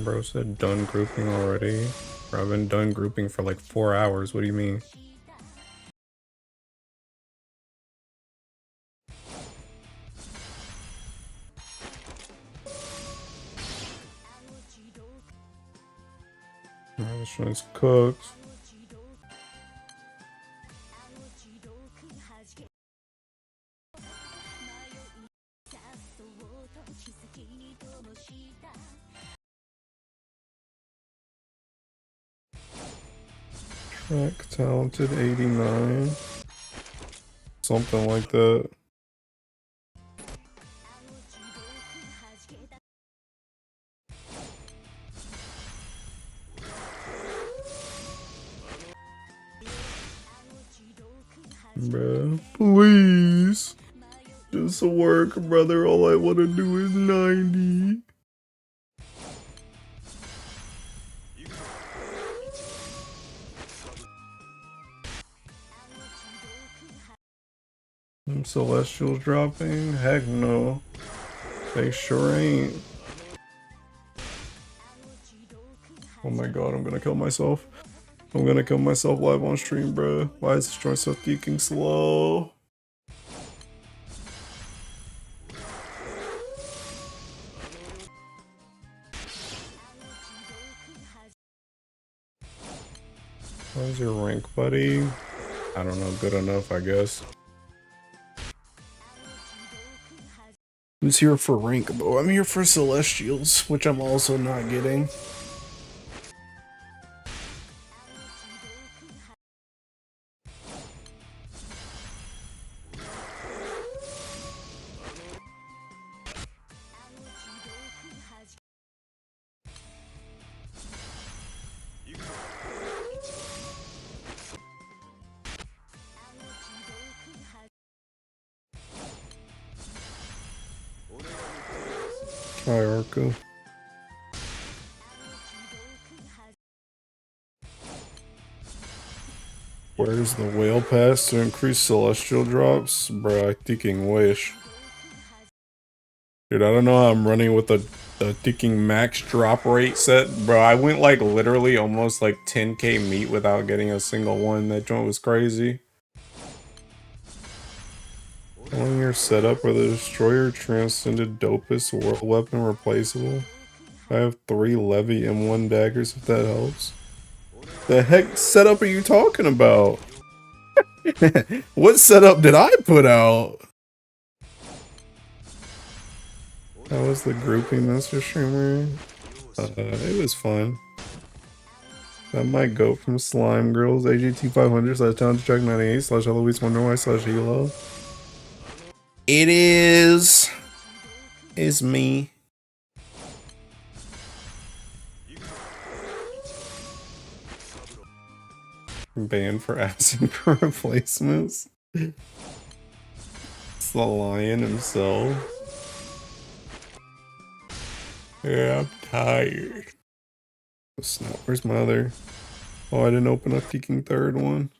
Bro said done grouping already. Bro, I've been done grouping for like 4 hours. What do you mean? Oh, this one's cooked. Track talented 89. Something like that. Bruh, please. Just work, brother. All I want to do is 90. Celestials dropping? Heck no. They sure ain't. Oh my god, I'm gonna kill myself. I'm gonna kill myself live on stream, bro. Why is this joint so freaking slow? How's your rank, buddy? I don't know, good enough, I guess. Who's here for rank? Oh, I'm here for Celestials, which I'm also not getting. Hi, Arco. Where's the whale pass to increase celestial drops? Bruh, I thinking wish. Dude, I don't know how I'm running with a thinking max drop rate set. Bro, I went like literally almost like 10k meat without getting a single one. That joint was crazy. On your setup where the destroyer transcended dopest world weapon replaceable. I have 3 Levy M1 daggers if that helps. The heck setup are you talking about? What setup did I put out? How was the grouping, Mr. Streamer? It was fun. That might go from Slime Girls, AGT500 / Talent Track 98 / Eloise Wonder Why / Hilo. It is me. Banned for asking for replacements. It's the lion himself. Yeah, I'm tired. Oh, snap. Where's my other? Oh, I didn't open up peeking third one.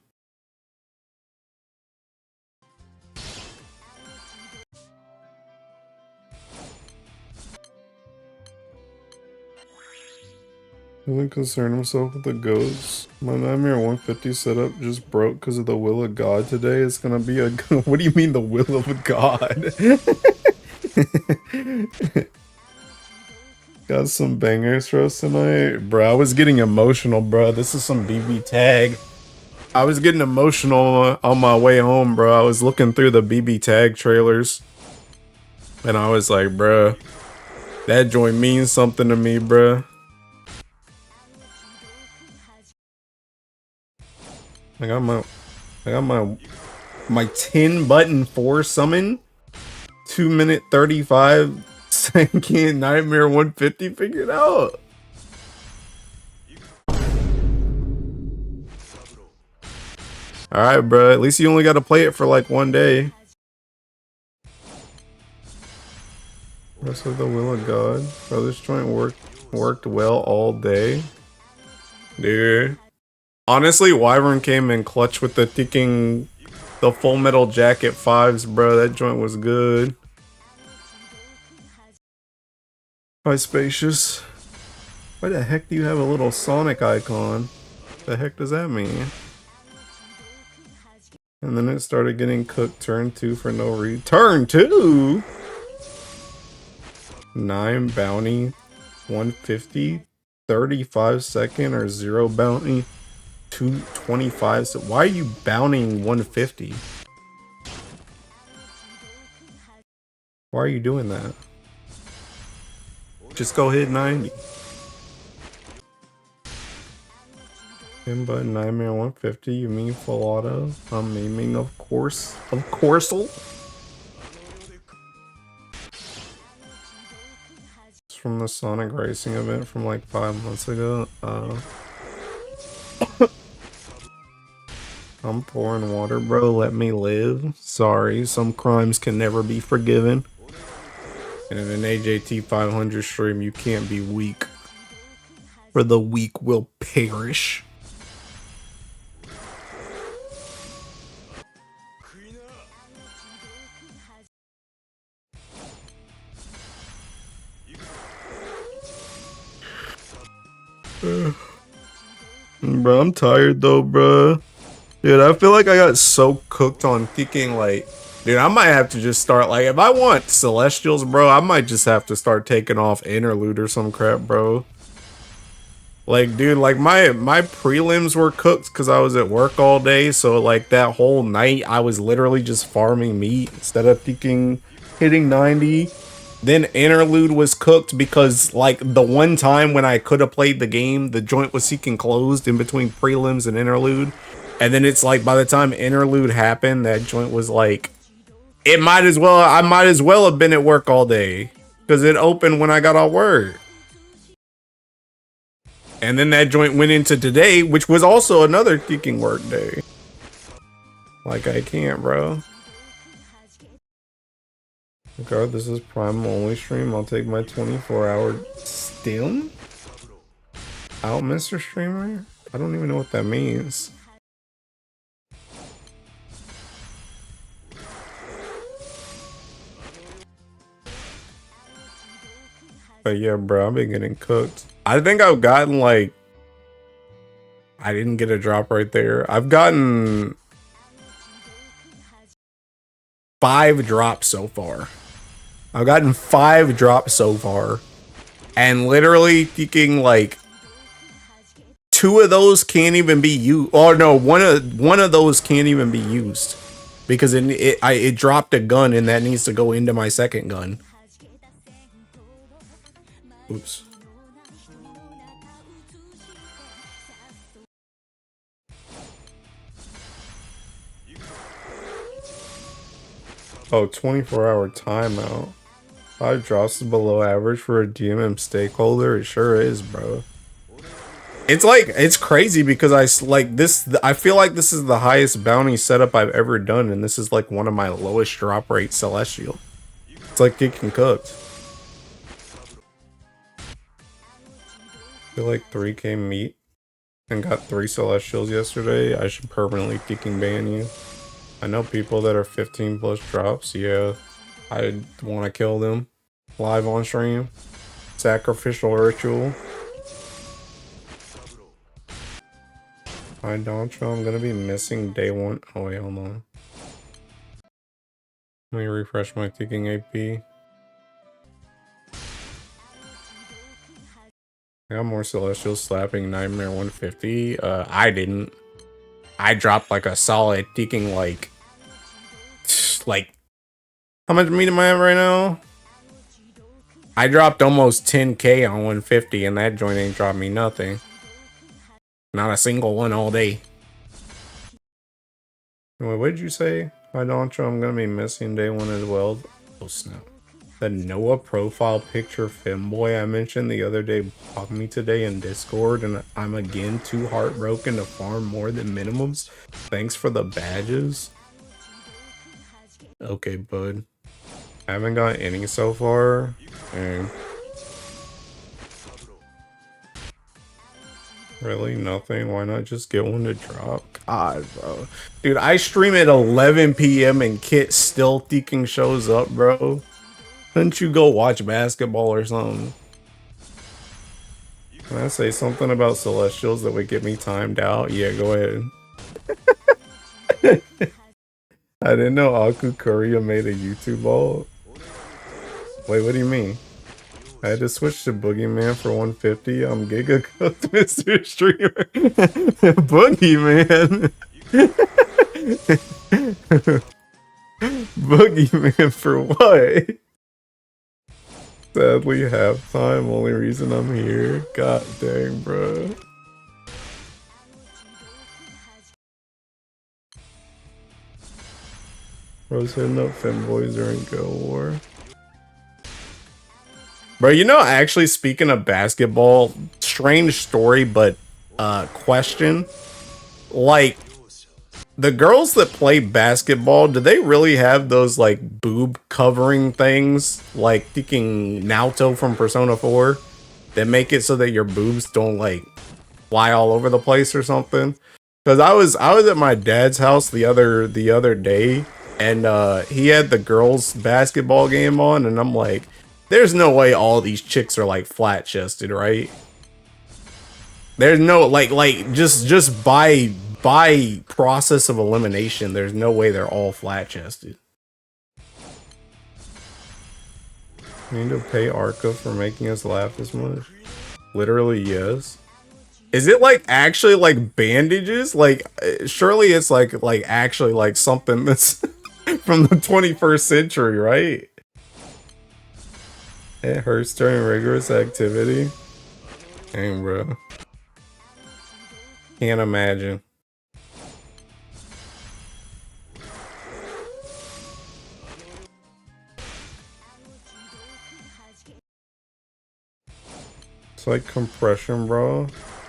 Doesn't concern himself with the ghosts. My Nightmare 150 setup just broke because of the will of God today. It's gonna be a... What do you mean the will of God? Got some bangers for us tonight. Bro, I was getting emotional, bro. This is some BB tag. I was getting emotional on my way home, bro. I was looking through the BB tag trailers. And I was like, bro, that joint means something to me, bro. I got my 10 button 4 summon. 2-minute 35-second Nightmare 150 figured out. Alright, bro. At least you only got to play it for like 1 day. Rest of the will of God. Bro, this joint worked well all day. Dude. Honestly, Wyvern came in clutch with the Full Metal Jacket 5s, bro. That joint was good. Hi, Spacious. Why the heck do you have a little Sonic icon? The heck does that mean? And then it started getting cooked turn 2 for no reason. Turn 2? 9 bounty, 150, 35 second or 0 bounty, 225. So why are you bounting 150? Why are you doing that? Just go hit 90. Him button Nightmare 150, you mean full auto? I'm aiming, of course. Of coursel? It's from the Sonic Racing event from like 5 months ago. I'm pouring water, bro. Let me live. Sorry, some crimes can never be forgiven. And in an AJT 500 stream, you can't be weak. For the weak will perish. Bro, I'm tired though, bro. Dude, I feel like I got so cooked on thinking like, dude, I might have to just start like, if I want Celestials, bro, I might just have to start taking off Interlude or some crap, bro. Like, dude, like my prelims were cooked because I was at work all day, so like that whole night I was literally just farming meat instead of hitting 90. Then Interlude was cooked because like the one time when I could have played the game, the joint was seeking closed in between prelims and Interlude. And then it's like by the time Interlude happened, that joint was like, I might as well have been at work all day because it opened when I got off work. And then that joint went into today, which was also another kicking work day. Like, I can't, bro. God, this is Prime only stream. I'll take my 24-hour stim out, Mr. Streamer. I don't even know what that means. But yeah, bro, I've been getting cooked. I think I've gotten like, I didn't get a drop right there. I've gotten 5 drops so far. I've gotten 5 drops so far. And literally thinking like 2 of those can't even be used. Oh no, one of those can't even be used. Because it dropped a gun and that needs to go into my second gun. Oops. Oh, 24-hour timeout. 5 drops is below average for a DMM stakeholder. It sure is, bro. It's like, it's crazy because I feel like this is the highest bounty setup I've ever done, and this is like one of my lowest drop rate Celestial. It's like getting cooked. I feel like 3K meat and got 3 Celestials yesterday. I should permanently kicking ban you. I know people that are 15 plus drops. Yeah, I want to kill them live on stream. Sacrificial ritual. I don't know. I'm gonna be missing day 1. Oh wait, hold on. Let me refresh my kicking AP. I got more Celestials slapping Nightmare 150. I didn't. I dropped like a solid kicking like how much meat am I at right now? I dropped almost 10K on 150 and that joint ain't dropped me nothing. Not a single one all day. Wait, what did you say? I don't know. I'm gonna be missing day 1 as well. Oh snap. The Noah profile picture femboy I mentioned the other day popped me today in Discord, and I'm again too heartbroken to farm more than minimums. Thanks for the badges. Okay, bud. I haven't got any so far. And Really? Nothing? Why not just get one to drop? God, bro. Dude, I stream at 11 p.m. and Kit still thinking shows up, bro. Couldn't you go watch basketball or something? Can I say something about Celestials that would get me timed out? Yeah, go ahead. I didn't know Aku Korea made a YouTube alt. Wait, what do you mean? I had to switch to Boogeyman for 150. I'm Giga Cooked, Mr. Streamer. Boogeyman. Boogeyman for what? Sadly, halftime. Only reason I'm here. God dang, bro. Bro's hitting up femboys during Go War. Bro, you know, actually, speaking of basketball, strange story, but question. Like, the girls that play basketball, do they really have those, like, boob covering things? Like, thinking Naoto from Persona 4? That make it so that your boobs don't, like, fly all over the place or something? Because I was at my dad's house the other day, and he had the girls' basketball game on, and I'm like, there's no way all these chicks are like flat chested, right? There's no like just by process of elimination, there's no way they're all flat chested. We need to pay Arca for making us laugh this much. Literally, yes. Is it like actually like bandages? Like surely it's like actually like something that's from the 21st century, right? It hurts during rigorous activity. Dang, bro. Can't imagine. It's like compression bra.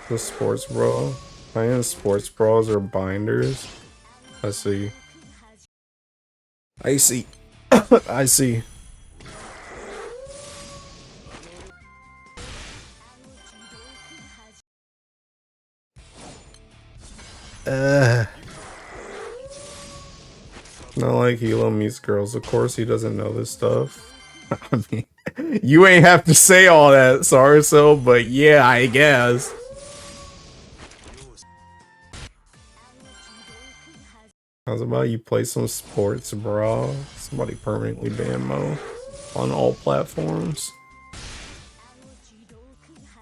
The sports bra. Playing sports bras or binders. I see. I see. I see. Not like Hilo meets girls. Of course he doesn't know this stuff. I mean, you ain't have to say all that, Sarso, but yeah, I guess. How's about you play some sports, bro? Somebody permanently ban Mo on all platforms.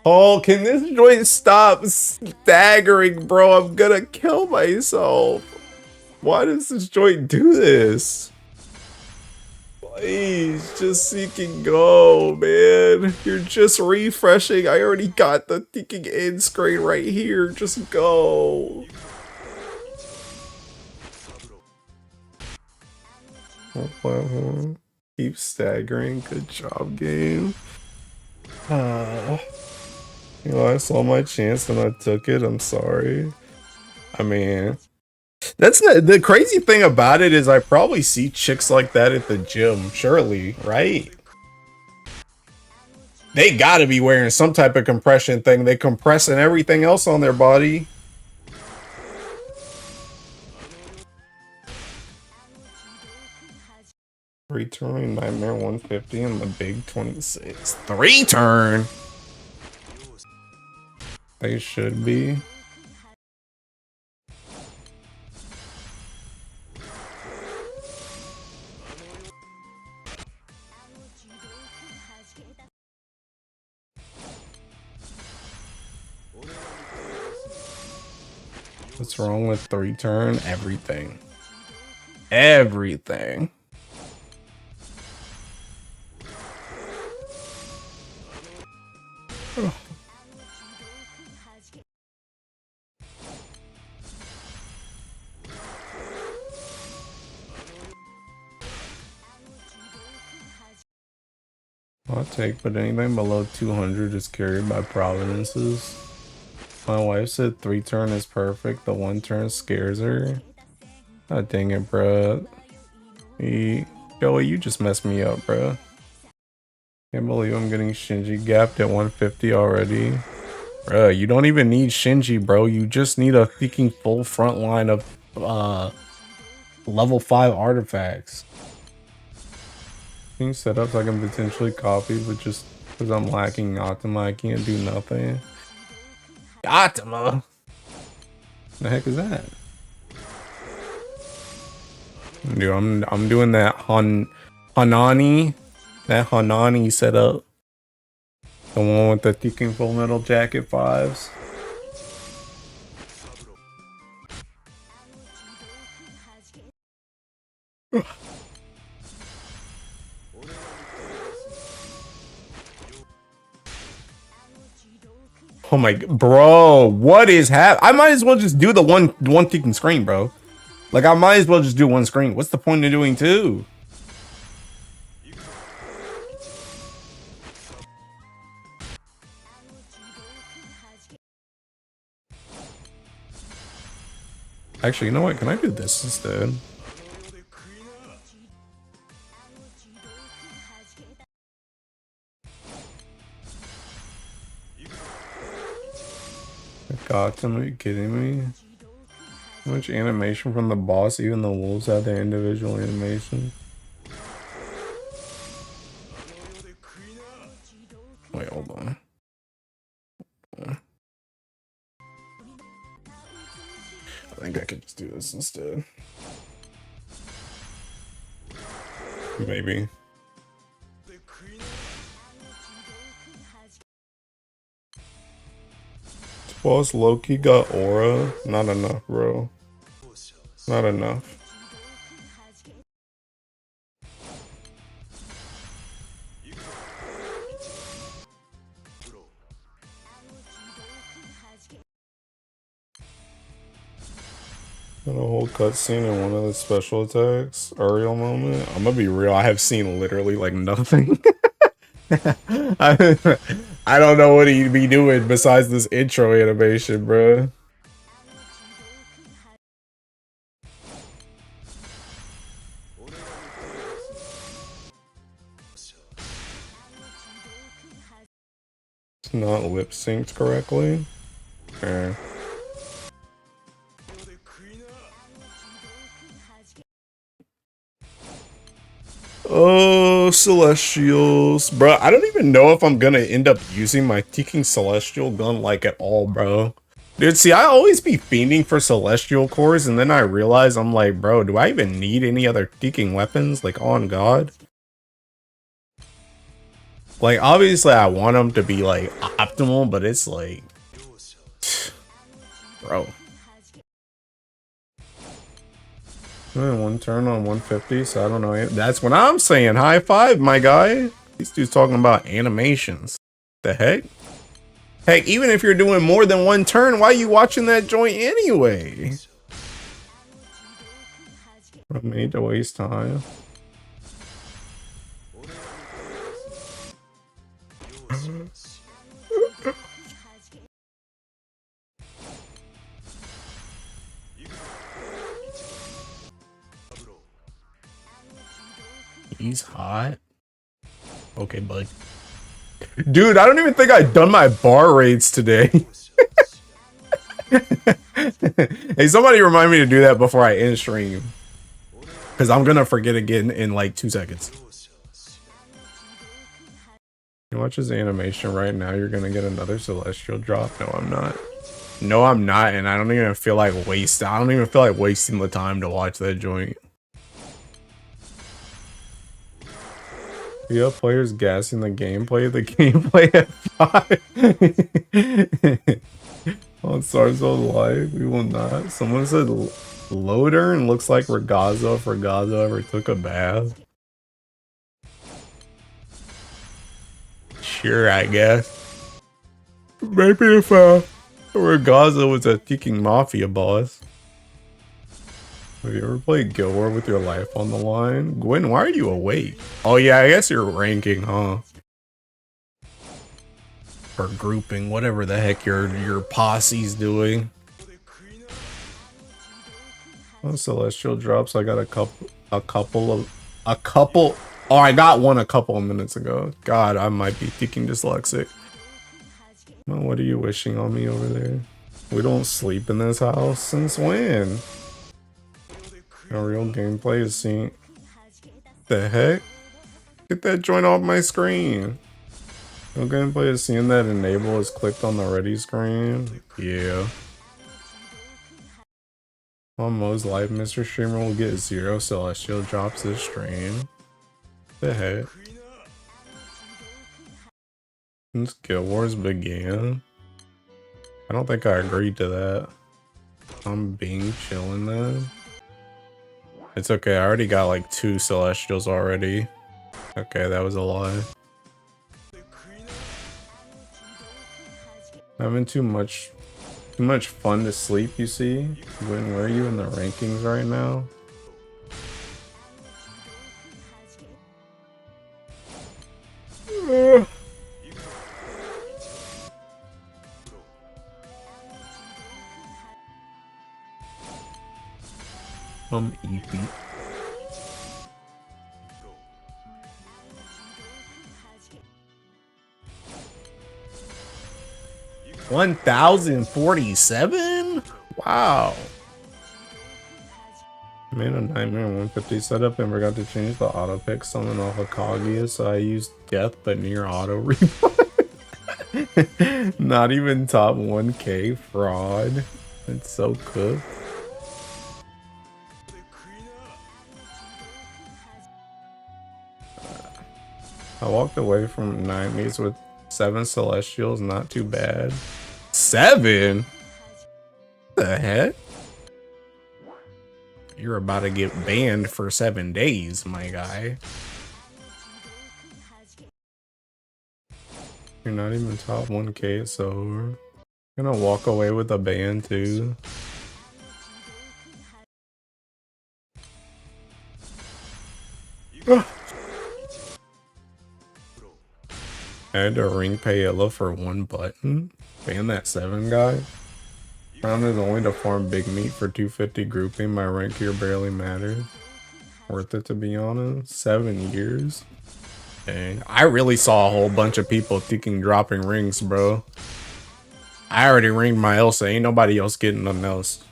Oh, can this joint stop staggering, bro? I'm gonna kill myself. Why does this joint do this? Please, just so you can go, man. You're just refreshing. I already got the thinking end screen right here. Just go. Platform. Keep staggering. Good job, game. You know, I saw my chance and I took it. I'm sorry. I mean, that's the crazy thing about it is I probably see chicks like that at the gym, surely, right? They gotta be wearing some type of compression thing. They compressing everything else on their body. Three-turning Nightmare 150 and the big 26. Three-turn? They should be. What's wrong with three-turn? Everything. Everything. Oh. I'll take, but anything below 200 is carried by providences. My wife said three-turn is perfect, the one-turn scares her. Ah, dang it, bruh. Joey, you just messed me up, bruh. Can't believe I'm getting Shinji gapped at 150 already. Bro, you don't even need Shinji, bro. You just need a freaking full front line of level 5 artifacts. Can you set up so I can potentially copy, but just because I'm lacking Optima, I can't do nothing. Optima? The heck is that? Dude, I'm doing that Hanani setup. The one with the Tekken Full Metal Jacket 5s. Oh my, bro, what is I might as well just do the one Tekken screen, bro. Like, I might as well just do one screen. What's the point of doing two? Actually, you know what? Can I do this instead? God, are you kidding me? How much animation from the boss? Even the wolves have their individual animation. Wait, hold on. I think I could just do this instead. Maybe. Boss Loki got aura. Not enough, bro. Not enough. Got a whole cutscene in one of the special attacks. Aerial moment. I'm gonna be real. I have seen literally like nothing. I don't know what he'd be doing besides this intro animation, bro. It's not lip synced correctly. Okay. Oh, Celestials. Bro, I don't even know if I'm gonna end up using my Tekken Celestial gun like at all, bro. Dude, see, I always be fiending for Celestial cores, and then I realize I'm like, bro, do I even need any other Tekken weapons? Like, on God? Like, obviously I want them to be, like, optimal, but it's like... Bro. One turn on 150, so I don't know. That's what I'm saying. High five, my guy. These dudes talking about animations. The heck? Heck, even if you're doing more than one turn, why are you watching that joint anyway? I made to waste time. He's hot. Okay, bud. Dude, I don't even think I've done my bar raids today. Hey, somebody remind me to do that before I end stream. Because I'm going to forget again in like 2 seconds. You watch his animation right now, you're going to get another Celestial drop. No, I'm not. No, I'm not. And I don't even feel like I don't even feel like wasting the time to watch that joint. Yeah, players gassing the gameplay. The gameplay at 5 on Sarzo's live. We will not. Someone said loader and looks like Ragazzo if Ragazzo ever took a bath. Sure, I guess. Maybe if Ragazzo was a Tekken Mafia boss. Have you ever played Guild War with your life on the line? Gwen, why are you awake? Oh yeah, I guess you're ranking, huh? Or grouping, whatever the heck your posse's doing. Oh, Celestial drops. I got a couple. Oh, I got one a couple of minutes ago. God, I might be Tekken dyslexic. Well, what are you wishing on me over there? We don't sleep in this house since when? A real gameplay is seen. The heck? Get that joint off my screen. Real gameplay is seeing that enable is clicked on the ready screen. Yeah. On Mo's live, Mr. Streamer will get 0 celestial drops this stream. The heck? Since Guild Wars began? I don't think I agreed to that. I'm being chillin' then. It's okay, I already got like 2 celestials already. Okay, that was a lie. Having too much fun to sleep, you see? Where are you in the rankings right now? EP. $1,047? Wow. Made a nightmare 150 setup and forgot to change the auto pick summon off of Kaguya, so I used death but near auto replay. Not even top 1k fraud. It's so cooked. I walked away from 9 meets with 7 celestials, not too bad. 7? The heck? You're about to get banned for 7 days, my guy. You're not even top 1k, so I'm gonna walk away with a ban too. I had to ring Paella for 1 button. Ban that 7 guy. Round is only to farm big meat for 250 grouping. My rank here barely matters. Worth it, to be honest. 7 years. Dang. I really saw a whole bunch of people thinking dropping rings, bro. I already ringed my Elsa. Ain't nobody else getting nothing else.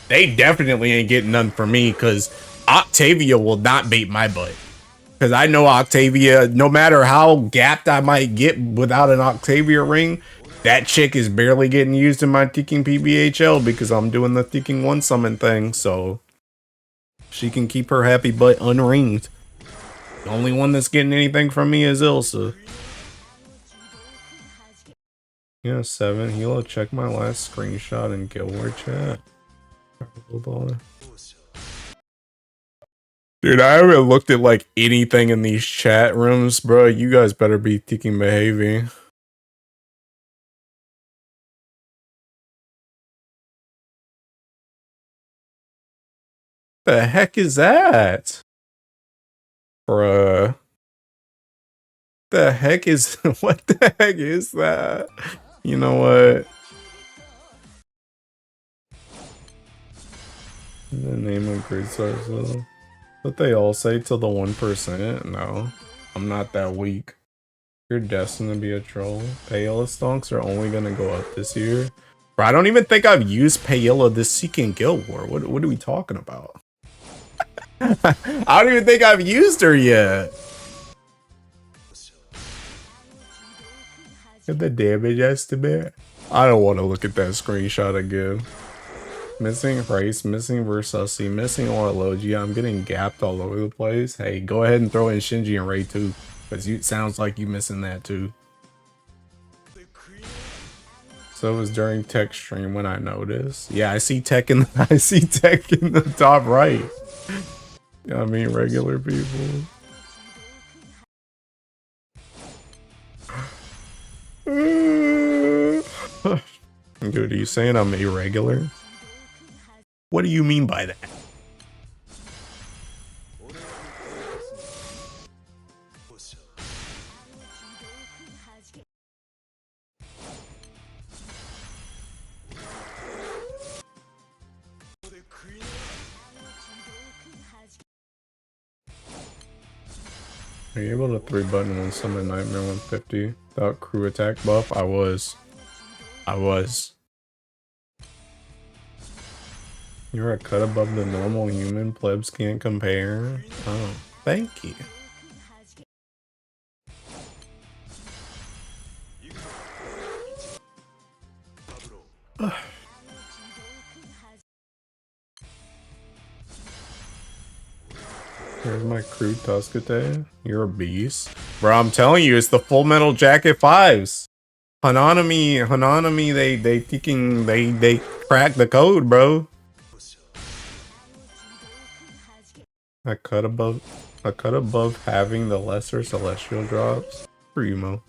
They definitely ain't getting none for me, because Octavia will not bait my butt. Because I know Octavia, no matter how gapped I might get without an Octavia ring, that chick is barely getting used in my Thinking PBHL because I'm doing the Thinking 1 summon thing, so she can keep her happy butt unringed. The only one that's getting anything from me is Ilsa. Yeah, 7. Hilo, check my last screenshot in Guild Wars chat. Hold on. Dude, I haven't looked at like anything in these chat rooms, bro. You guys better be thinking behaving. The heck is that? Bruh. The heck is what the heck is that? You know what? The name of grid source though. What they all say till the 1%? No. I'm not that weak. You're destined to be a troll. Paella stonks are only gonna go up this year. Bro, I don't even think I've used Paella this Seeking Guild War. What are we talking about? I don't even think I've used her yet. Get the damage estimate. I don't want to look at that screenshot again. Missing race, missing Versussy, missing Orology. I'm getting gapped all over the place. Hey, go ahead and throw in Shinji and Ray too, because it sounds like you missing that too. So it was during tech stream when I noticed. Yeah, I see tech in the top right. I mean, regular people. Dude, are you saying I'm irregular? What do you mean by that? Are you able to 3-button one summon Nightmare 150 without crew attack buff? I was. I was. You're a cut above the normal human. Plebs can't compare. Oh, thank you. Here's my crude Tuscate. You're a beast. Bro, I'm telling you, it's the Full Metal Jacket 5s. Hanami, they cracked the code, bro. I cut above having the lesser celestial drops. Primo.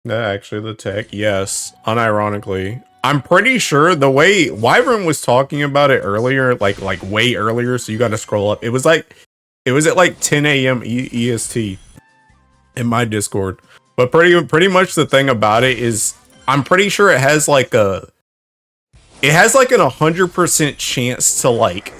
Yeah, actually, the tech, yes, unironically. I'm pretty sure the way Wyvern was talking about it earlier, like way earlier, so you got to scroll up. It was at like 10 a.m. EST in my Discord. But pretty much the thing about it is, I'm pretty sure it has like an 100% chance to like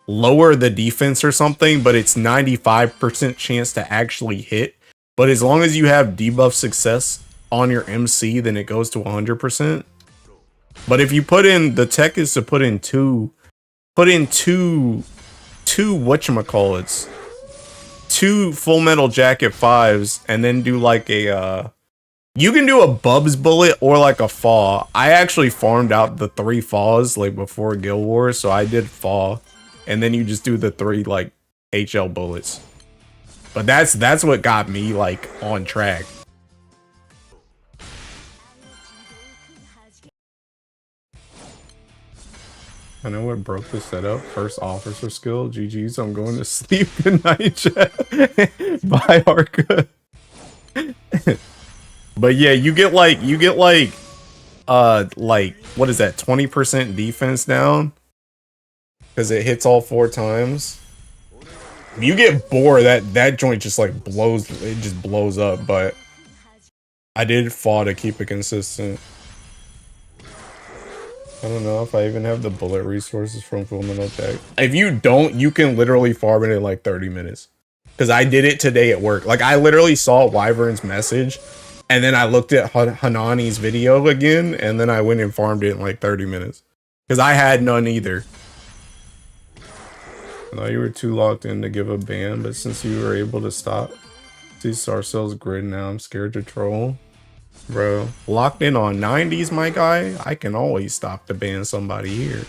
lower the defense or something, but it's 95% chance to actually hit. But as long as you have debuff success on your MC, then it goes to 100%. But if you put in, the tech is to put in two whatchamacallits, two Full Metal Jacket 5s, and then do like a you can do a Bubs bullet or like a Faw. I actually farmed out the 3 Faws like before Guild Wars, so I did Faw, and then you just do the 3 like HL bullets. But that's what got me like on track. I know what broke the setup. First officer skill. GG's. I'm going to sleep. Good night, chat. Bye, Arca. But yeah, you get like what is that? 20% defense down because it hits all 4 times. You get bored, that joint just like blows. It just blows up. But I did fall to keep it consistent. I don't know if I even have the bullet resources from Full Metal Tech. If you don't, you can literally farm it in like 30 minutes. Because I did it today at work. Like, I literally saw Wyvern's message, and then I looked at Hanani's video again, and then I went and farmed it in like 30 minutes. Because I had none either. I thought you were too locked in to give a ban, but since you were able to stop see Sarcel's grid now, I'm scared to troll. Bro, locked in on 90s, my guy. I can always stop to ban somebody here.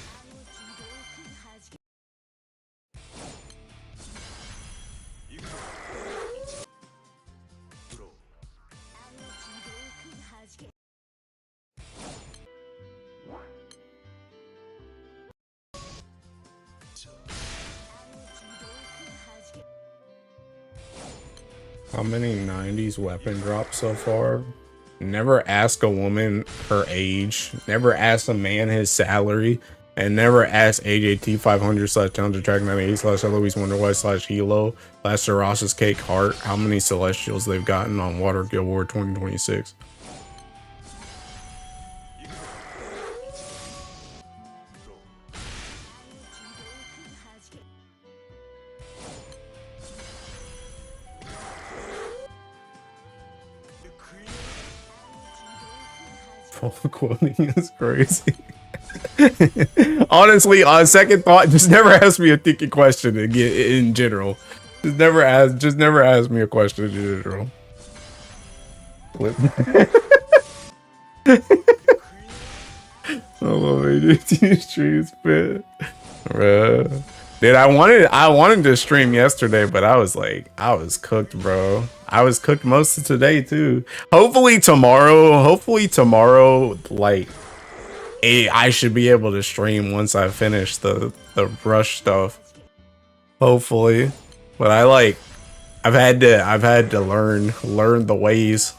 How many 90s weapon drops so far? Never ask a woman her age, never ask a man his salary, and never ask AJT 500 / Challenger Track 98 / Eloise Wonderwhy / Hilo / Saras's Cake Heart how many celestials they've gotten on Water Guild War 2026. Quoting is crazy. Honestly, on second thought, just never ask me a thinking question again in general. Just never ask me a question in general. Flip. I love AJT streams, man. Dude, I wanted to stream yesterday, but I was cooked, bro. I was cooked most of today too. Hopefully tomorrow, like I should be able to stream once I finish the rush stuff. Hopefully. But I've had to learn the ways.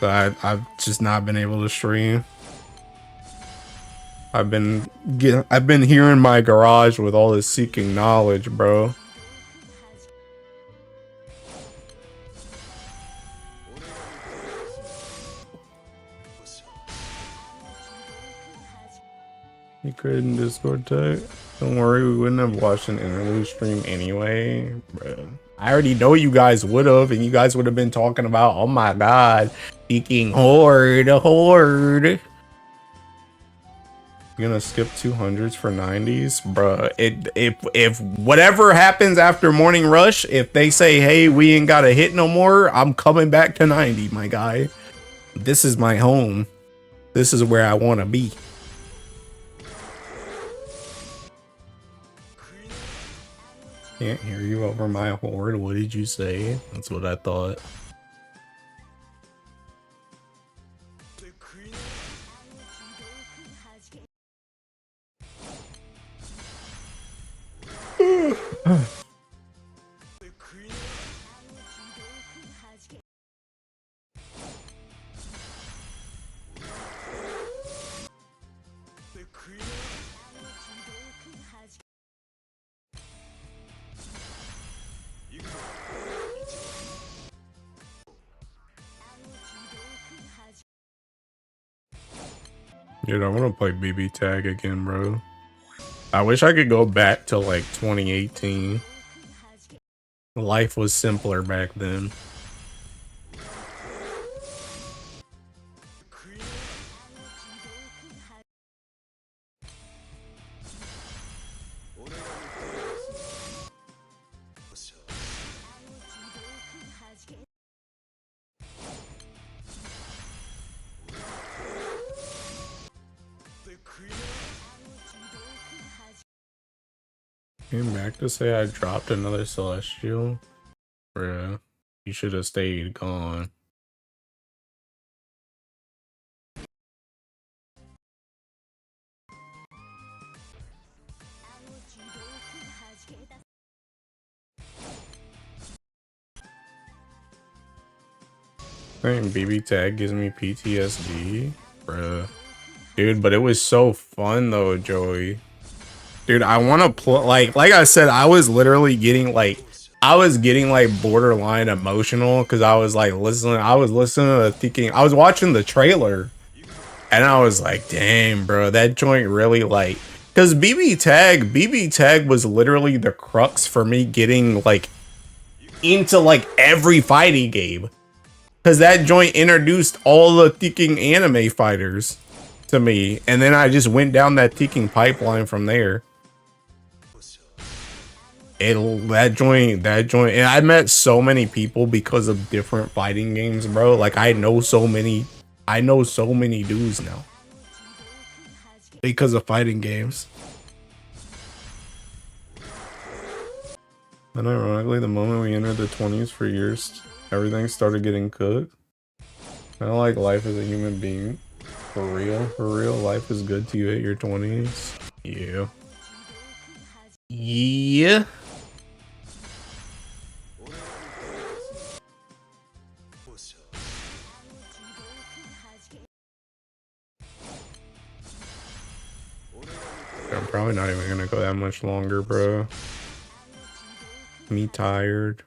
So I've just not been able to stream. I've been here in my garage with all this seeking knowledge, bro. You couldn't Discord tag. Don't worry, we wouldn't have watched an interlude stream anyway, bro. I already know you guys would have, and you guys would have been talking about, oh my god, speaking horde. You're gonna skip 200s for 90s, bruh. If whatever happens after Morning Rush, if they say, hey, we ain't got a hit no more, I'm coming back to 90, my guy. This is my home. This is where I want to be. Can't hear you over my horde. What did you say? That's what I thought. Dude, I want to play BB Tag again, bro. I wish I could go back to like 2018. Life was simpler back then. Came back to say I dropped another Celestial. Bruh, you should have stayed gone. Saying BB Tag gives me PTSD, bruh. Dude, but it was so fun though, Joey. Dude, I want to play, like I said, I was literally getting like, borderline emotional because I was like listening to the thinking, I was watching the trailer and I was like, damn, bro, that joint really like, because BB Tag was literally the crux for me getting like into like every fighting game. Because that joint introduced all the thinking anime fighters to me. And then I just went down that thinking pipeline from there. That joint, and I met so many people because of different fighting games, bro. Like I know so many dudes now because of fighting games. And ironically, the moment we entered the 20s for years, everything started getting cooked. I don't like life as a human being. For real, life is good to you at your 20s. Yeah. Yeah. I'm probably not even gonna go that much longer, bro. Me tired.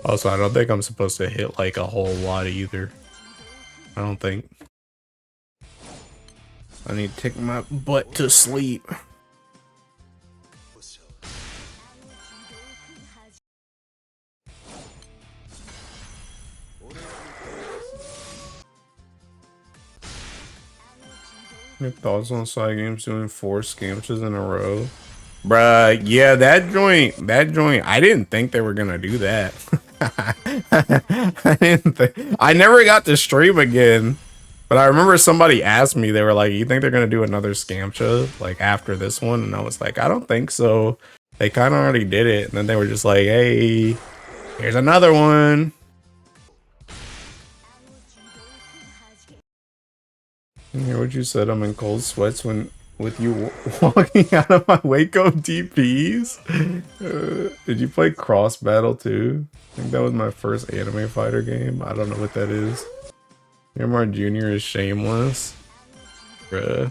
Also, I don't think I'm supposed to hit like a whole lot either. I don't think. I need to take my butt to sleep. Your thoughts on side games doing 4 scamches in a row? Bruh, yeah, that joint, I didn't think they were gonna do that. I never got to stream again, but I remember somebody asked me, they were like, you think they're gonna do another scamcha like after this one? And I was like, I don't think so. They kind of already did it, and then they were just like, hey, here's another one. You hear what you said? I'm in cold sweats with you walking out of my Waco DPs. Did you play Cross Battle too? I think that was my first anime fighter game. I don't know what that is. Miramar Jr. is shameless. Bruh.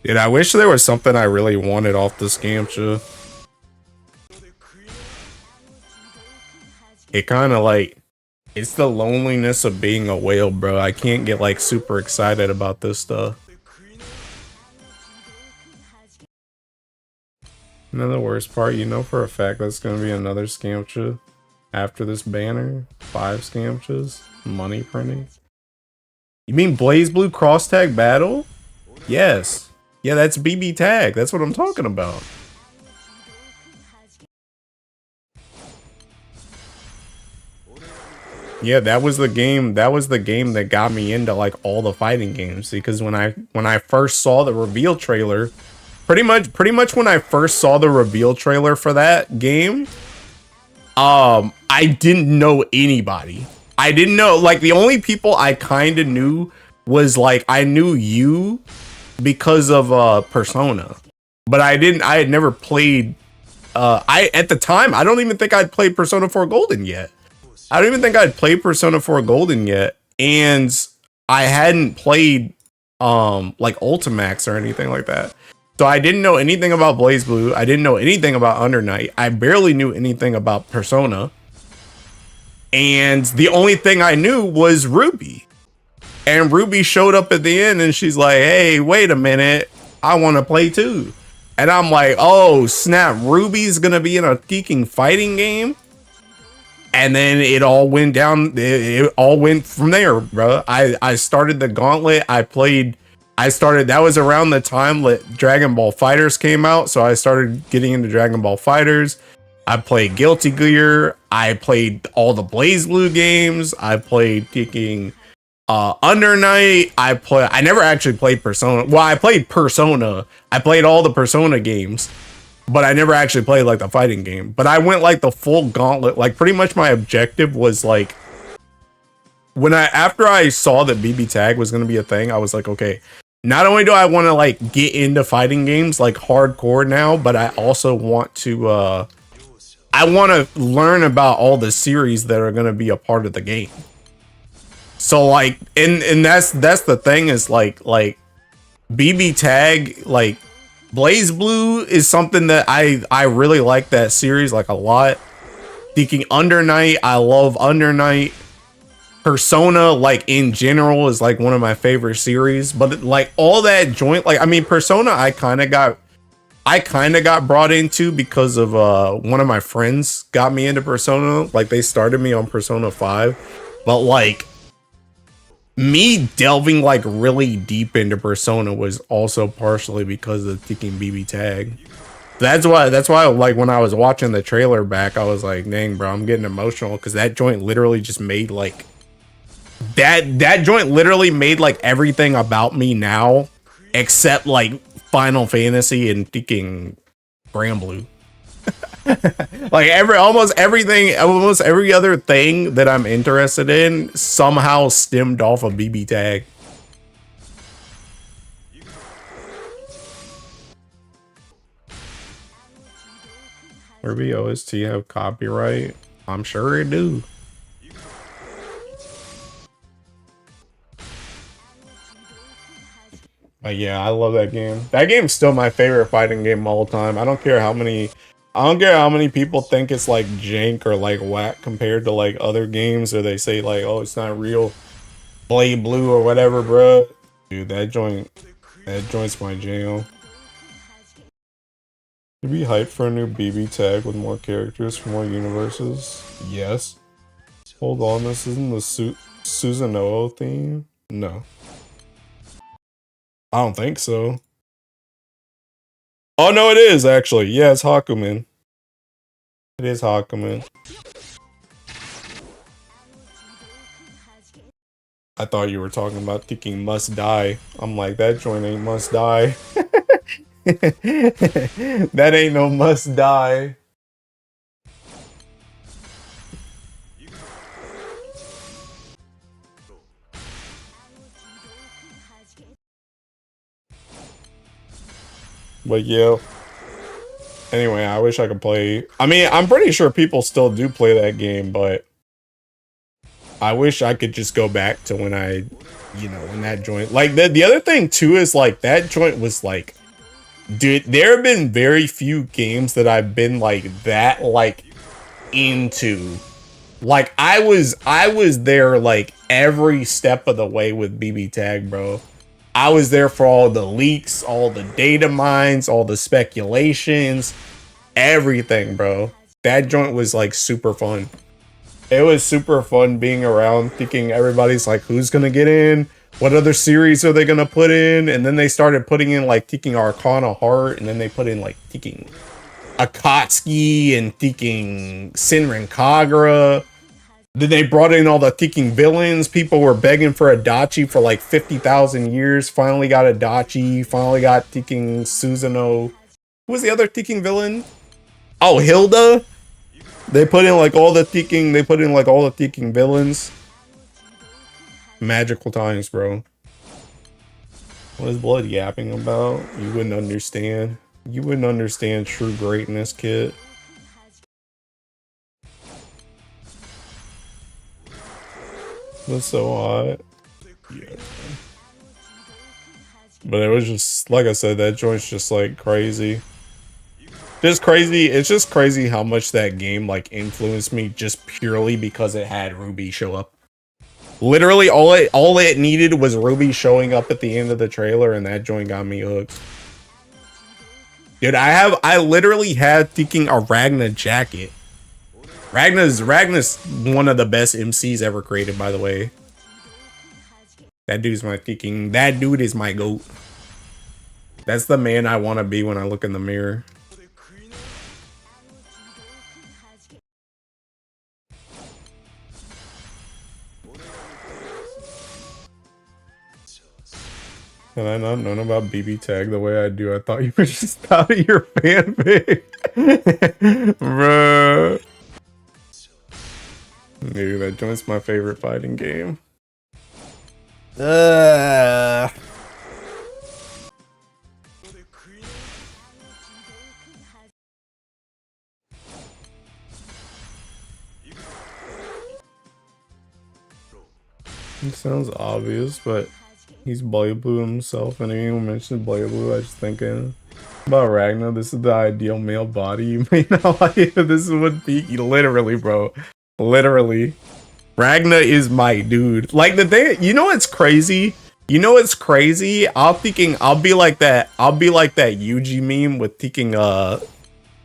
Dude, I wish there was something I really wanted off the scamcha. It kind of like, It's the loneliness of being a whale, bro. I can't get like super excited about this stuff. And then the worst part, you know for a fact that's gonna be another scamcha after this banner. 5 scamchas. Money printing. You mean BlazBlue cross tag battle? Yes. Yeah, that's BB tag. That's what I'm talking about. Yeah, that was the game. That was the game that got me into like all the fighting games. Because when I first saw the reveal trailer, pretty much when I first saw the reveal trailer for that game, I didn't know anybody. I didn't know, like, the only people I kind of knew was like I knew you because of Persona, but I had never played. At the time I don't even think I'd played Persona 4 Golden yet. I don't even think I'd played Persona 4 Golden yet, and I hadn't played like Ultimax or anything like that. So I didn't know anything about BlazBlue. I didn't know anything about Under Night. I barely knew anything about Persona. And the only thing I knew was Ruby. And Ruby showed up at the end and she's like, "Hey, wait a minute. I want to play too." And I'm like, "Oh, snap. Ruby's going to be in a geeking fighting game?" And then it all went down. It all went from there, bro. I started the gauntlet. That was around the time that Dragon Ball Fighters came out. So I started getting into Dragon Ball Fighters. I played Guilty Gear. I played all the BlazBlue games. I played kicking Under Night. I never actually played Persona. Well, I played Persona. I played all the Persona games, but I never actually played like the fighting game. But I went like the full gauntlet. Like pretty much my objective was like after I saw that BB tag was going to be a thing, I was like, okay, not only do I want to like get into fighting games like hardcore now, but I also want to I want to learn about all the series that are going to be a part of the game. So like, and that's the thing is like BB tag, like BlazBlue is something that I really like that series like a lot. Thinking Under Night, I love Under Night. Persona, like in general, is like one of my favorite series. But like all that joint, like I mean, Persona, I kind of got brought into because of one of my friends got me into Persona. Like they started me on Persona 5, but like me delving like really deep into Persona was also partially because of kicking BB tag. That's why like when I was watching the trailer back, I was like, dang bro, I'm getting emotional because that joint literally just made like that joint literally made like everything about me now except like Final Fantasy and kicking Granblue. Like almost every other thing that I'm interested in somehow stemmed off of BB tag. Ruby OST have copyright? I'm sure it do. But yeah, I love that game. That game's still my favorite fighting game of all time. I don't care how many people think it's like jank or like whack compared to like other games, or they say like, oh, it's not real BlazBlue or whatever, bro. Dude, that joint's my jam. To be hyped for a new BB tag with more characters for more universes? Yes. Hold on, this isn't the Susanoo theme? No. I don't think so. Oh no, it is actually. Yeah, it's Hakumen. It is Hakumen. I thought you were talking about kicking Must Die. I'm like, that joint ain't Must Die. That ain't no Must Die. But yeah. Anyway, I wish I could play. I mean, I'm pretty sure people still do play that game, but I wish I could just go back to when when that joint. Like the other thing too is like that joint was like, dude, there have been very few games that I've been like that like into Like I was there like every step of the way with BB Tag, bro. I was there for all the leaks, all the data mines, all the speculations, everything, bro. That joint was like super fun. It was super fun being around, thinking everybody's like, who's gonna get in? What other series are they gonna put in? And then they started putting in like Thinking Arcana Heart, and then they put in like Thinking Akatsuki and Thinking Senran Kagura. Then they brought in all the Thinking villains. People were begging for Adachi for like 50,000 years. Finally got Adachi. Finally got Thinking Susanoo. Who was the other Thinking villain? Oh, Hilda. They put in like all the Thinking. They put in like all the Thinking villains. Magical times, bro. What is Blood yapping about? You wouldn't understand. You wouldn't understand true greatness, kid. That's so hot. Yeah. But it was just, like I said, that joint's just like crazy. Just crazy. It's just crazy how much that game like influenced me just purely because it had Ruby show up. Literally all it needed was Ruby showing up at the end of the trailer, and that joint got me hooked. Dude, I literally had Thinking a Ragna jacket. Ragna's one of the best MCs ever created, by the way. That dude's my Thinking. That dude is my GOAT. That's the man I want to be when I look in the mirror. And I not known about BB Tag the way I do. I thought you were just out of your fanfic. Bruh. Dude, that joint's my favorite fighting game. It sounds obvious, but he's Blue himself, and anyone mentioned Blue, I was just thinking about Ragnar. This is the ideal male body. You may not like it, but this is what peak. Literally, bro. Literally. Ragnar is my dude. Like the thing, you know what's crazy? You know what's crazy? I'll be like that Yuji meme with thinking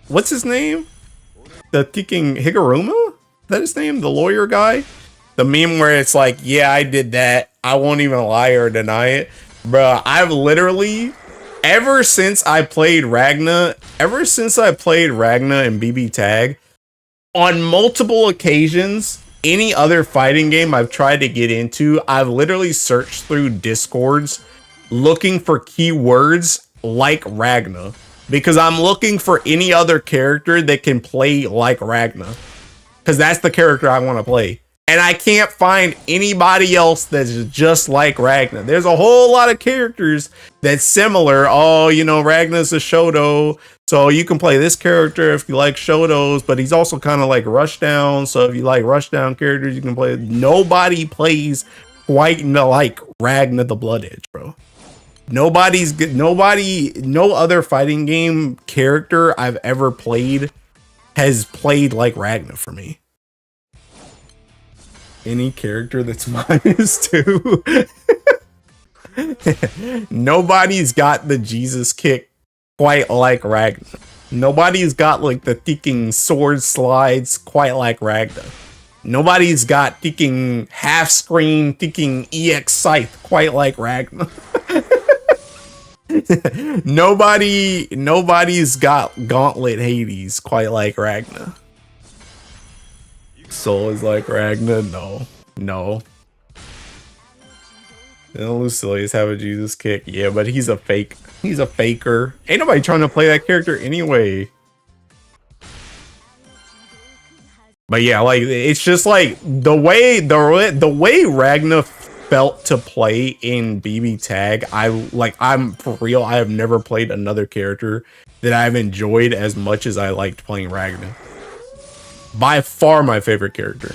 what's his name? The thinking Higuruma? Is that his name? The lawyer guy? The meme where it's like, yeah, I did that. I won't even lie or deny it. Bruh, I've literally, ever since I played Ragna and BB Tag, on multiple occasions, any other fighting game I've tried to get into, I've literally searched through Discords looking for keywords like Ragna. Because I'm looking for any other character that can play like Ragna. Because that's the character I want to play. And I can't find anybody else that's just like Ragna. There's a whole lot of characters that's similar. Oh, you know, Ragna's a Shoto, so you can play this character if you like Shotos, but he's also kind of like Rushdown. So if you like Rushdown characters, you can play. Nobody plays quite like Ragna the Blood Edge, bro. No other fighting game character I've ever played has played like Ragna for me. Any character that's -2. Nobody's got the Jesus kick quite like Ragna. Nobody's got like the thinking sword slides quite like Ragna. Nobody's got thinking half screen thinking EX scythe quite like Ragna. Nobody's got Gauntlet Hades quite like Ragna. Soul is like Ragna? No. And Lucilius have a Jesus kick. Yeah, but he's a fake. He's a faker. Ain't nobody trying to play that character anyway. But yeah, like it's just like the way Ragna felt to play in BB Tag. I'm for real. I have never played another character that I've enjoyed as much as I liked playing Ragna. By far my favorite character.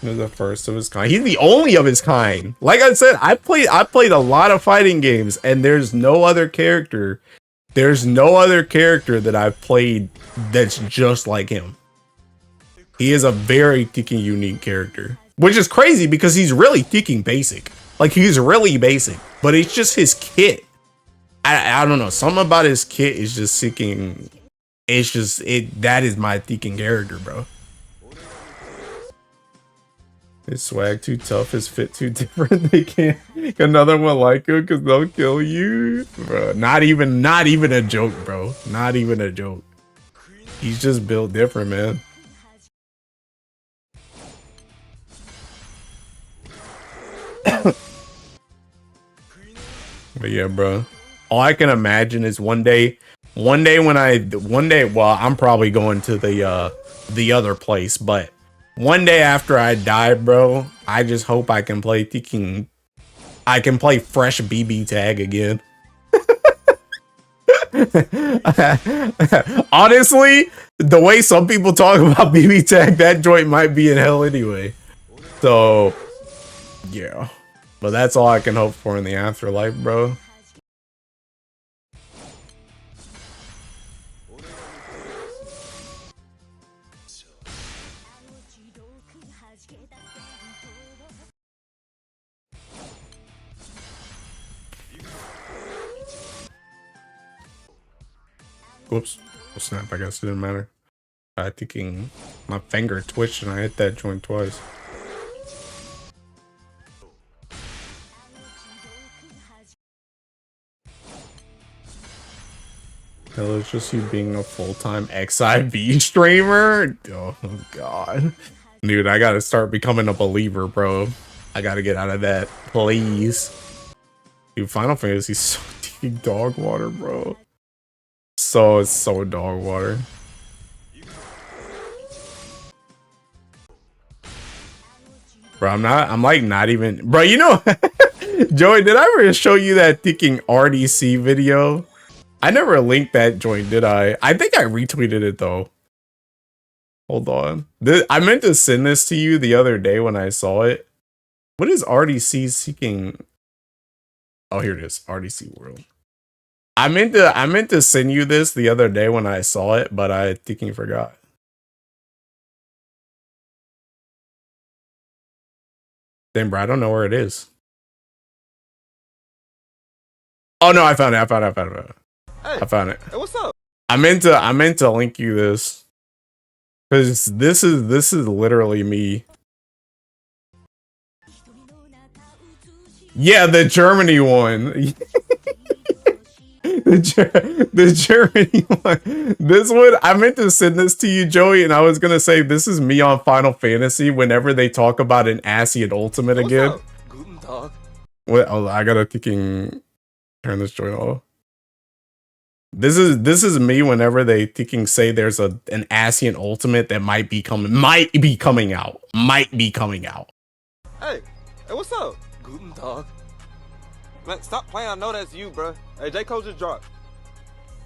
He's the first of his kind. He's the only of his kind. Like I said, I played a lot of fighting games, and there's no other character There's no other character that I've played that's just like him. He is a very fucking unique character, which is crazy because he's really fucking basic. Like, he's really basic, but it's just his kit. I don't know. Something about his kit is just seeking. It's just that is my fucking character, bro. His swag too tough, his fit too different. They can't make another one like him because they'll kill you, bro. Not even a joke, bro. Not even a joke. He's just built different, man. But yeah, bro. All I can imagine is one day, well, I'm probably going to the other place, but one day after I die, bro, I just hope I can play fresh BB tag again. Honestly, the way some people talk about BB tag, that joint might be in hell anyway. So, yeah. But that's all I can hope for in the afterlife, bro. Whoops. Oh, snap, I guess it didn't matter. I think my finger twitched and I hit that joint twice. Hell, it's just you being a full-time XIV streamer? Oh, God. Dude, I gotta start becoming a believer, bro. I gotta get out of that, please. Dude, Final Fantasy is so deep dog water, bro. It's so dog water. Bro, I'm like not even, bro, you know, Joey, did I ever show you that thinking RDC video? I never linked that joint, did I? I think I retweeted it though. Hold on. I meant to send this to you the other day when I saw it. What is RDC seeking? Oh, here it is. RDC World. I meant to send you this the other day when I saw it, but I thinking forgot. Damn, bro, I don't know where it is. Oh no, I found it. I found it. Hey, I found it. Hey, what's up? I meant to link you this. Cause this is literally me. Yeah, the Germany one. the Germany one. This one, I meant to send this to you, Joey, and I was gonna say this is me on Final Fantasy whenever they talk about an Asian Ultimate again. Guten Tag. What? Oh, I gotta thinking turn this joint off. This is me whenever they thinking say there's an Asian Ultimate that might be coming out. Hey, what's up? Guten Tag. Man, stop playing. I know that's you, bro. Hey, J. Cole just dropped.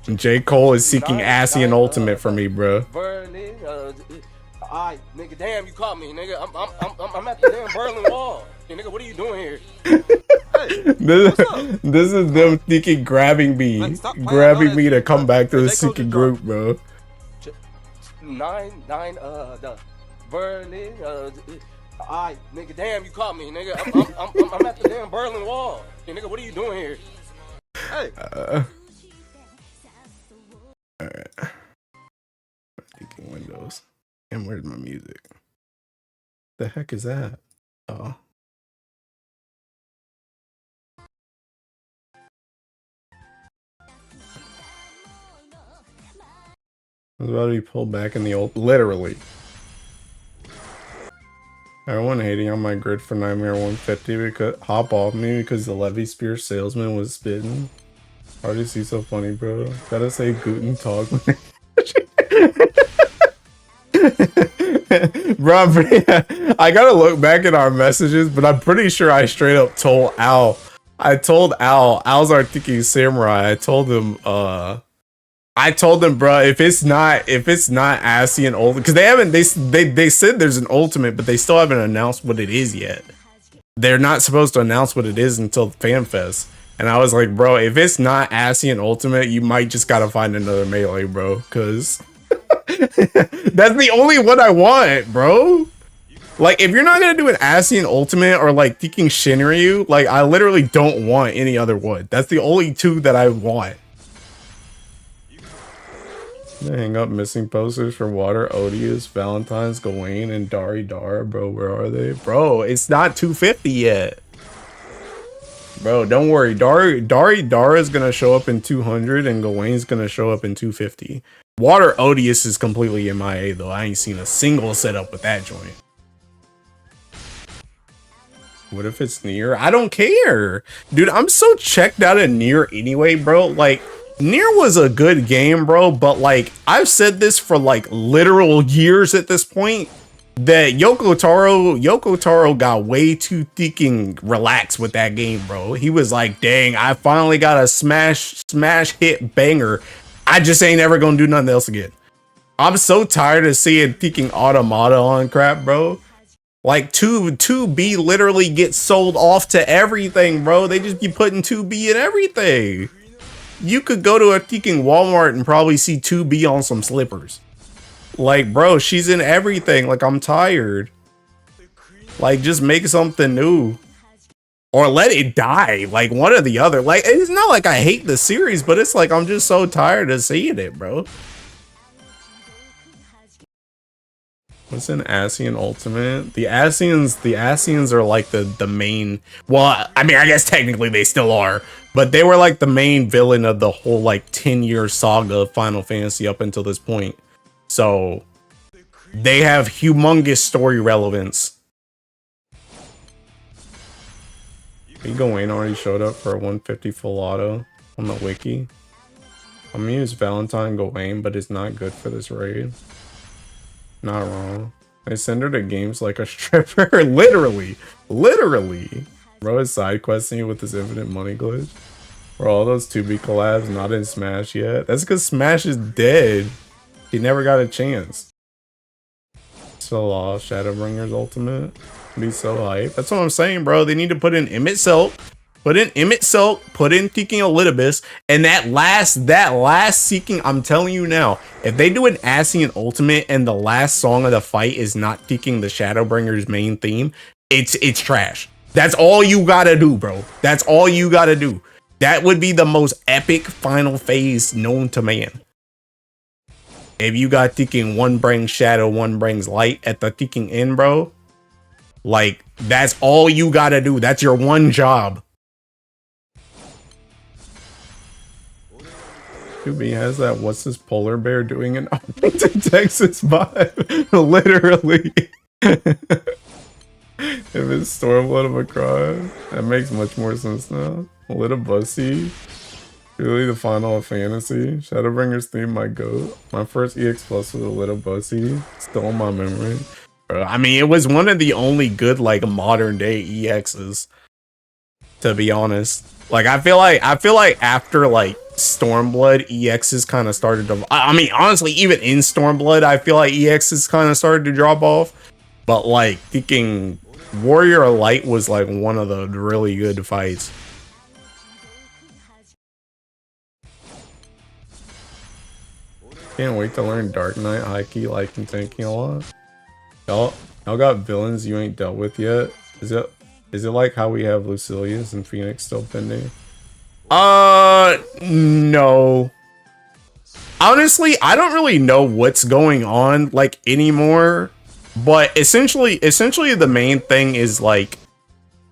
J. Cole is seeking Asian Ultimate for me, bro. Berlin, alright, nigga, damn, you caught me, nigga. I'm at the damn Berlin Wall. Hey, nigga, what are you doing here? Hey, this is them thinking grabbing me to come back to the seeking group, bro. The Berlin, alright, nigga, damn, you caught me, nigga. I'm at the damn Berlin Wall. Hey, nigga, what are you doing here? Hey. Alright. Thinking Windows. And where's my music? The heck is that? Oh. I was about to be pulled back in the old, literally. Everyone hating on my grid for Nightmare 150 because hop off me because the Levy Spear salesman was spitting. Hard to see, so funny, bro. Gotta say Guten Tag. Bro, I gotta look back at our messages, but I'm pretty sure I straight up told Al. Al's our thinking samurai. I told them, bro, if it's not Asian Ultimate, because they said there's an Ultimate, but they still haven't announced what it is yet. They're not supposed to announce what it is until FanFest. And I was like, bro, if it's not Ascian Ultimate, you might just gotta find another melee, bro. Cause that's the only one I want, bro. Like, if you're not gonna do an Ascian Ultimate or like thinking Shinryu, like I literally don't want any other one. That's the only two that I want. Hang up missing posters for Water, Odious, Valentine's, Gawain, and Dari Dara, bro. Where are they? Bro, it's not 250 yet. Bro, don't worry. Dari Dara is gonna show up in 200 and Gawain's gonna show up in 250. Water Odious is completely MIA though. I ain't seen a single setup with that joint. What if it's Nier? I don't care. Dude, I'm so checked out of Nier anyway, bro. Like, Nier was a good game, bro, but like, I've said this for like literal years at this point, that Yoko Taro got way too freaking relaxed with that game, bro. He was like, dang, I finally got a smash hit banger. I just ain't ever gonna do nothing else again. I'm so tired of seeing freaking Automata on crap, bro. Like 2B literally gets sold off to everything, bro. They just be putting 2B in everything. You could go to a freaking Walmart and probably see 2B on some slippers. Like, bro, she's in everything. Like, I'm tired. Like, just make something new. Or let it die. Like, one or the other. Like, it's not like I hate the series, but it's like I'm just so tired of seeing it, bro. What's an Ascian Ultimate? The Ascians are like the main... Well, I mean, I guess technically they still are. But they were like the main villain of the whole like 10-year saga of Final Fantasy up until this point. So they have humongous story relevance. Gawain already showed up for a 150 full auto on the wiki. I'm gonna use Valentine Gawain, but it's not good for this raid. Not wrong. They send her to games like a stripper. Literally. Bro is side questing you with this infinite money glitch. Bro, all those 2B collabs not in Smash yet. That's because Smash is dead. He never got a chance. So lost. Shadowbringer's ultimate. Be so hype. That's what I'm saying, bro. They need to put in Emmett Silk. Put in Seeking Elidibus. And that last Seeking, I'm telling you now, if they do an Ascian Ultimate and the last song of the fight is not Seeking the Shadowbringer's main theme, it's trash. That's all you gotta do, bro. That's all you gotta do. That would be the most epic final phase known to man. If you got thinking one brings shadow, one brings light at the thinking end, bro. Like, that's all you gotta do. That's your one job. 2B has that what's this polar bear doing in Arlington, Texas vibe. Literally. If it's Stormblood of a crime, that makes much more sense now. Little Bussy. Really the final of Fantasy. Shadowbringer's theme, my goat. My first EX Plus was a Little Bussy. Still in my memory. Bro, I mean, it was one of the only good, like, modern day EXs. To be honest. Like, I feel like after, like, Stormblood, EXs kind of started to... I mean, honestly, even in Stormblood, I feel like EXs kind of started to drop off. But, like, thinking Warrior Light was, like, one of the really good fights. Can't wait to learn Dark Knight, high key, like and tanking a lot. Y'all got villains you ain't dealt with yet. Is it like how we have Lucilius and Phoenix still pending? No. Honestly, I don't really know what's going on like anymore. But essentially the main thing is like,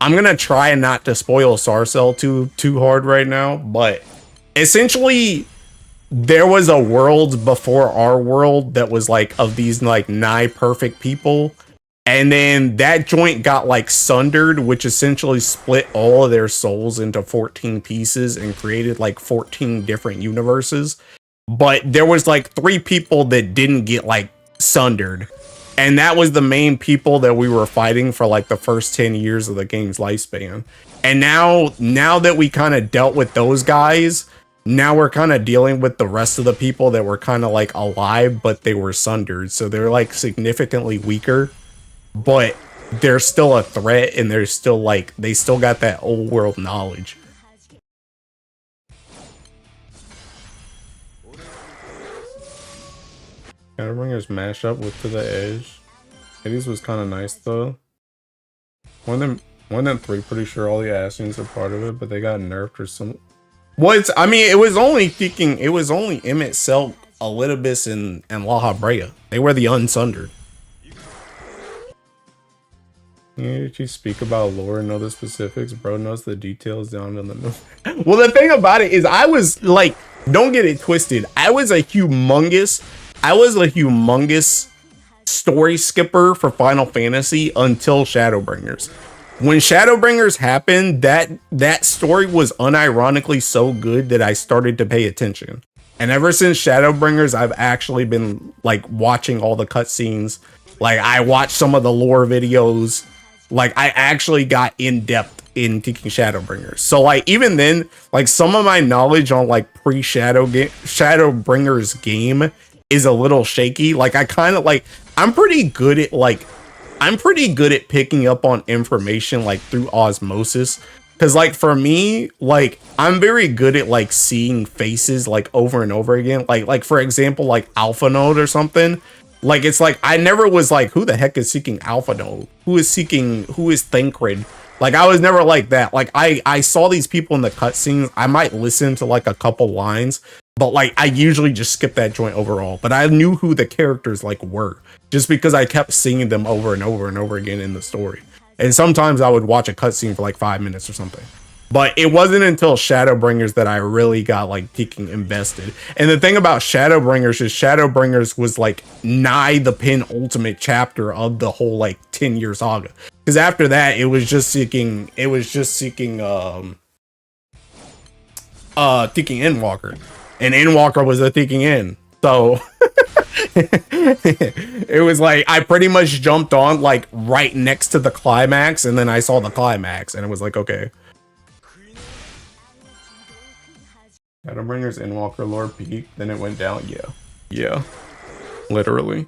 I'm gonna try not to spoil Sarcell too hard right now, but essentially there was a world before our world that was like of these like nigh perfect people, and then that joint got like sundered, which essentially split all of their souls into 14 pieces and created like 14 different universes. But there was like 3 people that didn't get like sundered, and that was the main people that we were fighting for like the first 10 years of the game's lifespan. And now that we kind of dealt with those guys, now we're kind of dealing with the rest of the people that were kind of like alive, but they were sundered. So they're like significantly weaker, but they're still a threat, and they're still like, they still got that old world knowledge. Shadowbringers mash up with To the Edge. Hades was kind of nice though. One of them three, pretty sure all the Ascians are part of it, but they got nerfed or some. Well, I mean, it was only Emmett, Selk, Elidibus, and La Habrea. They were the Unsundered. Yeah, you speak about lore and know the specifics. Bro knows the details down in the middle. Well, the thing about it is I was like, don't get it twisted. I was a humongous story skipper for Final Fantasy until Shadowbringers. When Shadowbringers happened, that story was unironically so good that I started to pay attention. And ever since Shadowbringers, I've actually been like watching all the cutscenes. Like I watched some of the lore videos. Like I actually got in depth in taking Shadowbringers. So like even then, like some of my knowledge on like Shadowbringers game is a little shaky. Like I kind of like I'm pretty good at picking up on information like through osmosis. Cause like for me, like I'm very good at like seeing faces like over and over again. Like for example, like Alpha Node or something. Like it's like I never was like, who the heck is seeking Alpha Node? Who is Thancred? Like I was never like that. Like I saw these people in the cutscenes. I might listen to like a couple lines, but like I usually just skip that joint overall. But I knew who the characters like were just because I kept seeing them over and over and over again in the story. And sometimes I would watch a cutscene for like 5 minutes or something. But it wasn't until Shadowbringers that I really got like peaking invested. And the thing about Shadowbringers is Shadowbringers was like nigh the penultimate chapter of the whole like 10-year saga. Because after that, it was just seeking Endwalker. And Endwalker was a Thinking End. So it was like I pretty much jumped on like right next to the climax, and then I saw the climax, and it was like, okay. Shadowbringers Endwalker lore peaked, then it went down. Yeah, literally.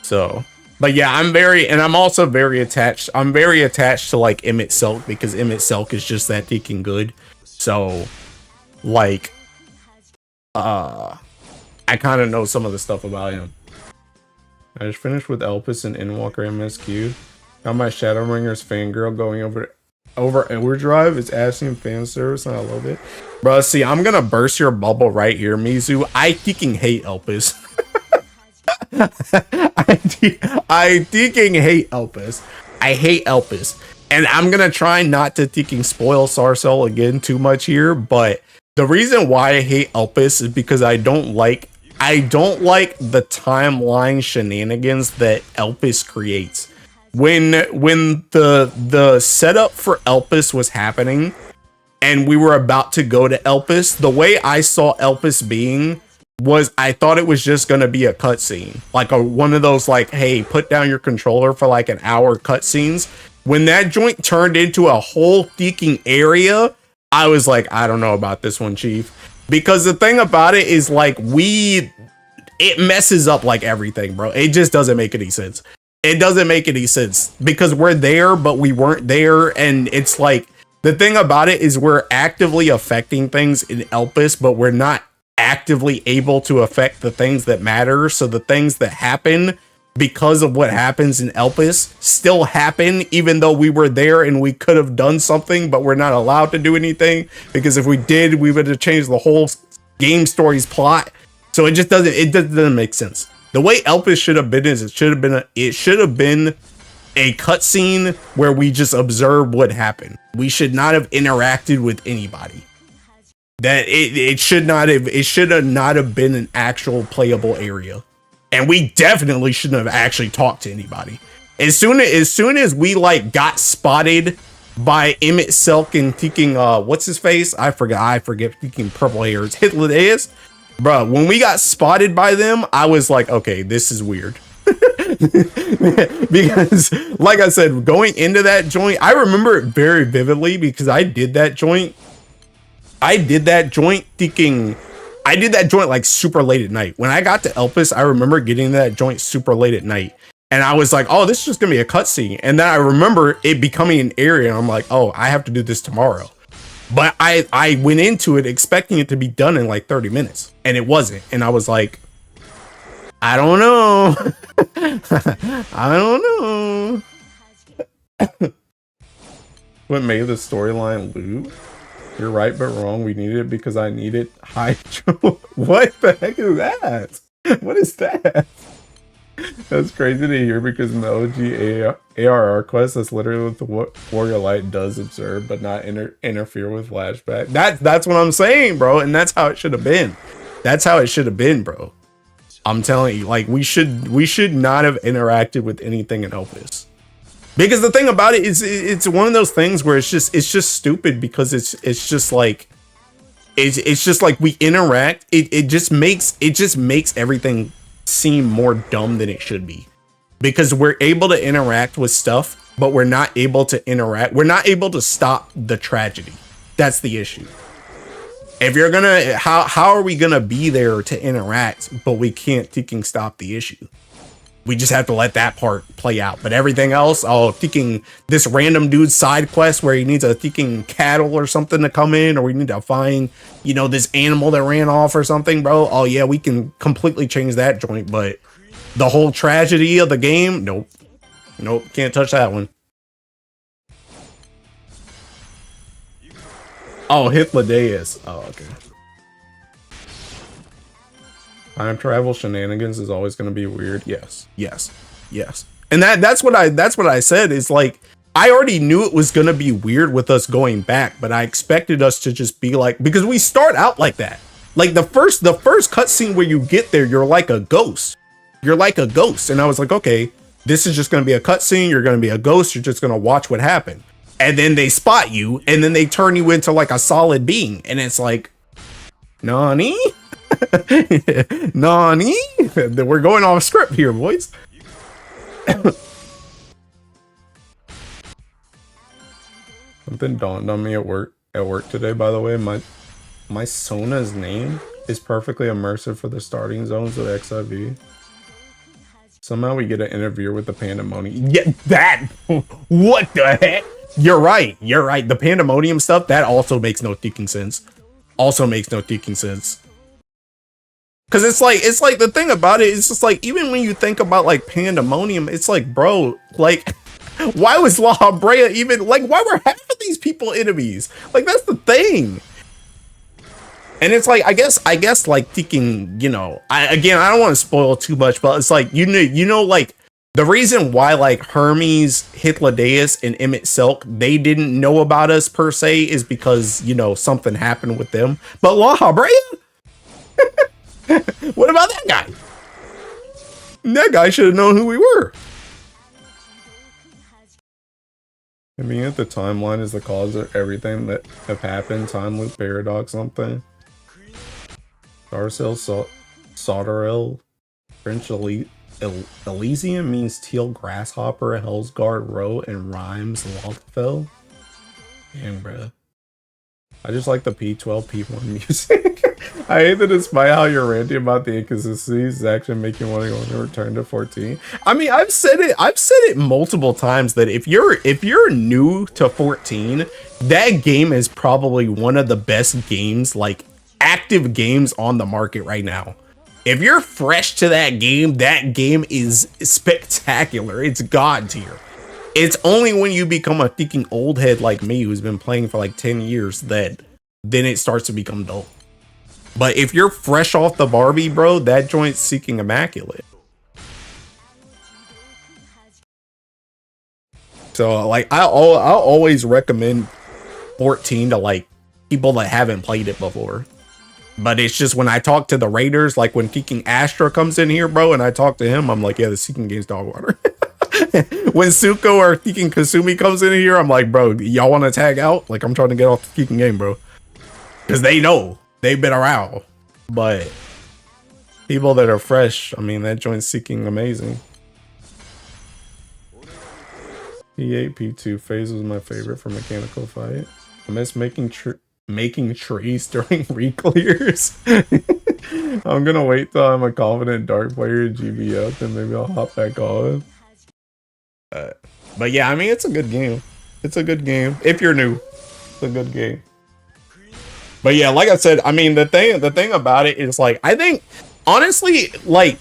So, but yeah, I'm also very attached. I'm very attached to like Emmett Selk because Emmett Selk is just that freaking good. So, like, I kind of know some of the stuff about him. I just finished with Elpis and Endwalker MSQ. Got my Shadowbringers fangirl going over Overdrive. It's Ascian fan service, and I love it. Bro, see, I'm gonna burst your bubble right here, Mizu. I freaking hate Elpis. I freaking hate Elpis. I hate Elpis. And I'm gonna try not to freaking spoil Sarcel again too much here, but the reason why I hate Elpis is because I don't like the timeline shenanigans that Elpis creates. When the setup for Elpis was happening and we were about to go to Elpis, the way I saw Elpis being was I thought it was just gonna be a cutscene, like one of those like, hey, put down your controller for like an hour cutscenes. When that joint turned into a whole freaking area, I was like, I don't know about this one, Chief, because the thing about it is like it messes up like everything, bro. It just doesn't make any sense. It doesn't make any sense because we're there, but we weren't there. And it's like, the thing about it is we're actively affecting things in Elpis, but we're not actively able to affect the things that matter. So the things that happen because of what happens in Elpis still happen, even though we were there and we could have done something, but we're not allowed to do anything because if we did, we would have changed the whole game story's plot. So it doesn't make sense. The way Elpis should have been is it should have been a cutscene where we just observe what happened. We should not have interacted with anybody. That it should not have been an actual playable area. And we definitely shouldn't have actually talked to anybody. As soon as we like got spotted by Emmett Selk and thinking what's his face? I forget thinking purple hairs, Hitler. Bro, when we got spotted by them, I was like, okay, this is weird. Because, like I said, going into that joint, I remember it very vividly because I did that joint like super late at night. When I got to Elpis, I remember getting that joint super late at night. And I was like, oh, this is just gonna be a cutscene. And then I remember it becoming an area, and I'm like, oh, I have to do this tomorrow. But I went into it expecting it to be done in like 30 minutes, and it wasn't. And I was like, I don't know. I don't know. What made the storyline loop? You're right, but wrong. We needed it because I needed Hydro. What the heck is that? What is that? That's crazy to hear because in the OG ARR quest, that's literally what Warrior Light does observe, but not interfere with flashback. That's what I'm saying, bro, and that's how it should have been. That's how it should have been, bro. I'm telling you, like we should not have interacted with anything in Opus. Because the thing about it is, it's one of those things where it's just stupid because it's just like we interact. It just makes everything seem more dumb than it should be, because we're able to interact with stuff, but we're not able to interact. We're not able to stop the tragedy. That's the issue. If you're gonna, how are we gonna be there to interact, but we can't freaking stop the issue? We just have to let that part play out. But everything else, oh, thinking this random dude's side quest where he needs a thinking cattle or something to come in, or we need to find, you know, this animal that ran off or something, bro. Oh yeah, we can completely change that joint. But the whole tragedy of the game, nope. Nope, can't touch that one. Oh, Hitler-Deus. Oh, okay. Time travel shenanigans is always going to be weird. Yes, yes, yes. And that's what I said is like, I already knew it was going to be weird with us going back, but I expected us to just be like, because we start out like that. Like the first cutscene where you get there, you're like a ghost. You're like a ghost. And I was like, okay, this is just going to be a cutscene. You're going to be a ghost. You're just going to watch what happened. And then they spot you, and then they turn you into like a solid being. And it's like, Nani? Nani? We're going off script here, boys. Something dawned on me at work today, by the way. My Sona's name is perfectly immersive for the starting zones of XIV. Somehow we get an interview with the Pandemonium. Yeah, that! What the heck? You're right. You're right. The Pandemonium stuff, that also makes no freaking sense. Also makes no freaking sense. Because it's like the thing about it is just like, even when you think about like Pandemonium, it's like, bro, like, why was La Habrea even, like, why were half of these people enemies? Like, that's the thing. And it's like, I guess like thinking, you know, I don't want to spoil too much, but it's like, you know, like the reason why like Hermes, Hitler-Deus, and Emmett Silk, they didn't know about us per se is because, you know, something happened with them. But La Habrea? What about that guy? That guy should have known who we were. I mean, if the timeline is the cause of everything that have happened, time loop paradox, something. Darcel Sauterel, French Elysium means teal grasshopper, Hellsguard row, and rhymes Logfell. Damn, bruh. I just like the P12, P1 music. I hate that despite how you're ranting about the inconsistencies, it's actually making me want to go and return to 14. I mean, I've said it multiple times that if you're new to 14, that game is probably one of the best games, like active games on the market right now. If you're fresh to that game is spectacular. It's god tier. It's only when you become a freaking old head like me who's been playing for like 10 years that then it starts to become dull. But if you're fresh off the Barbie, bro, that joint's seeking immaculate. So like I'll always recommend 14 to like people that haven't played it before. But it's just when I talk to the raiders, like when freaking Astra comes in here, bro, and I talk to him, I'm like, yeah, the Seeking game's dog water. When Suko or freaking Kasumi comes in here, I'm like, bro, y'all want to tag out? Like, I'm trying to get off the freaking game, bro. Because they know. They've been around. But people that are fresh, I mean, that joint's Seeking amazing. P8, P2 phase was my favorite for mechanical fight. I miss making trees during re-clears. I'm gonna wait till I'm a confident dark player at GBF, then maybe I'll hop back on. But yeah, I mean, it's a good game. It's a good game. If you're new, it's a good game. But yeah, like I said, I mean, the thing about it is like, I think honestly, like,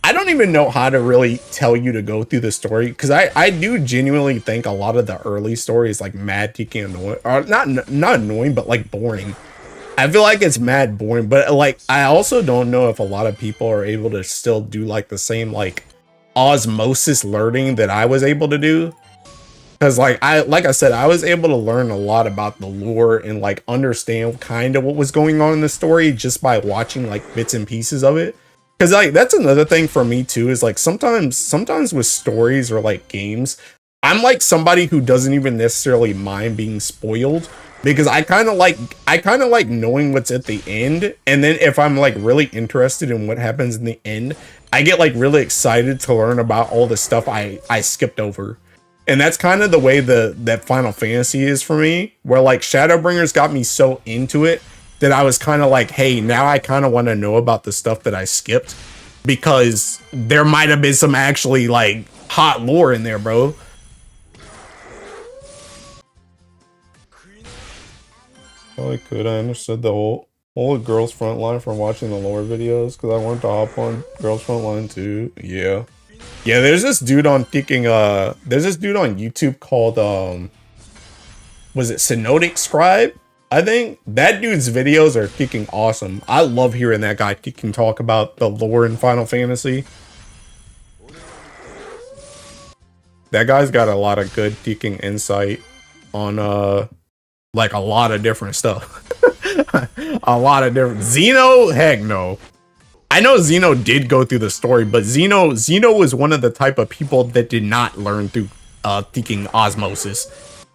I don't even know how to really tell you to go through the story, because I do genuinely think a lot of the early stories like mad tiki annoying, or not annoying, but like boring. I feel like it's mad boring, but like I also don't know if a lot of people are able to still do like the same like osmosis learning that I was able to do. Because like I said, I was able to learn a lot about the lore and like understand kind of what was going on in the story just by watching like bits and pieces of it. Because like that's another thing for me too, is like sometimes with stories or like games, I'm like somebody who doesn't even necessarily mind being spoiled, because I kind of like knowing what's at the end, and then if I'm like really interested in what happens in the end, I get like really excited to learn about all the stuff I skipped over. And that's kind of the way that Final Fantasy is for me, where like Shadowbringers got me so into it that I was kind of like, hey, now I kind of want to know about the stuff that I skipped, because there might have been some actually like hot lore in there, bro. Oh, I could. I understood the whole Girls Frontline from watching the lore videos, because I wanted to hop on Girls Frontline too. Yeah. Yeah, there's this dude on YouTube called was it Synodic Scribe? I think that dude's videos are freaking awesome. I love hearing that guy can talk about the lore in Final Fantasy. That guy's got a lot of good freaking insight on like a lot of different stuff. A lot of different Xeno, heck no. I know Xeno did go through the story, but Xeno was one of the type of people that did not learn through thinking osmosis.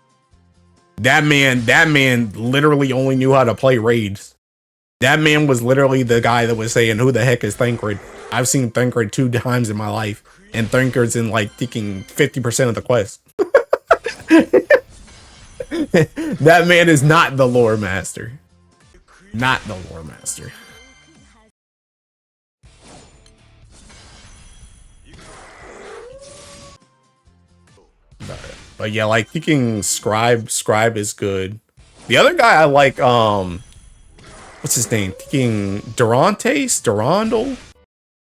That man literally only knew how to play raids. That man was literally the guy that was saying, "Who the heck is Thancred?" I've seen Thancred 2 times in my life, and Thancred's in like thinking 50% of the quest. That man is not the lore master. Not the lore master. But yeah, like thinking Scribe is good. The other guy I like, what's his name? Thinking Durandal?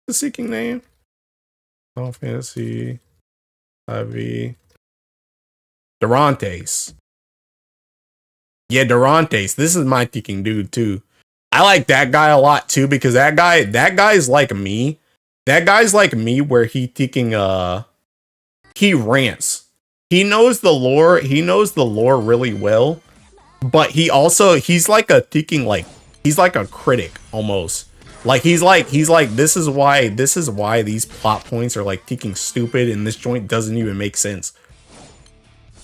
The seeking name? Final Fantasy IV. Durantes. Yeah, Durantes. This is my thinking dude too. I like that guy a lot too, because that guy's like me. That guy's like me, where he thinking he rants. He knows the lore really well, but he's like a thinking, like he's like a critic almost. Like he's like this is why these plot points are like thinking stupid, and this joint doesn't even make sense.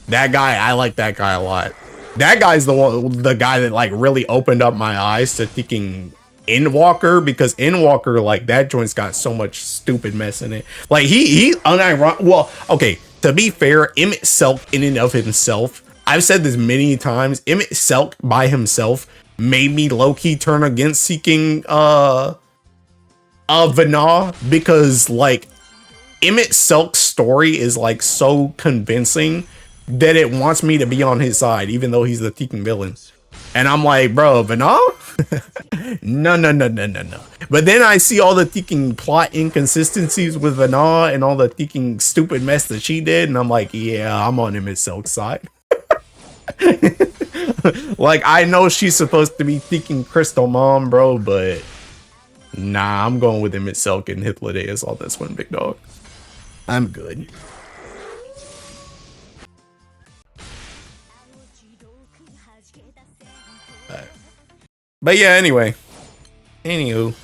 That guy, I like that guy a lot. That guy's the guy that like really opened up my eyes to thinking Endwalker, because Endwalker, like that joint's got so much stupid mess in it. Like he unironic. Well, okay, to be fair, Emmett Selk in and of himself, I've said this many times, Emmett Selk by himself made me low-key turn against seeking Vana, because like Emmett Selk's story is like so convincing that it wants me to be on his side, even though he's the thinking villain. And I'm like, bro, Vana? No. But then I see all the thinking plot inconsistencies with Vana and all the thinking stupid mess that she did, and I'm like, yeah, I'm on Emmett Selk's side. Like, I know she's supposed to be thinking Crystal Mom, bro, but nah, I'm going with Emmett Selk and Hythlodaeus on this one, big dog. I'm good. But yeah, anyway. Anywho.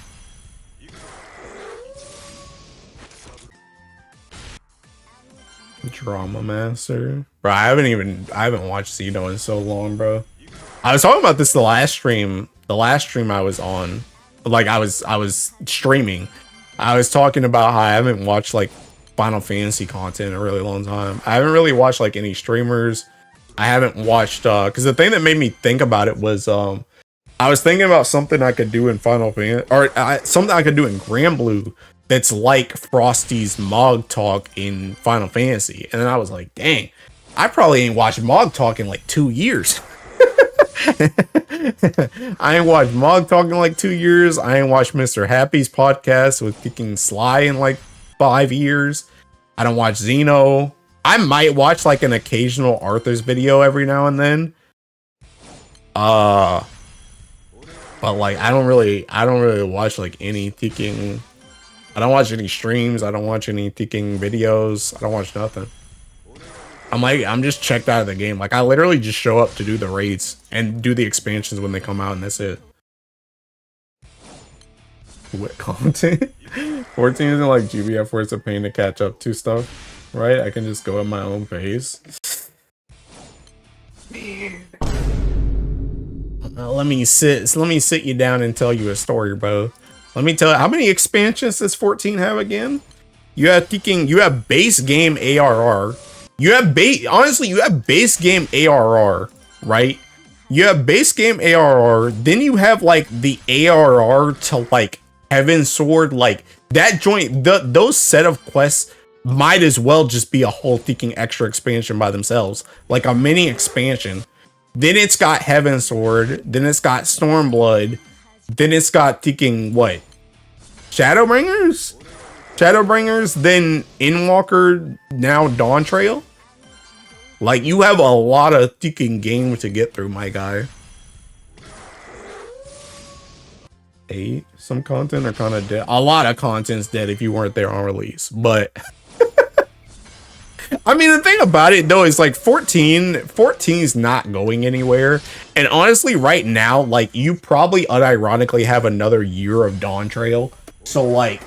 Drama Master. Bro, I haven't watched Xeno in so long, bro. I was talking about this the last stream I was on. Like I was streaming. I was talking about how I haven't watched like Final Fantasy content in a really long time. I haven't really watched like any streamers. I haven't watched because the thing that made me think about it was I was thinking about something I could do in Final Fantasy, or something I could do in Granblue that's like Frosty's Mog Talk in Final Fantasy. And then I was like, dang, I probably ain't watched Mog Talk in like 2 years. I ain't watched Mog Talk in like 2 years. I ain't watched Mr. Happy's podcast with kicking Sly in like 5 years. I don't watch Xeno. I might watch like an occasional Arthur's video every now and then. But like I don't really watch like any kicking. I don't watch any streams. I don't watch any kicking videos. I don't watch nothing. I'm just checked out of the game. Like I literally just show up to do the raids and do the expansions when they come out, and that's it. What content? 14 isn't like GBF where it's a pain to catch up to stuff, right? I can just go at my own pace. Let me sit you down and tell you a story, bro. Let me tell you, how many expansions does 14 have again? You have base game ARR. You have base game ARR, right? You have base game ARR, then you have like the ARR to like Heaven Sword, like that joint, those set of quests might as well just be a whole freaking extra expansion by themselves, like a mini expansion. Then it's got Heaven Sword, then it's got Stormblood, then it's got freaking what? Shadowbringers, then Endwalker, now Dawn Trail. Like you have a lot of freaking game to get through, my guy. Some content are kind of dead. A lot of content's dead if you weren't there on release, but I mean the thing about it though is like 14's not going anywhere, and honestly right now like you probably unironically have another year of Dawn Trail, so like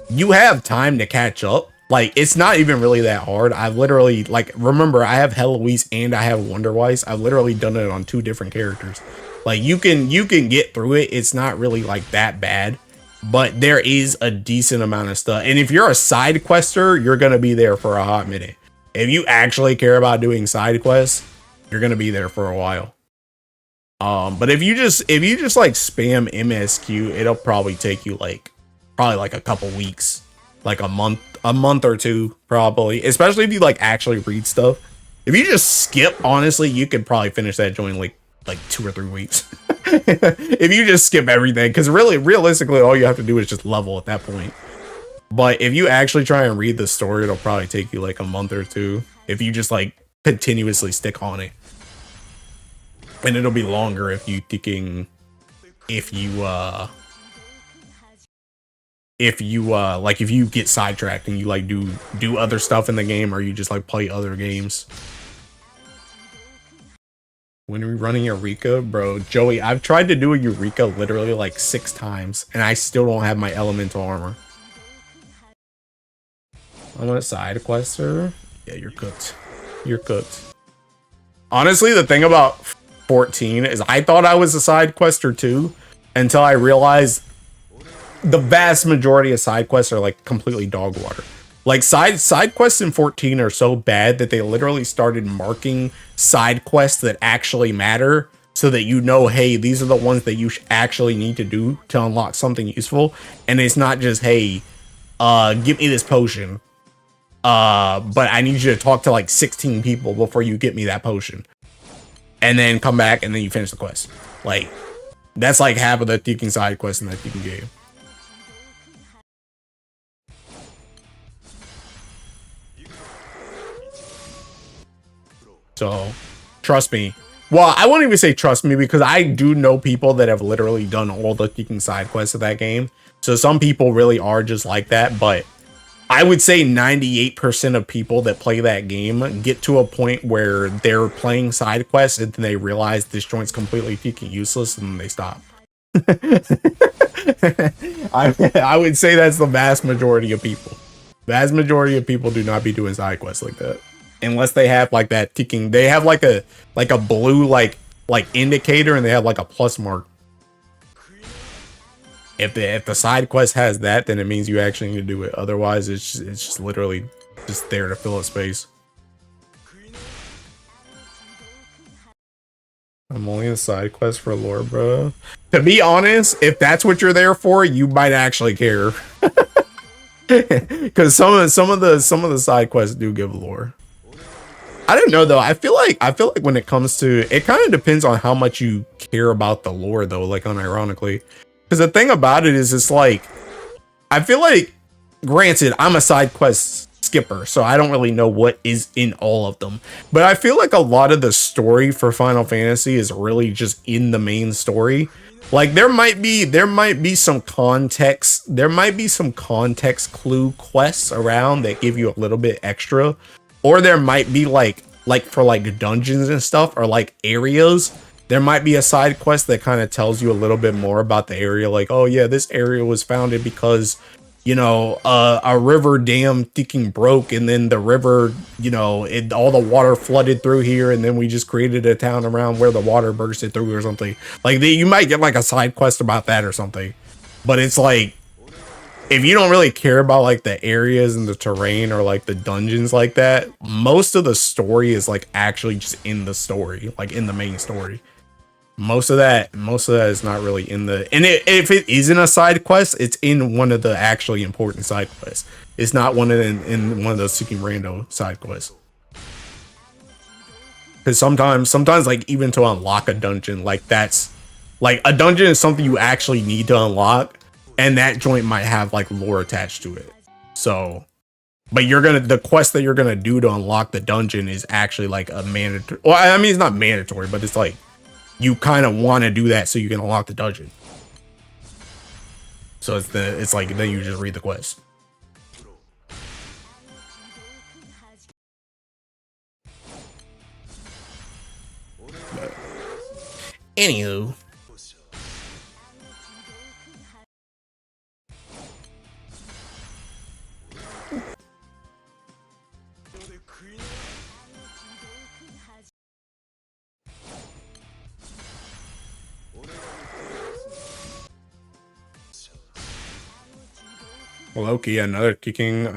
you have time to catch up. Like it's not even really that hard. I've literally like, remember I have Heloise and I have Wonderwise. I've literally done it on 2 different characters. Like you can get through it. It's not really like that bad, but there is a decent amount of stuff. And if you're a side quester, you're going to be there for a hot minute. If you actually care about doing side quests, you're going to be there for a while. But if you just like spam MSQ, it'll probably take you like a couple weeks, like a month or 2 probably, especially if you like actually read stuff. If you just skip, honestly, you could probably finish that joint like 2 or 3 weeks. If you just skip everything, because really realistically all you have to do is just level at that point. But if you actually try and read the story, it'll probably take you like a month or 2 if you just like continuously stick on it. And it'll be longer if you get sidetracked and you like do other stuff in the game, or you just like play other games. When are we running Eureka? Bro, Joey, I've tried to do a Eureka literally like 6 times and I still don't have my elemental armor. I'm a side quester. Yeah, you're cooked. You're cooked. Honestly, the thing about 14 is I thought I was a side quester too, until I realized the vast majority of side quests are like completely dog water. Like side quests in 14 are so bad that they literally started marking side quests that actually matter, so that you know, hey, these are the ones that you actually need to do to unlock something useful. And it's not just, hey, give me this potion, but I need you to talk to like 16 people before you get me that potion, and then come back and then you finish the quest. Like that's like half of the Teaking side quest in that Teaking game. So trust me. Well, I won't even say trust me, because I do know people that have literally done all the Teaking side quests of that game. So some people really are just like that, but I would say 98% of people that play that game get to a point where they're playing side quests and then they realize this joint's completely freaking useless and then they stop. I would say that's the vast majority of people. Vast majority of people do not be doing side quests like that. Unless they have like that ticking, they have like a blue like indicator, and they have like a plus mark. If the side quest has that, then it means you actually need to do it. Otherwise, it's just literally just there to fill a space. I'm only a side quest for lore, bro. To be honest, if that's what you're there for, you might actually care. Because some of the side quests do give lore. I don't know though. I feel like when it comes to it, kind of depends on how much you care about the lore though. Like unironically, because the thing about it is, it's like I feel like, granted, I'm a side quest skipper, so I don't really know what is in all of them. But I feel like a lot of the story for Final Fantasy is really just in the main story. Like there might be some context, clue quests around that give you a little bit extra, or there might be like for like dungeons and stuff, or like areas. There might be a side quest that kind of tells you a little bit more about the area, like, oh yeah, this area was founded because, you know, a river dam thinking broke, and then the river, you know, all the water flooded through here, and then we just created a town around where the water bursted through or something. Like you might get like a side quest about that or something. But it's like, if you don't really care about like the areas and the terrain or like the dungeons like that, most of the story is like actually just in the story, like in the main story. Most of that is not really in the, and if it isn't a side quest, it's in one of the actually important side quests. It's not one in one of those seeking rando side quests. Because sometimes like even to unlock a dungeon, like that's like a dungeon is something you actually need to unlock, and that joint might have like lore attached to it. So, but the quest that you're gonna do to unlock the dungeon is actually like a mandatory. Well, I mean it's not mandatory, but it's like, you kind of want to do that so you can unlock the dungeon. So it's like then you just read the quest. But, anywho. Loki, another kicking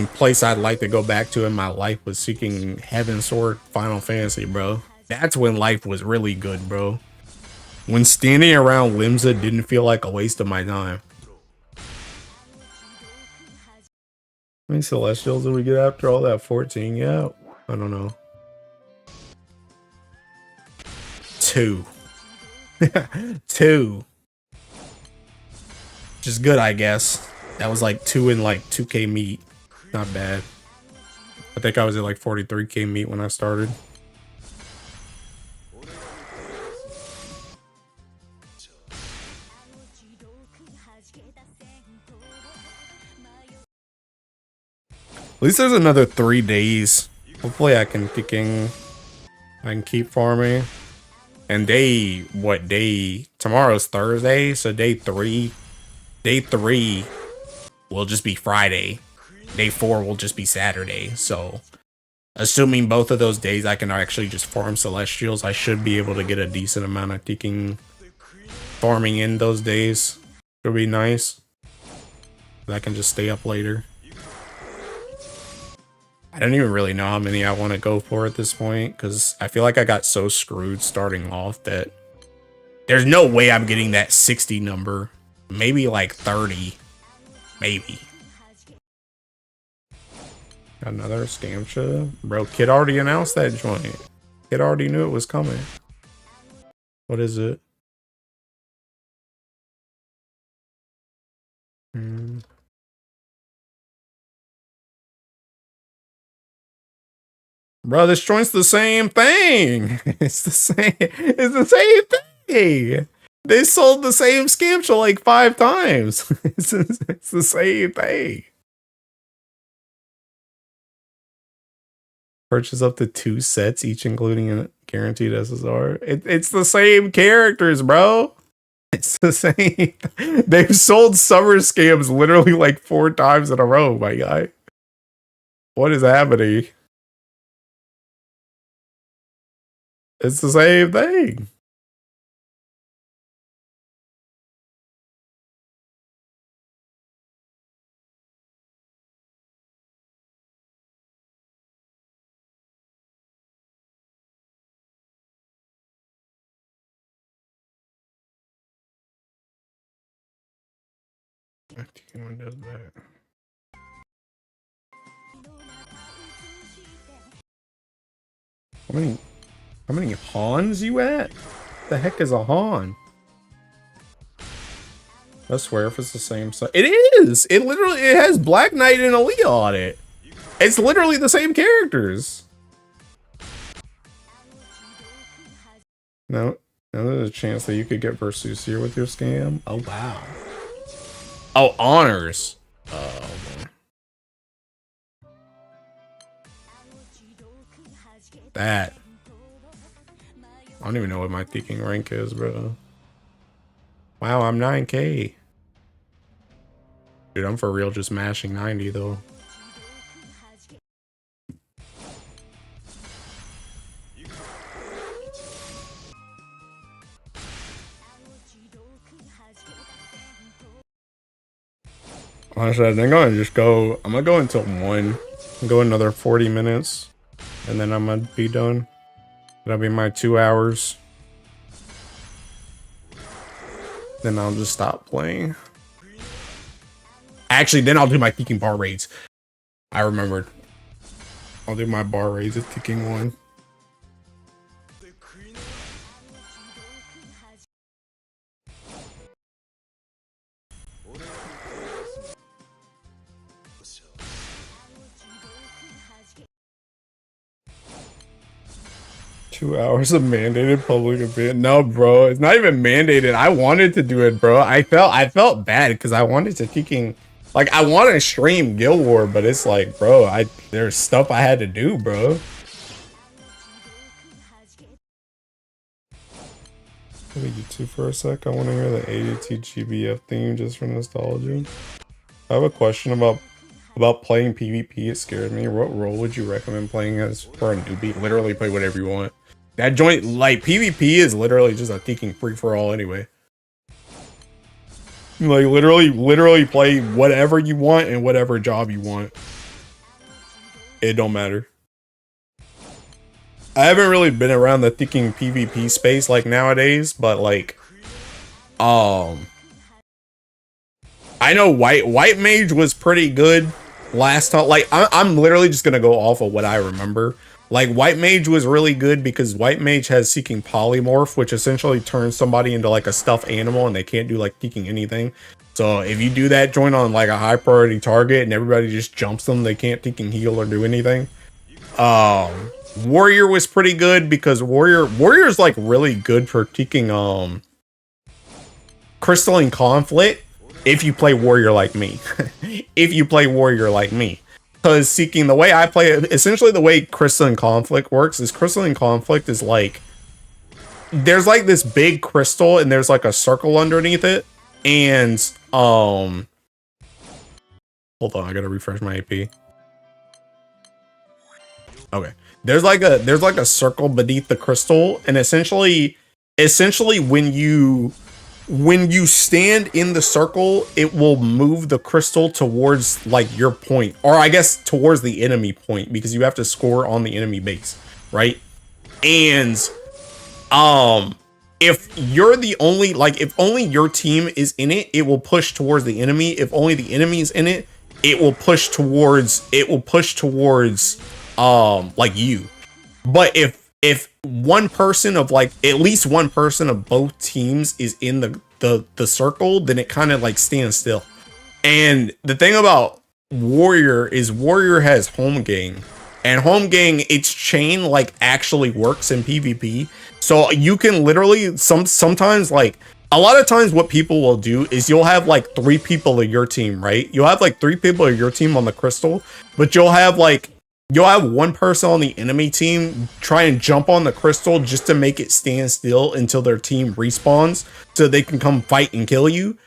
place I'd like to go back to in my life was seeking Heaven Sword Final Fantasy, bro. That's when life was really good, bro. When standing around Limsa didn't feel like a waste of my time. How many Celestials did we get after all that? 14? Yeah, I don't know. 2. 2. Which is good, I guess. That was like 2 in like 2k meat. Not bad. I think I was at like 43k meat when I started. At least there's another 3 days. Hopefully I can keep farming. And tomorrow's Thursday, so day 3 will just be Friday. Day 4 will just be Saturday. So assuming both of those days I can actually just farm Celestials, I should be able to get a decent amount of farming in those days. It'll be nice. I can just stay up later. I don't even really know how many I want to go for at this point, because I feel like I got so screwed starting off that there's no way I'm getting that 60 number. Maybe like 30. Maybe. Another Scamsha? Bro, Kid already announced that joint. Kid already knew it was coming. What is it? Bro, this joint's the same thing. It's the same thing. They sold the same Scamsha like 5 times. It's the same thing. Purchase up to 2 sets, each including a guaranteed SSR. It's the same characters, bro. It's the same. They've sold summer scams literally like 4 times in a row, my guy. What is happening? It's the same thing. One does that. How many Hans you at? The heck is a Han? I swear if it's the same side. It is! It has Black Knight and Aaliyah on it. It's literally the same characters. No, now there's a chance that you could get Versus here with your scam. Oh wow. Oh, honors. Oh man. That. I don't even know what my thinking rank is, bro. Wow, I'm 9K. Dude, I'm for real just mashing 90 though. Honestly, I think I'm gonna just go. I'm gonna go until 1. Go another 40 minutes. And then I'm gonna be done. That'll be my 2 hours. Then I'll just stop playing. Actually, then I'll do my kicking bar raids. I remembered. I'll do my bar raids at kicking 1. Two hours of mandated public event. No, bro, it's not even mandated. I wanted to do it, bro. I felt bad because I wanted to kicking, like I want to stream Guild War, but it's like, bro, there's stuff I had to do, bro. Let me YouTube for a sec. I want to hear the ADT GBF theme just for nostalgia. I have a question about playing PvP. It scares me. What role would you recommend playing as for a newbie? Literally play whatever you want. That joint, like, PvP is literally just a kicking free-for-all anyway. Like, literally play whatever you want and whatever job you want. It don't matter. I haven't really been around the kicking PvP space like nowadays, but like, I know White Mage was pretty good last time. Like, I'm literally just gonna go off of what I remember. Like, White Mage was really good because White Mage has Seeking Polymorph, which essentially turns somebody into like a stuffed animal and they can't do like kicking anything. So if you do that joint on like a high priority target and everybody just jumps them, they can't kicking heal or do anything. Warrior was pretty good because Warrior's like really good for kicking Crystalline Conflict if you play Warrior like me. If you play Warrior like me. Because Seeking, the way I play it, essentially the way Crystalline Conflict works is Crystalline Conflict is like, there's like this big crystal and there's like a circle underneath it. And, hold on, I gotta refresh my AP. Okay. There's like a circle beneath the crystal, and essentially when you stand in the circle, it will move the crystal towards like your point, or I guess towards the enemy point, because you have to score on the enemy base, right? And if you're the only, like, if only your team is in it, it will push towards the enemy. If only the enemy is in it, it will push towards like you. But if one person of like, at least one person of both teams is in the circle, then it kind of like stands still. And the thing about Warrior is Warrior has home gang, and home gang, its chain like actually works in PvP. So you can literally sometimes, like, a lot of times what people will do is you'll have like 3 people of your team, right? You'll have like 3 people of your team on the crystal, but you'll have one person on the enemy team try and jump on the crystal just to make it stand still until their team respawns so they can come fight and kill you.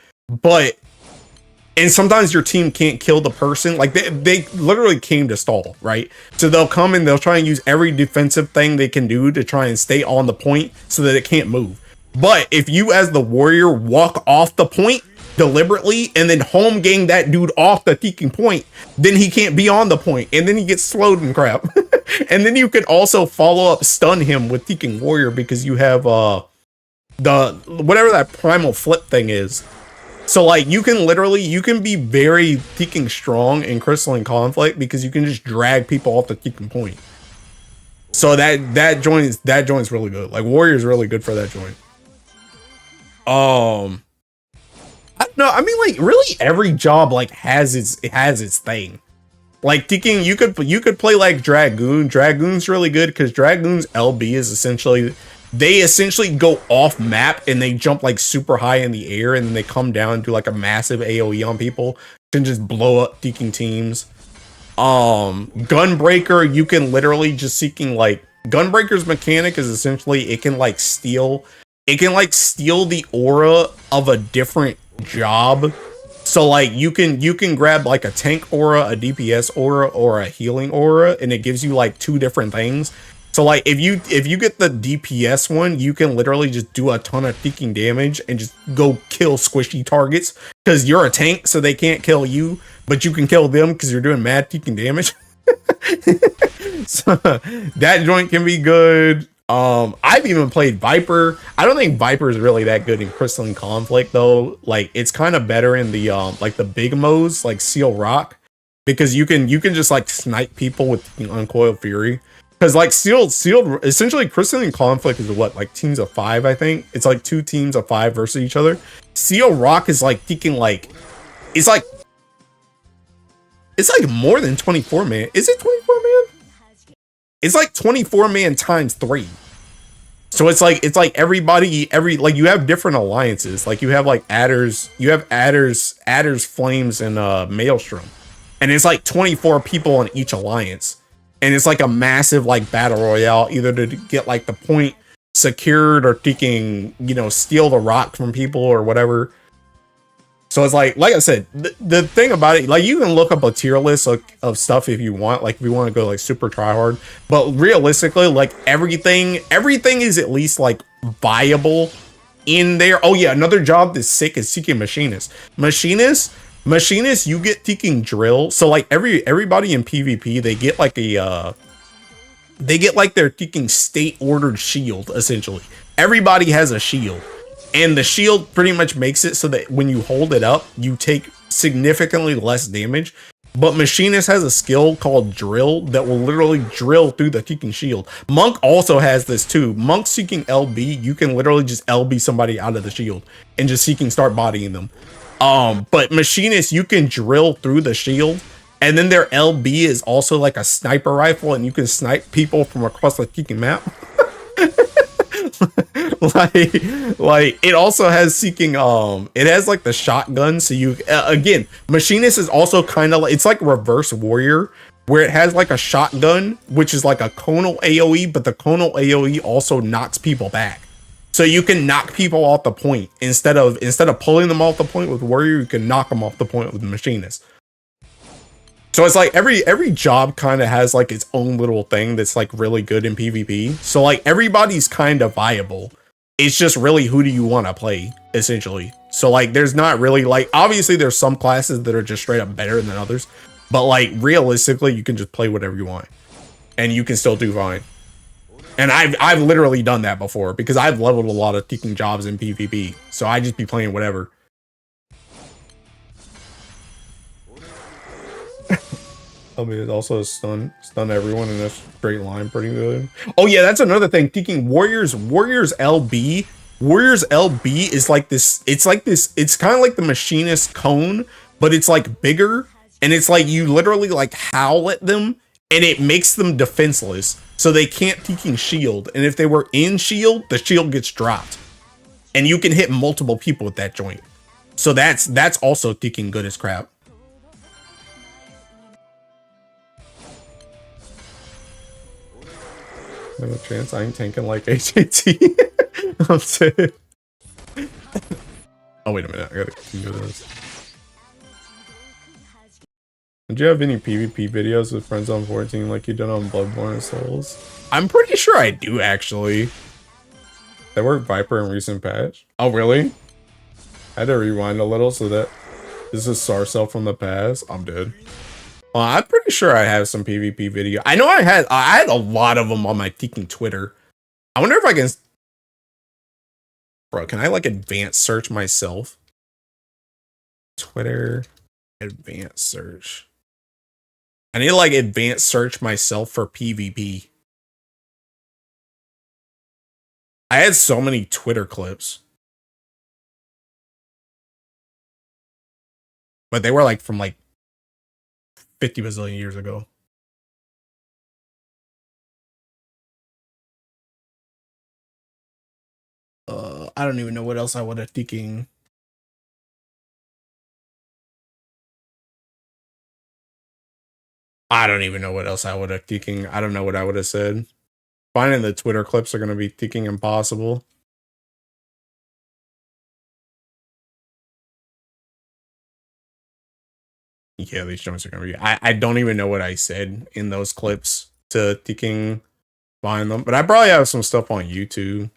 And sometimes your team can't kill the person. Like, they literally came to stall, right? So they'll come and they'll try and use every defensive thing they can do to try and stay on the point so that it can't move. But if you as the Warrior walk off the point deliberately and then home gang that dude off the kicking point, then he can't be on the point and then he gets slowed and crap. And then you can also follow up stun him with kicking Warrior because you have the whatever that primal flip thing is. So like you can be very kicking strong in Crystalline Conflict because you can just drag people off the kicking point. So that joint's really good. Like Warrior's really good for that joint. I don't know. I mean, like really every job like has its thing. Like thinking you could play like Dragoon. Dragoon's really good because Dragoon's LB is essentially they essentially go off map and they jump like super high in the air and then they come down and do like a massive AoE on people and just blow up Deacon teams. Gunbreaker, you can literally just seeking like Gunbreaker's mechanic is essentially it can like steal the aura of a different job. So like you can grab like a tank aura, a DPS aura, or a healing aura, and it gives you like two different things. So like if you get the DPS one, you can literally just do a ton of freaking damage and just go kill squishy targets because you're a tank, so they can't kill you, but you can kill them because you're doing mad freaking damage. So that joint can be good. I've even played Viper. I don't think Viper is really that good in Crystalline Conflict though. Like it's kind of better in the like the big modes like Seal Rock because you can just like snipe people with Uncoiled Fury. Because like sealed essentially Crystalline Conflict is what, like teams of 5, I think. It's like 2 teams of 5 versus each other. Seal Rock is like thinking like it's like more than 24 man. Is it 24 man? It's like 24 man times 3. So it's like everybody like you have different alliances. Like you have like Adders, Flames, and Maelstrom. And it's like 24 people on each alliance. And it's like a massive like battle royale, either to get like the point secured or taking, steal the rock from people or whatever. So it's like I said, the thing about it, like you can look up a tier list of stuff if you want, like if you want to go like super try hard, but realistically, like everything is at least like viable in there. Oh yeah, another job that's sick is seeking machinist. Machinist, you get seeking drill. So like everybody in PvP, they get like their seeking state ordered shield essentially. Everybody has a shield. And the shield pretty much makes it so that when you hold it up, you take significantly less damage. But Machinist has a skill called Drill that will literally drill through the seeking shield. Monk also has this too. Monk seeking LB, you can literally just LB somebody out of the shield and just seeking start bodying them. But Machinist, you can drill through the shield. And then their LB is also like a sniper rifle and you can snipe people from across the seeking map. like it also has seeking it has like the shotgun, so you again Machinist is also kind of like it's like reverse warrior where it has like a shotgun which is like a conal AoE, but the conal AoE also knocks people back, so you can knock people off the point instead of pulling them off the point with warrior. You can knock them off the point with the Machinist. So it's like every job kind of has like its own little thing that's like really good in PvP. So like everybody's kind of viable. It's just really who do you want to play essentially. So like there's not really like obviously there's some classes that are just straight up better than others, but like realistically you can just play whatever you want and you can still do fine. And I've literally done that before because I've leveled a lot of seeking jobs in PvP. So I just be playing whatever. I mean, it also stun everyone in a straight line pretty good. Oh yeah, that's another thing. Thinking Warriors LB is like this. It's kind of like the Machinist cone, but it's like bigger, and it's like you literally like howl at them, and it makes them defenseless, so they can't thinking shield. And if they were in shield, the shield gets dropped, and you can hit multiple people with that joint. So that's also thinking good as crap. No chance I ain't tanking like HAT. I'm saying. Oh, wait a minute. I gotta continue this. Did you have any PvP videos with friends on 14 like you did on Bloodborne and Souls? I'm pretty sure I do, actually. They work Viper in recent patch. Oh, really? I had to rewind a little so that this is Sarcel from the past. I'm dead. Well, I'm pretty sure I have some PvP video. I know I had a lot of them on my freaking Twitter. I wonder if I can... Bro, can I like advanced search myself? Twitter, advanced search. I need to like advanced search myself for PvP. I had so many Twitter clips. But they were like from like 50 bazillion years ago. I don't even know what else I would have thinking. I don't even know what else I would have thinking. I don't know what I would have said. Finding the Twitter clips are going to be thinking impossible. Yeah, these joints are going to be... I don't even know what I said in those clips to thinking find them. But I probably have some stuff on YouTube.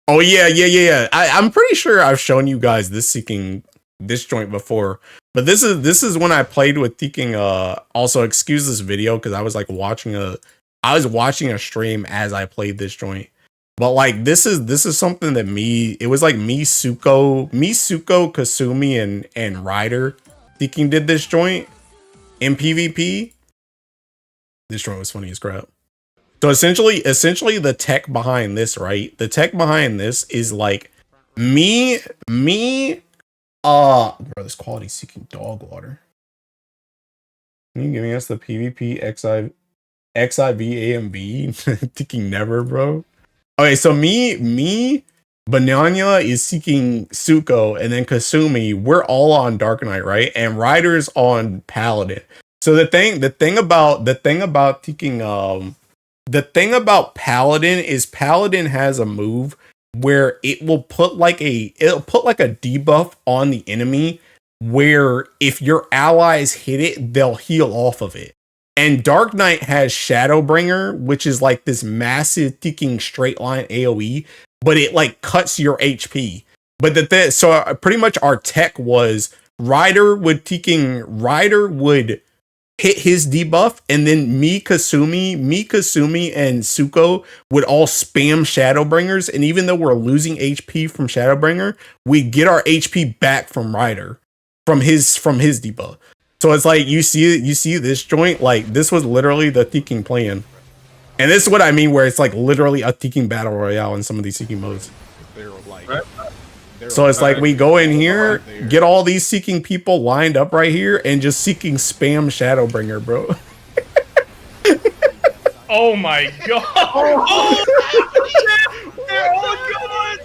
Oh, yeah. I'm pretty sure I've shown you guys this joint before. But this is when I played with thinking. Also, excuse this video because I was like watching a stream as I played this joint. But like this is something that it was like Suko, Kasumi, and Ryder thinking did this joint in PvP. This joint was funny as crap. So essentially the tech behind this, right? The tech behind this is like bro, this quality seeking dog water. Can you giving us the PvP XIV AMB? Thinking never, bro. Okay, so me, Banana is seeking Suko, and then Kasumi, we're all on Dark Knight, right? And Ryder's on Paladin. So the thing about Paladin is Paladin has a move where it'll put like a debuff on the enemy where if your allies hit it, they'll heal off of it. And Dark Knight has Shadowbringer, which is like this massive ticking straight line AoE, but it like cuts your HP. But so pretty much our tech was Ryder would hit his debuff, and then Kasumi, and Suko would all spam Shadowbringers, and even though we're losing HP from Shadowbringer, we get our HP back from Ryder from his debuff. So it's like you see this joint, like this was literally the Seeking plan. And this is what I mean, where it's like literally a Seeking battle royale in some of these Seeking modes. So it's like we go in here, get all these Seeking people lined up right here, and just Seeking spam Shadowbringer, bro. Oh my god! Oh, they're all going!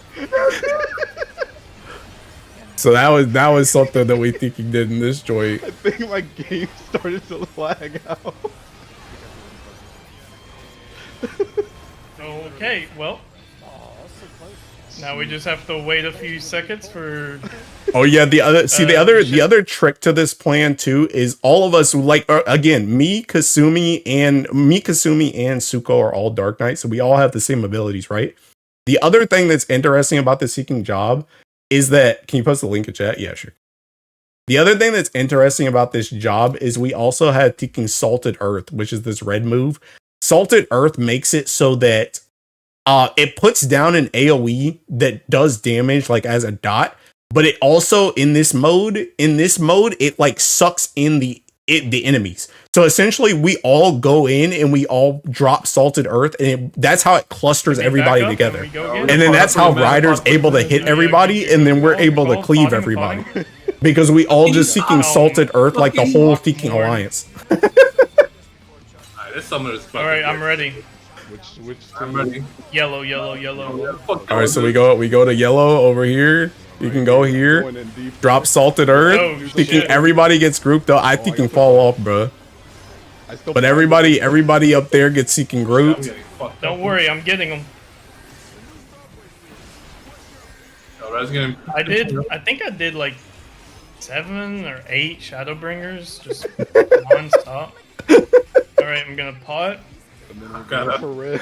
So that was something that we Seeking did in this joint. I think my game started to lag out. Okay, well. Now we just have to wait a few seconds for. Oh yeah, the other trick to this plan too is all of us like again Kasumi and Suko are all Dark Knight, so we all have the same abilities, right? The other thing that's interesting about the Seeking job is that can you post the link in chat? Yeah, sure. The other thing that's interesting about this job is we also have Seeking Salted Earth, which is this red move. Salted Earth makes it so that it puts down an AoE that does damage like as a dot, but it also in this mode it like sucks in the enemies. So essentially we all go in and we all drop Salted Earth, and that's how it clusters everybody together. And then that's how Ryder's able to hit everybody, and then we're able to cleave everybody. Because we all just Seeking Salted Earth like the whole Seeking Alliance. Alright, I'm ready. Which I'm ready. Yellow. Alright, so we go to yellow over here. You can go here. Drop Salted Earth. Oh, Thinking shit. everybody gets grouped up. I think can fall off, bro. But everybody up there gets Seeking grouped. Don't worry, I'm getting them. I think I did like 7 or 8 Shadowbringers just non-stop. Alright, I'm gonna pot. And then we go for red.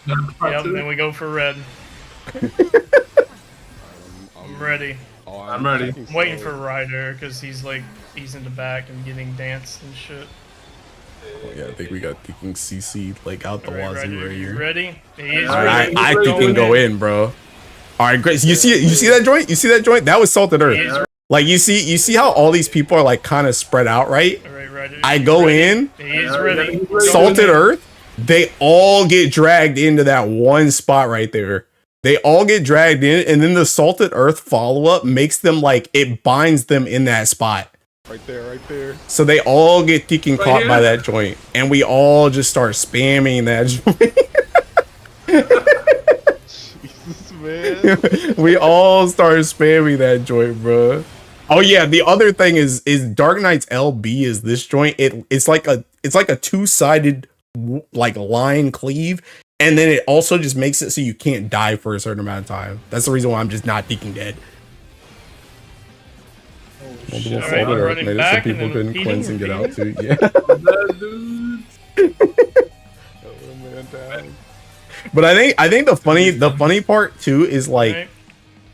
Yep, then we go for red. I'm ready. I'm ready. I'm waiting for Ryder because he's in the back and getting danced and shit. Oh, yeah, I think we got Seeking CC like out the wazoo Ryder, right you here. ready? He's Alright, ready. I think can go in, bro. Alright, great. You see that joint? You see that joint? That was Salted Earth. Like you see how all these people are like kind of spread out, right? Alright, Ryder. I go in, He's ready. Salted Earth, they all get dragged into that one spot right there. They all get dragged in, and then the salted earth follow-up makes them like, it binds them in that spot. Right there, right there. So they all get freaking caught by that joint, and we all just start spamming that joint. Jesus, man. We all start spamming that joint, bro. Oh yeah, the other thing is Dark Knight's LB is this joint. It's like a two-sided like line cleave, and then it also just makes it so you can't die for a certain amount of time. That's the reason why I'm just not Deacon dead. Multiple All right, fold I'm earth running made it so back people and then couldn't cleanse and get out repeating. too. Yeah. Oh, man, down. But I think the funny part too is like, Right.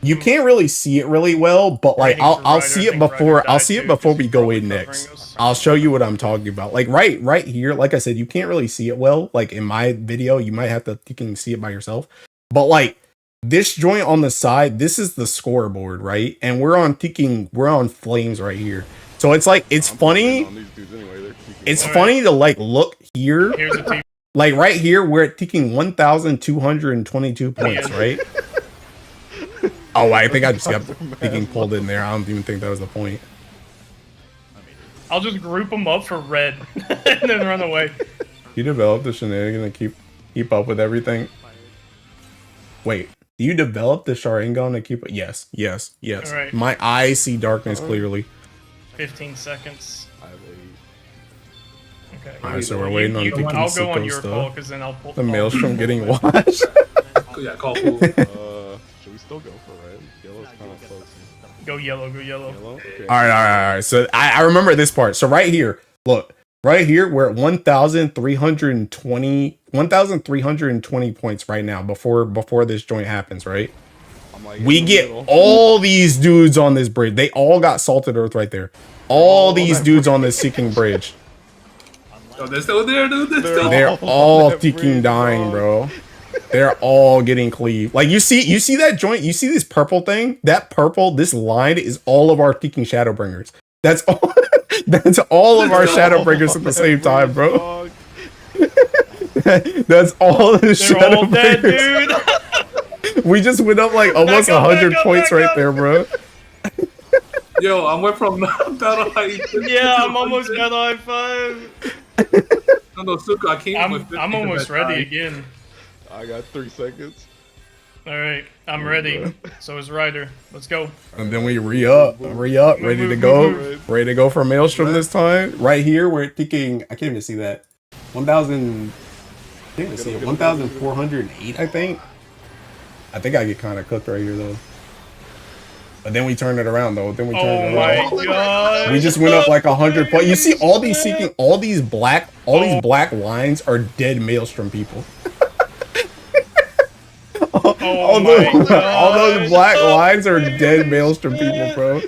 you can't really see it really well, but like Waiting for I'll Ryder. see I it think before Ryder I'll died see it too, before 'cause we he's go probably in covering next. us. I'll show you what I'm talking about. Like right here, like I said, you can't really see it well. Like in my video, you might have to you can see it by yourself. But like this joint on the side, this is the scoreboard, right? And we're on flames right here. So it's like it's funny. On these dudes anyway, they're kicking It's All funny to like look here. Here's a team. Like right here, we're at ticking 1,222 points, right? Oh, I think I just got thinking pulled in there. I don't even think that was the point. I'll just group them up for red and then run away. You developed the shenanigan to keep up with everything. Wait, do you develop the Sharingan to keep it? Yes. All right. My eyes see darkness clearly. 15 seconds. I have Okay. Alright, so we're waiting on You- thinking I'll go on sicko your stuff. call because then I'll pull The maelstrom getting washed. Yeah, call fool. should we still go for red? Yellow's kind of close. Go yellow, go yellow. Yellow? Okay. All right. So I remember this part. So right here, look, right here, we're at 1,320 points right now before this joint happens, right? I'm like, We in the get middle. all these dudes on this bridge. They all got salted earth right there. All these dudes on this seeking bridge. Oh, they're still there, dude. They're still there. They're all that freaking bridge, dying, bro. bro. They're all getting cleaved. Like you see that joint. You see this purple thing. That purple, this line is all of our freaking Shadowbringers. That's all. That's all of our Shadowbringers at the same time, bro. Dog. That's all the They're all dead, Shadowbringers. dude. We just went up like almost Back up, 100 back up, points back right up. there, bro. Yo, I went from battle height. Yeah, I'm almost at high five. No, Suka, I came with 50 I'm almost to ready that again. I got 3 seconds. All right, I'm ready. So is Ryder. Let's go. And then we re-up, ready to go. Ready to go for Maelstrom this time. Right here, we're thinking, I can't even see that. 1,000, I can't even see it. 1,408, I think. I think I get kind of cooked right here, though. But then we turn it around, though. Then we turn Oh it around. my god. We just went up like 100 points. You see all these seeking, all these black lines are dead Maelstrom people. Oh my god. All those black lines are dead Maelstrom people, bro.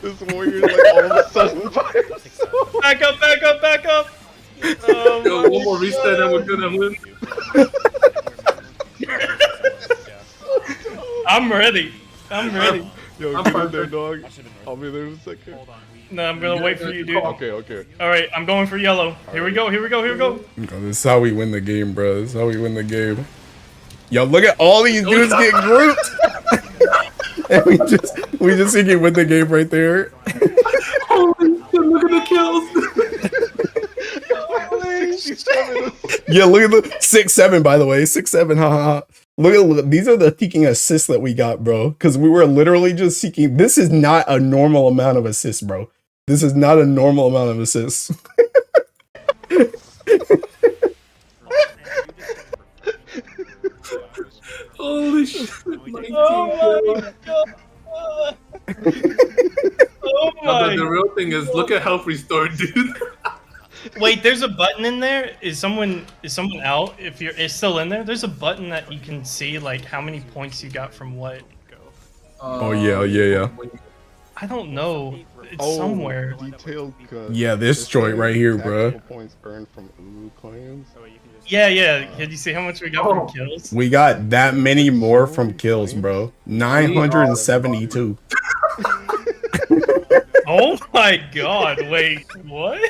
This warrior's like all of a sudden by himself. Back up, back up, back up. Oh Yo, my one more reset and we're gonna win. I'm ready. I'm ready. Yo, I'm get fine, in there, sir. dog. I'll be there in a second. No, I'm gonna wait for you, dude. Okay, okay. Alright, I'm going for yellow. Here we go, here we go, here we go. This is how we win the game, bro. This is how we win the game. Yo, look at all these dudes get grouped. And we just think win the game right there. Holy shit, look at the kills. Yeah, look at the 6-7, by the way. 6-7, haha. Look, these are the seeking assists that we got, bro. Because we were literally just seeking. This is not a normal amount of assists, bro. This is not a normal amount of assists. Holy shit. Oh my god. Oh But the my. real thing is, look at health restore, dude. Wait, there's a button in there? Is someone out? If you're it's still in there, there's a button that you can see like how many points you got from what. Oh, yeah. I don't know. It's Oh, somewhere. Detailed cut. Yeah, this joint right here, bruh. Tactical points earned from Ulu clans. Yeah. Can you see how much we got from kills? We got that many more from kills, bro. 972. Oh my god, wait, what?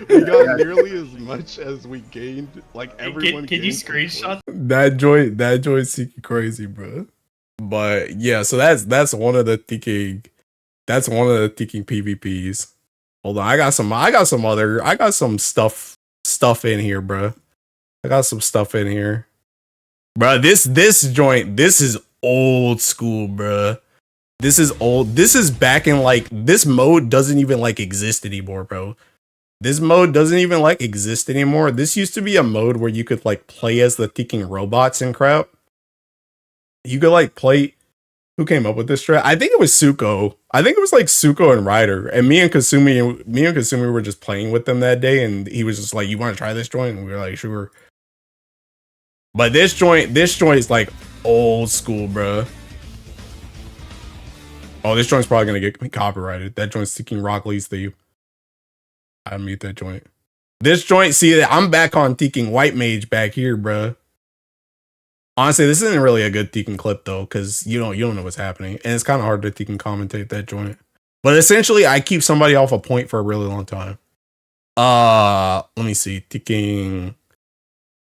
We got nearly as much as we gained. Like everyone. Can you gained some points. screenshot? That joint seeking crazy, bro. But yeah, so that's one of the thinking. That's one of the thinking PvPs. Hold on, I got some stuff in here, bro. I got some stuff in here, bro. This joint, this is old school, bro. This is old. This is back in like this mode doesn't even like exist anymore, bro. This mode doesn't even like exist anymore. This used to be a mode where you could like play as the thinking robots and crap. You could like play. Who came up with this strat? I think it was Suko. I think it was like Suko and Ryder. And me and Kasumi were just playing with them that day, and he was just like, "You want to try this joint?" And we were like, "Sure." But this joint is like old school, bro. Oh, this joint's probably gonna get copyrighted. That joint's Seeking Rock Lee's theme. I mute that joint. This joint, see, I'm back on Teaking White Mage back here, bro. Honestly, this isn't really a good Teaking clip though, because you don't know what's happening, and it's kind of hard to Teaking commentate that joint. But essentially, I keep somebody off a point for a really long time. Let me see, Teaking.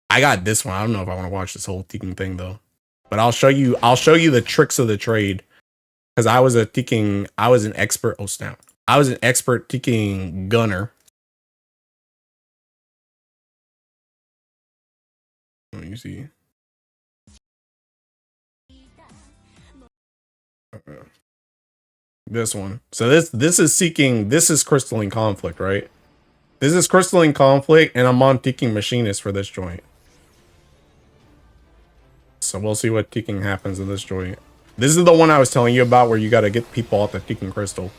I got this one. I don't know if I want to watch this whole Teaking thing though, but I'll show you the tricks of the trade, because I was an expert. Oh snap! I was an expert Teaking gunner. Let me see. This one. So this is Crystalline Conflict, right? This is Crystalline Conflict, and I'm on Teaking Machinist for this joint. So we'll see what Teaking happens in this joint. This is the one I was telling you about where you got to get people off the Teaking Crystal.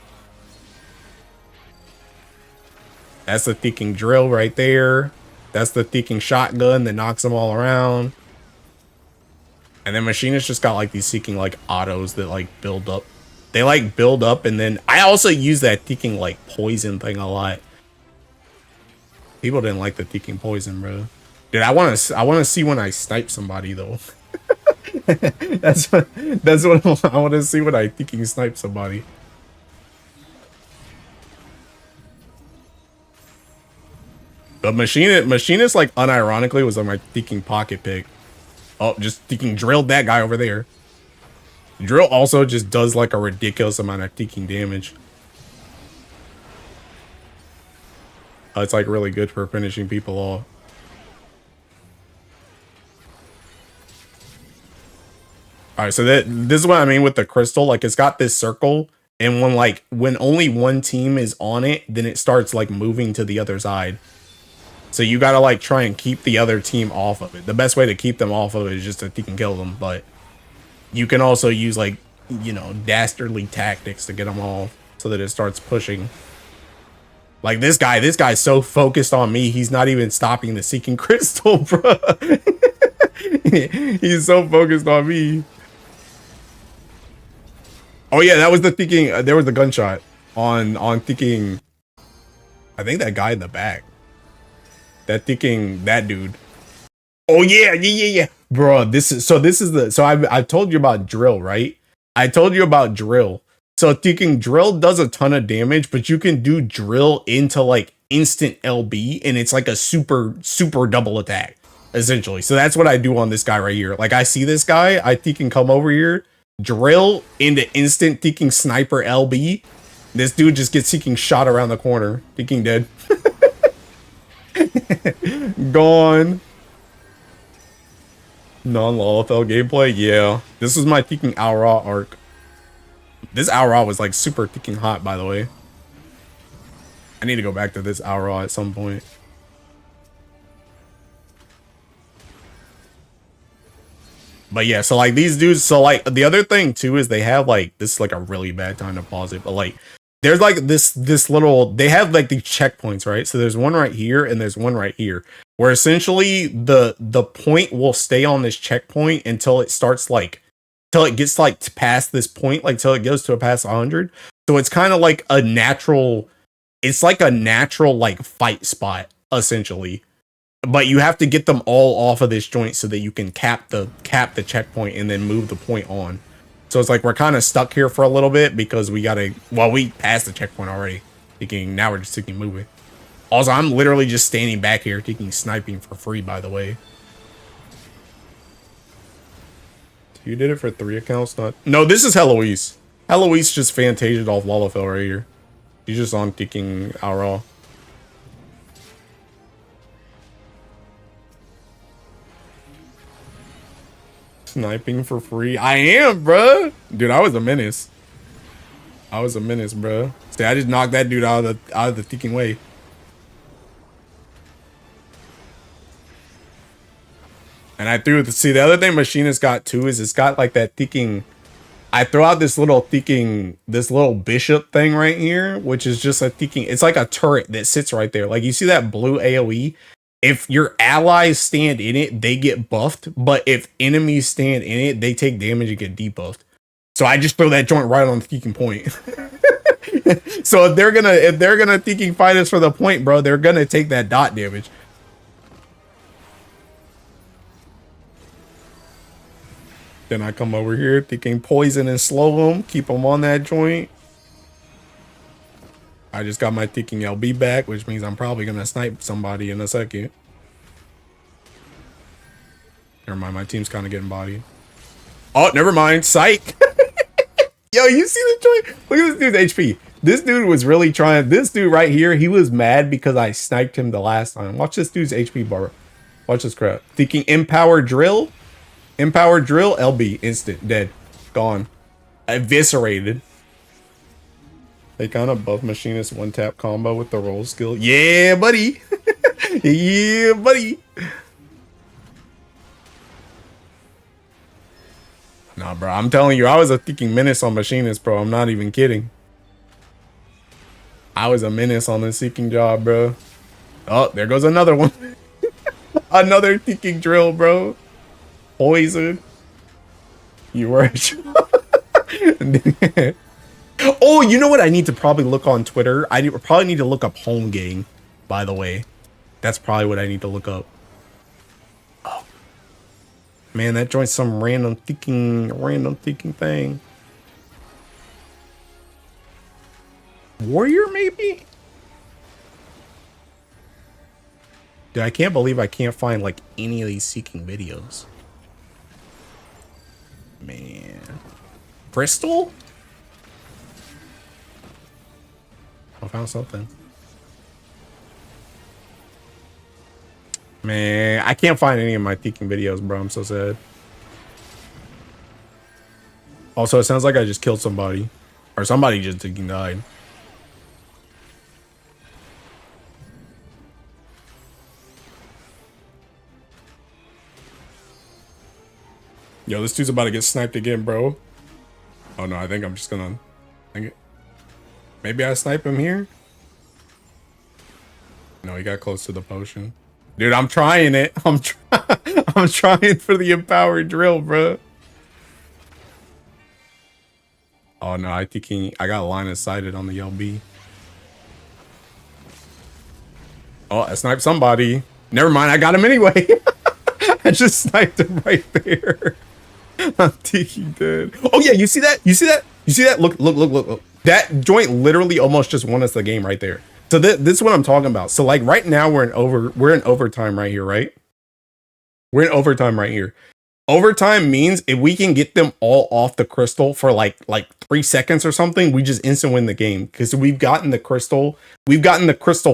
That's the Teaking Drill right there. That's the Teaking Shotgun that knocks them all around. And then Machinist just got like these Seeking like autos that like build up. They like build up, and then I also use that Teaking like poison thing a lot. People didn't like the Teaking poison, bro. Dude, I want to see when I snipe somebody though. that's what I want to see when I Teaking snipe somebody. But Machinist like unironically was on my Teaking pocket pick. Oh, just Teaking drilled that guy over there. Drill also just does like a ridiculous amount of Teaking damage. It's like really good for finishing people off. Alright, so this is what I mean with the crystal. Like it's got this circle, and when only one team is on it, then it starts like moving to the other side. So you gotta like try and keep the other team off of it. The best way to keep them off of it is just that you can kill them, but you can also use like, you know, dastardly tactics to get them off so that it starts pushing. Like this guy's so focused on me, he's not even stopping the Seeking Crystal, bro. He's so focused on me. Oh yeah, that was the Teaking. There was the gunshot on Teaking. I think that guy in the back. That Teaking, that dude. Oh yeah. Bro, I've told you about drill, right? I told you about drill. So Teaking drill does a ton of damage, but you can do drill into like instant LB, and it's like a super double attack, essentially. So that's what I do on this guy right here. Like I see this guy, I Teaking come over here, drill into instant Teaking sniper LB. This dude just gets Teaking shot around the corner. Teaking dead. Gone. Non-LOLFL gameplay, yeah. This was my Teaking Aura arc. This Aura was like super Teaking hot, by the way. I need to go back to this Aura at some point. But yeah, so like these dudes, so like the other thing too is they have like, this is like a really bad time to pause it, but like there's like this little, they have like these checkpoints, right? So there's one right here and there's one right here, where essentially the point will stay on this checkpoint until it starts like, till it gets like past this point, like till it goes to a past 100. So it's kind of like a natural, it's like a natural like fight spot essentially. But you have to get them all off of this joint so that you can cap the checkpoint and then move the point on. So it's like we're kind of stuck here for a little bit because we gotta. Well, we passed the checkpoint already. Thinking now we're just taking moving. Also, I'm literally just standing back here taking sniping for free. By the way, you did it for 3 accounts, not. No, this is Heloise. Heloise just Fantasia'd off Lalafell right here. She's just on taking Aura. Sniping for free. I am, bruh. Dude, I was a menace. I was a menace, bruh. See, I just knocked that dude out of the thinking way. And I threw it. See, the other thing Machinist got too is it's got like that thinking. I throw out this little thinking, this little bishop thing right here, which is just a thinking. It's like a turret that sits right there. Like you see that blue AoE. If your allies stand in it, they get buffed. But if enemies stand in it, they take damage and get debuffed. So I just throw that joint right on the thinking point. So if they're gonna thinking fight us for the point, bro, they're gonna take that dot damage. Then I come over here thinking poison and slow them, keep them on that joint. I just got my thinking LB back, which means I'm probably gonna snipe somebody in a second. Never mind, my team's kind of getting bodied. Oh, never mind, psych. Yo, you see the joint? Look at this dude's HP. This dude was really trying. This dude right here, he was mad because I sniped him the last time. Watch this dude's HP bar. Watch this crap. Thinking Empower Drill. Empower Drill, LB, instant, dead, gone, eviscerated. They kind of buff Machinist one-tap combo with the roll skill. Yeah, buddy. Yeah, buddy. Nah, bro, I'm telling you, I was a thinking menace on Machinist, bro. I'm not even kidding. I was a menace on the seeking job, bro. Oh, there goes another one. Another thinking drill, bro. Poison. You were. Oh, you know what? I need to probably look on Twitter. I probably need to look up Home Gang, by the way. That's probably what I need to look up. Oh. Man, that joins some random thinking thing. Warrior, maybe? Dude, I can't believe I can't find, like, any of these seeking videos. Man. Crystal? I found something. Man, I can't find any of my thinking videos, bro. I'm so sad. Also, it sounds like I just killed somebody. Or somebody just thinking died. Yo, this dude's about to get sniped again, bro. Oh no, I think I'm just gonna... Maybe I snipe him here? No, he got close to the potion. Dude, I'm trying it. I'm trying for the empowered drill, bro. Oh no, I think I got line of sighted on the LB. Oh, I sniped somebody. Never mind, I got him anyway. I just sniped him right there. I'm thinking dead. Oh yeah, you see that? You see that? You see that? Look. That joint literally almost just won us the game right there. So this is what I'm talking about. So like right now we're in overtime right here, right? We're in overtime right here. Overtime means if we can get them all off the crystal for like 3 seconds or something, we just instant win the game because we've gotten the crystal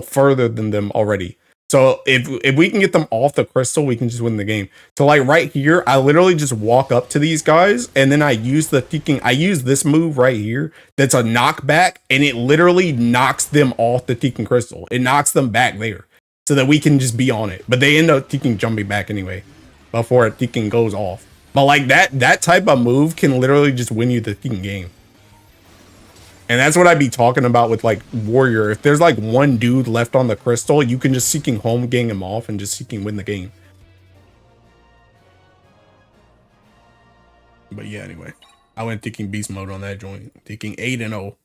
further than them already. So if we can get them off the crystal, we can just win the game. So like right here, I literally just walk up to these guys and then I use this move right here. That's a knockback and it literally knocks them off the Tekin crystal. It knocks them back there so that we can just be on it. But they end up Tekin jumping back anyway before Tekin goes off. But like that type of move can literally just win you the Tekin game. And that's what I'd be talking about with like Warrior. If there's like one dude left on the crystal, you can just seeking home gang him off and just seeking win the game. But yeah, anyway, I went thinking beast mode on that joint, thinking 8-0.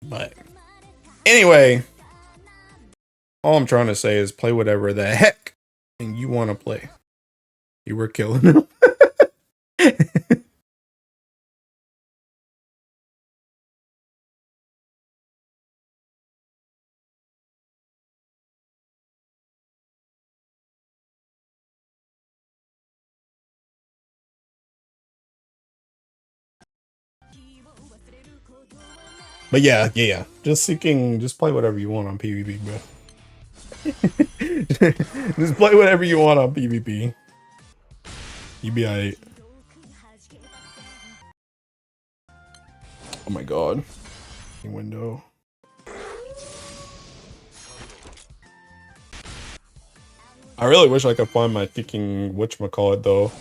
But anyway, all I'm trying to say is play whatever the heck and you want to play. You were killing him. But yeah. Just play whatever you want on PvP, bro. Just play whatever you want on PvP. You be alright. Oh my god. Window. I really wish I could find my freaking whatchamacallit though.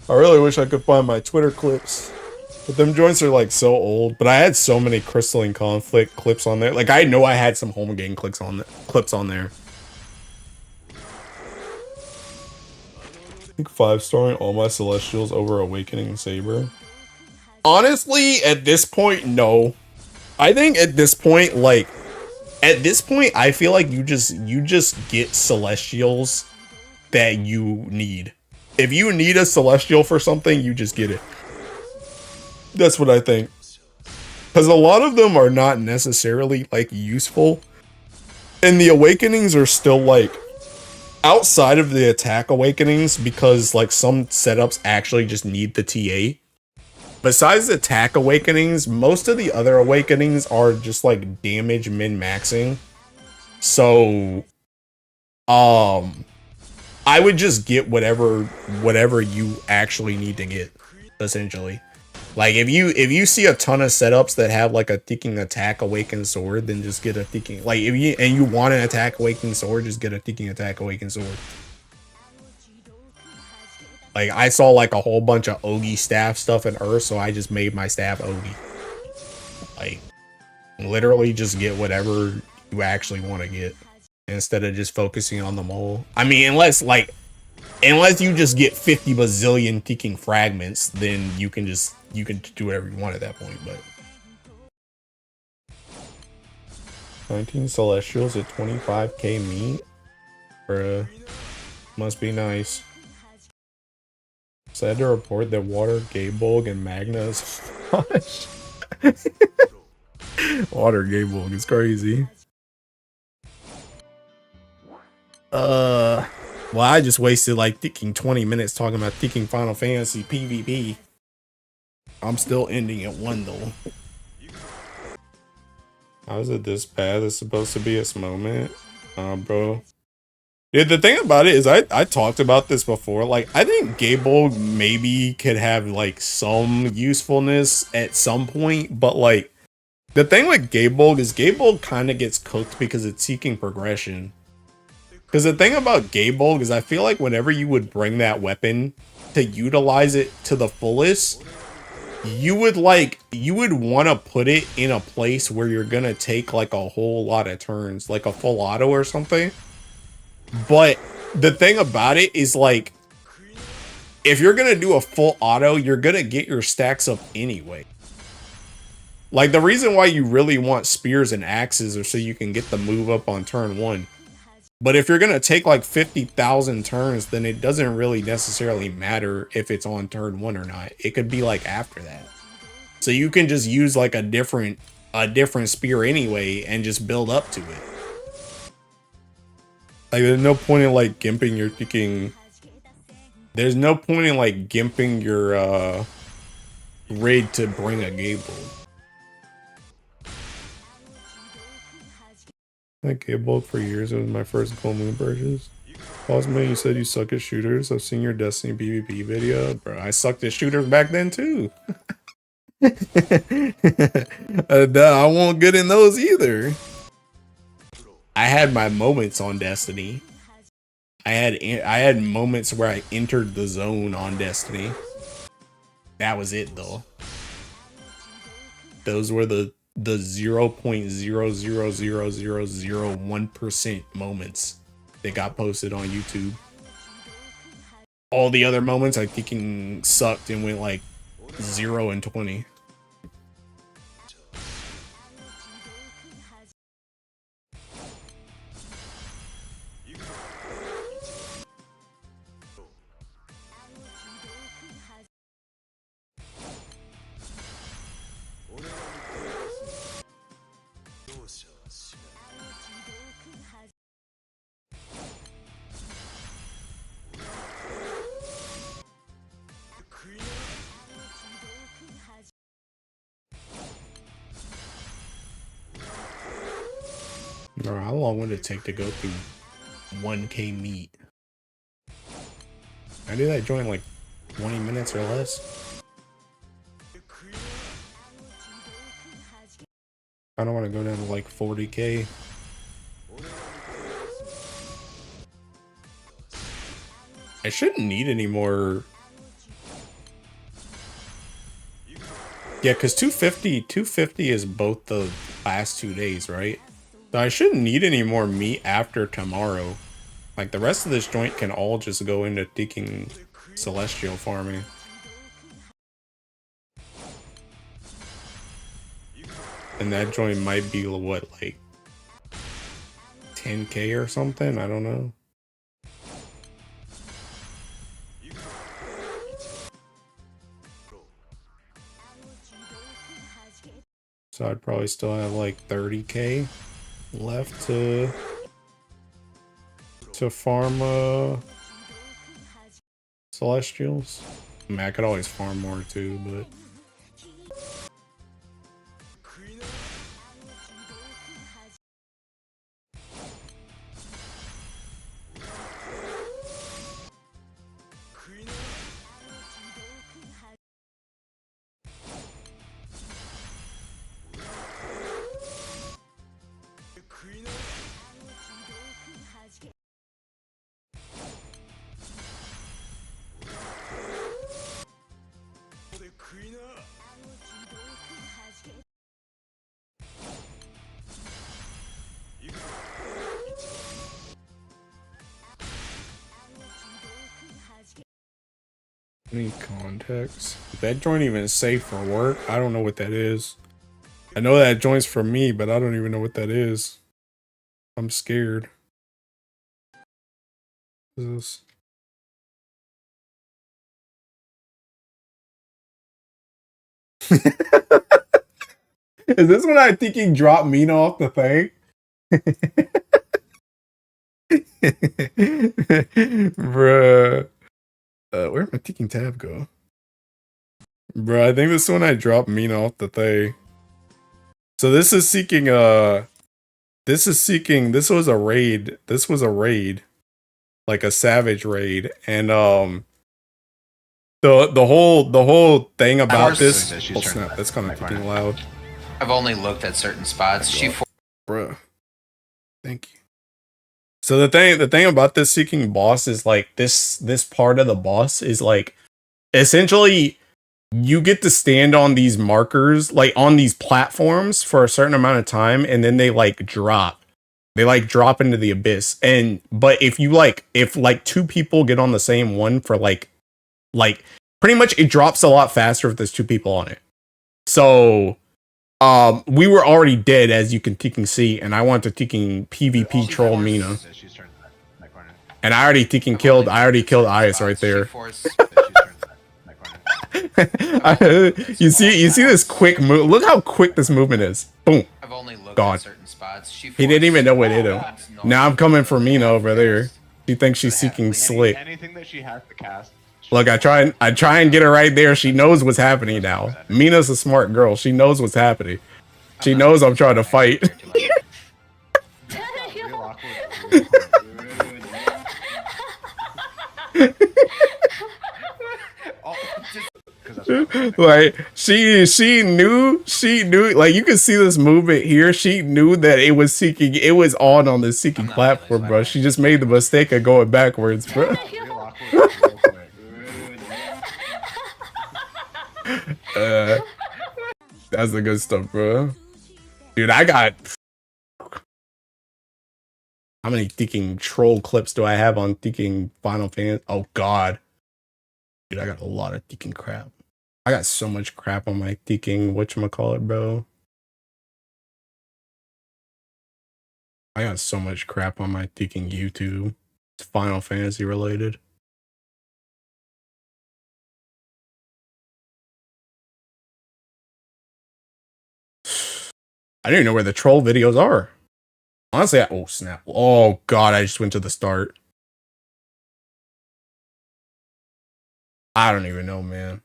I really wish I could find my Twitter clips. But them joints are like so old. But I had so many Crystalline Conflict clips on there. Like I know I had some home game clips on there. I think 5-starring all my Celestials over Awakening Saber. Honestly, at this point, no. I think at this point, I feel like you just get Celestials that you need. If you need a Celestial for something, you just get it. That's what I think. Because a lot of them are not necessarily, like, useful. And the Awakenings are still, like, outside of the attack Awakenings, because, like, some setups actually just need the TA. Besides the attack Awakenings, most of the other Awakenings are just, like, damage min-maxing. So, I would just get whatever you actually need to get, essentially. Like, if you see a ton of setups that have, like, a Ticking Attack Awakened Sword, then just get a Ticking... Like, if you want an Attack Awakened Sword, just get a Ticking Attack Awakened Sword. Like, I saw, like, a whole bunch of Ogi staff stuff in Earth, so I just made my staff Ogi. Like, literally just get whatever you actually want to get, instead of just focusing on them all. I mean, unless you just get 50 bazillion Ticking Fragments, then you can do whatever you want at that point, but... 19 Celestials at 25k meat? Bruh. Must be nice. Sad to report that Water, Gaebulg, and Magna is gosh. Water, Gaebulg is crazy. Well, I just wasted like Ticking 20 minutes talking about Ticking Final Fantasy PvP. I'm still ending at 1 though. How is it this bad? It's supposed to be a moment. Bro. Yeah, the thing about it is I talked about this before. Like, I think Gaebulg maybe could have like some usefulness at some point, but like the thing with Gaebulg is Gaebulg kind of gets cooked because it's seeking progression. Because the thing about Gaebulg is I feel like whenever you would bring that weapon to utilize it to the fullest, you would want to put it in a place where you're gonna take like a whole lot of turns, like a full auto or something. But the thing about it is, like, if you're gonna do a full auto, you're gonna get your stacks up anyway. Like, the reason why you really want spears and axes is so you can get the move up on turn 1. But if you're gonna take like 50,000 turns, then it doesn't really necessarily matter if it's on turn 1 or not. It could be like after that. So you can just use like a different spear anyway and just build up to it. Like, there's no point in like gimping your freaking... There's no point in like gimping your raid to bring a Gaebulg. That Gaebulg for years, it was my first Gold Moon purchase. Cosmo, you said you suck at shooters. I've seen your Destiny PvP video. Bro, I sucked at shooters back then too. I won't get in those either. I had my moments on Destiny. I had moments where I entered the zone on Destiny. That was it though. Those were the 0.00001% moments that got posted on YouTube. All the other moments I freaking sucked and went like 0 and 20. Bro, how long would it take to go through 1K meat? I do that joint like 20 minutes or less. I don't want to go down to like 40K. I shouldn't need any more. Yeah, because 250 is both the last 2 days, right? So I shouldn't need any more meat after tomorrow. Like, the rest of this joint can all just go into thinking celestial farming. And that joint might be, what, like 10K or something? I don't know. So I'd probably still have like 30K left to farm celestials. I mean, I could always farm more too, but any context? Is that joint even safe for work? I don't know what that is. I know that joint's for me, but I don't even know what that is. I'm scared. What is this? Is this when I think he dropped Mina off the thing? Bruh. Where'd my ticking tab go? Bruh, I think this is when I dropped Mina off the thing. So this is seeking this was a raid. This was a raid. Like a savage raid. And the whole thing about this. Oh snap, that's kind of fucking loud. I've only looked at certain spots. Bruh. Thank you. So the thing about this seeking boss is like this part of the boss is like essentially you get to stand on these markers, like on these platforms for a certain amount of time, and then they like drop. They like drop into the abyss. But if two people get on the same one for like pretty much it drops a lot faster if there's 2 people on it. So we were already dead, as you can see, and I wanted to PvP troll Mina. And I already killed Ias right there. You see this quick move. Look how quick this movement is. Boom. God. He didn't even know what hit him. Now I'm coming for Mina over there. She thinks she's seeking slick. Anything that she has to cast. Look, I try and get her right there. She knows what's happening now. Mina's a smart girl. She knows what's happening. She knows I'm trying to fight. Like she knew like you can see this movement here. She knew that it was on the seeking platform, bro. She just made the mistake of going backwards, bro. That's the good stuff, bro. Dude, I got how many thinking troll clips do I have on thinking Final Fantasy? Oh god. Dude, I got a lot of thinking crap. I got so much crap on my thinking whatchamacallit, bro. I got so much crap on my thinking YouTube. It's Final Fantasy related. I don't even know where the troll videos are. Honestly, oh snap. Oh god, I just went to the start. I don't even know, man.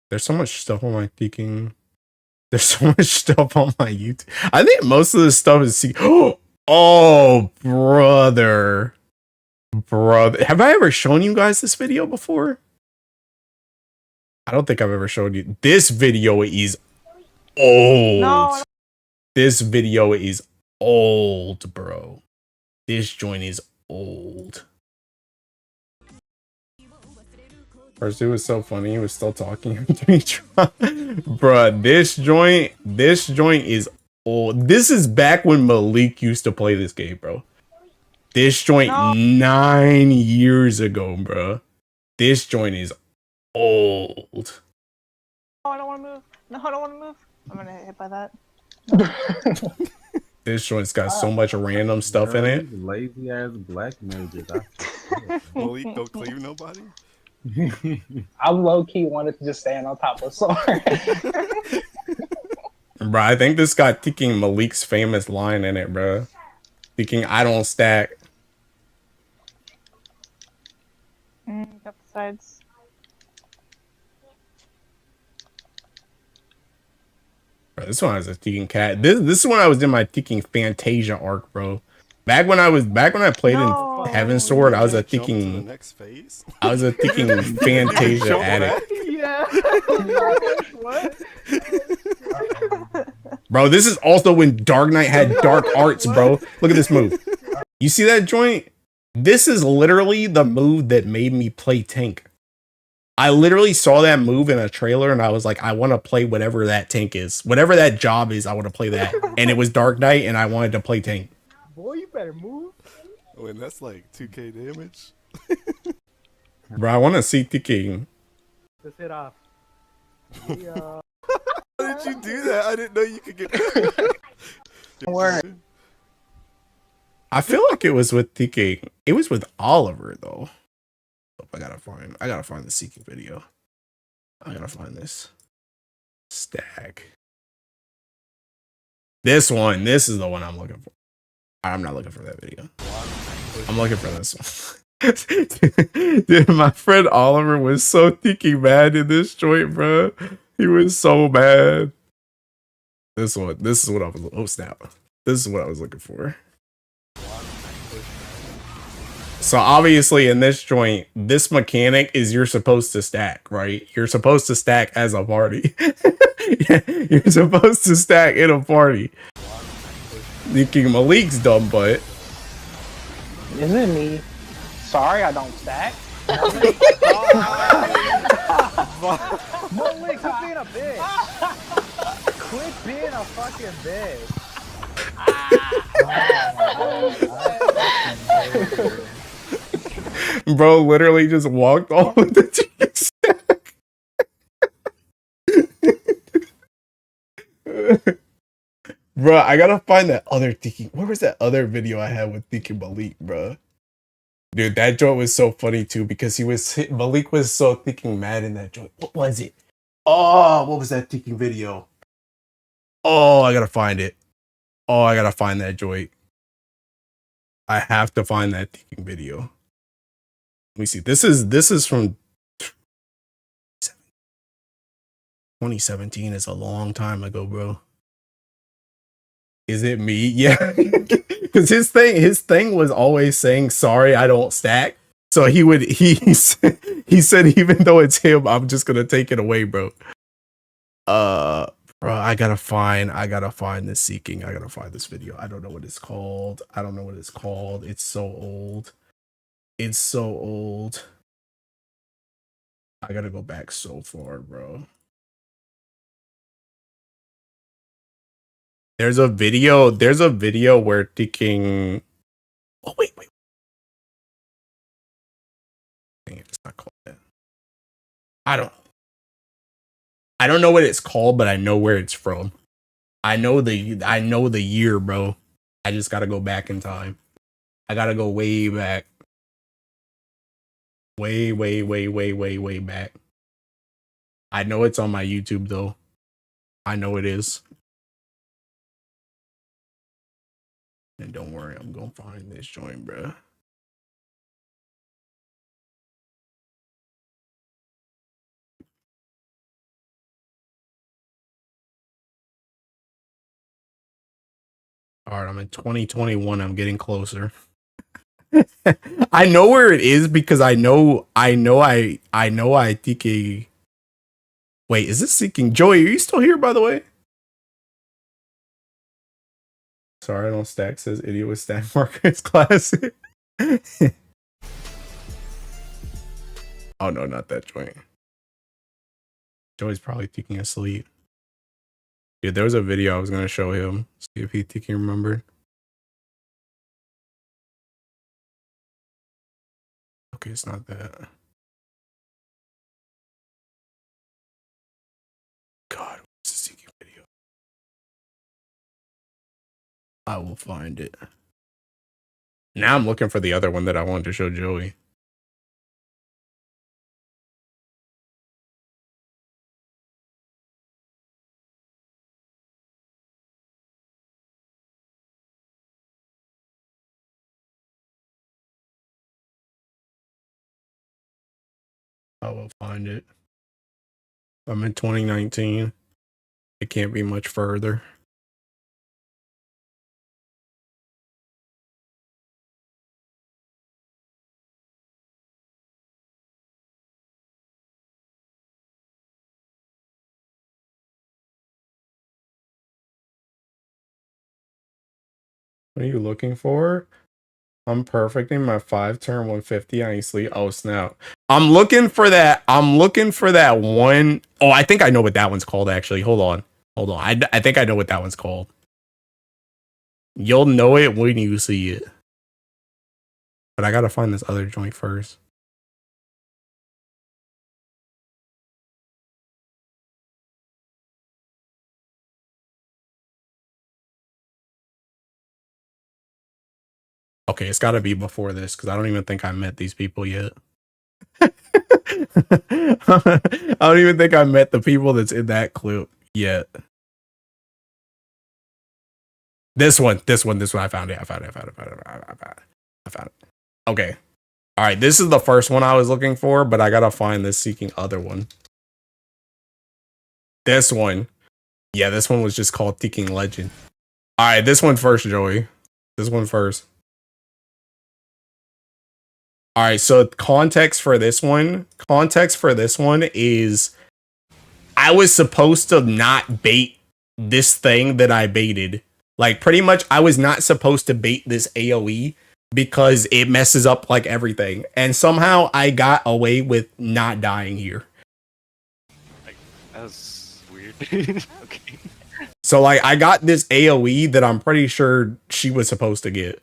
There's so much stuff on my thinking. There's so much stuff on my YouTube. I think most of this stuff is oh, brother. Have I ever shown you guys this video before? I don't think I've ever showed you. This video is old. No. This video is old, bro. This joint is old. First, it was so funny. He was still talking after he tried. Bruh, this joint is old. This is back when Malik used to play this game, bro. This joint 9 years ago, bro. This joint is old. Oh, I don't want to move. No, I don't want to move. I'm gonna get hit by that. This joint's got so much random stuff in it. Lazy ass black mages. Malik don't clear nobody. I low key wanted to just stand on top of Sword. Bro, I think this got thinking Malik's famous line in it, bro. Thinking I don't stack. Got the sides. Bro, this one I was a Tekken cat. This is when I was in my Tekken Fantasia arc, bro. Back when I played in Heaven Sword, I was a Tekken. I was a Tekken Fantasia addict. Yeah. What? Bro, this is also when Dark Knight had dark arts, bro. Look at this move. You see that joint? This is literally the move that made me play tank. I literally saw that move in a trailer and I was like, I want to play whatever that tank is. Whatever that job is, I want to play that. And it was Dark Knight and I wanted to play tank. Boy, you better move. Oh, and that's like 2k damage. Bro, I want to see Ticking. Just hit off. How did you do that? I didn't know you could get. Word. I feel like it was with Ticking. It was with Oliver though. I gotta find the Seeking video. I gotta find this. Stack. This is the one I'm looking for. I'm not looking for that video. I'm looking for this one. Dude, my friend Oliver was so thinking mad in this joint, bro. He was so mad. This is what I was. Oh snap! This is what I was looking for. So obviously in this joint, this mechanic is you're supposed to stack, right? You're supposed to stack as a party. You're supposed to stack in a party. Thinking Malik's dumb butt. Isn't it me? Sorry, I don't stack. Malik, quit being a bitch. Quit being a fucking bitch. Bro literally just walked off with the chicken stack. Bro, I gotta find that other Tiki. Where was that other video I had with Tiki Malik, bro? Dude, that joint was so funny too because Malik was so thinking mad in that joint. What was it? Oh, what was that Tiki video? Oh, I gotta find it. Oh, I gotta find that joint. I have to find that Tiki video. Let me see. This is from 2017. Is a long time ago, bro. Is it me? Yeah. Because his thing was always saying, sorry, I don't stack. So he said, even though it's him, I'm just gonna take it away, bro. Bro, I gotta find this Seeking. I gotta find this video. I don't know what it's called. It's so old. It's so old. I gotta go back so far, bro. There's a video where Ticking. Oh wait. Dang it, it's not called that. I don't know what it's called, but I know where it's from. I know the year, bro. I just gotta go back in time. I gotta go way back. Way back. I know it's on my YouTube though. I know it is. And don't worry, I'm gonna find this joint, bro. All right, I'm in 2021. I'm getting closer. I know where it is because I know I think a. Wait, is this Seeking Joy? Are you still here, by the way? Sorry, I don't stack. Says idiot with stack markers classic. Oh no, not that joint. Joey's probably thinking asleep. Dude, there was a video I was gonna show him. See if he thinking remembered. Okay, it's not that. God, what's the Seeking video? I will find it. Now I'm looking for the other one that I wanted to show Joey. I will find it. I'm in 2019. It can't be much further. What are you looking for? I'm perfecting my 5-turn 150 on sleep. Oh snap. I'm looking for that one. Oh, I think I know what that one's called actually. Hold on. I think I know what that one's called. You'll know it when you see it. But I gotta find this other joint first. Okay, it's gotta be before this because I don't even think I met these people yet. I don't even think I met the people that's in that clip yet. This one. I found it. I found it. Okay. All right. This is the first one I was looking for, but I gotta find this Seeking other one. This one. Yeah, this one was just called Seeking Legend. All right, this one first, Joey. This one first. All right, so context for this one is I was supposed to not bait this thing that I baited. Like pretty much I was not supposed to bait this AoE because it messes up like everything. And somehow I got away with not dying here. That was weird. Okay. So like I got this AoE that I'm pretty sure she was supposed to get.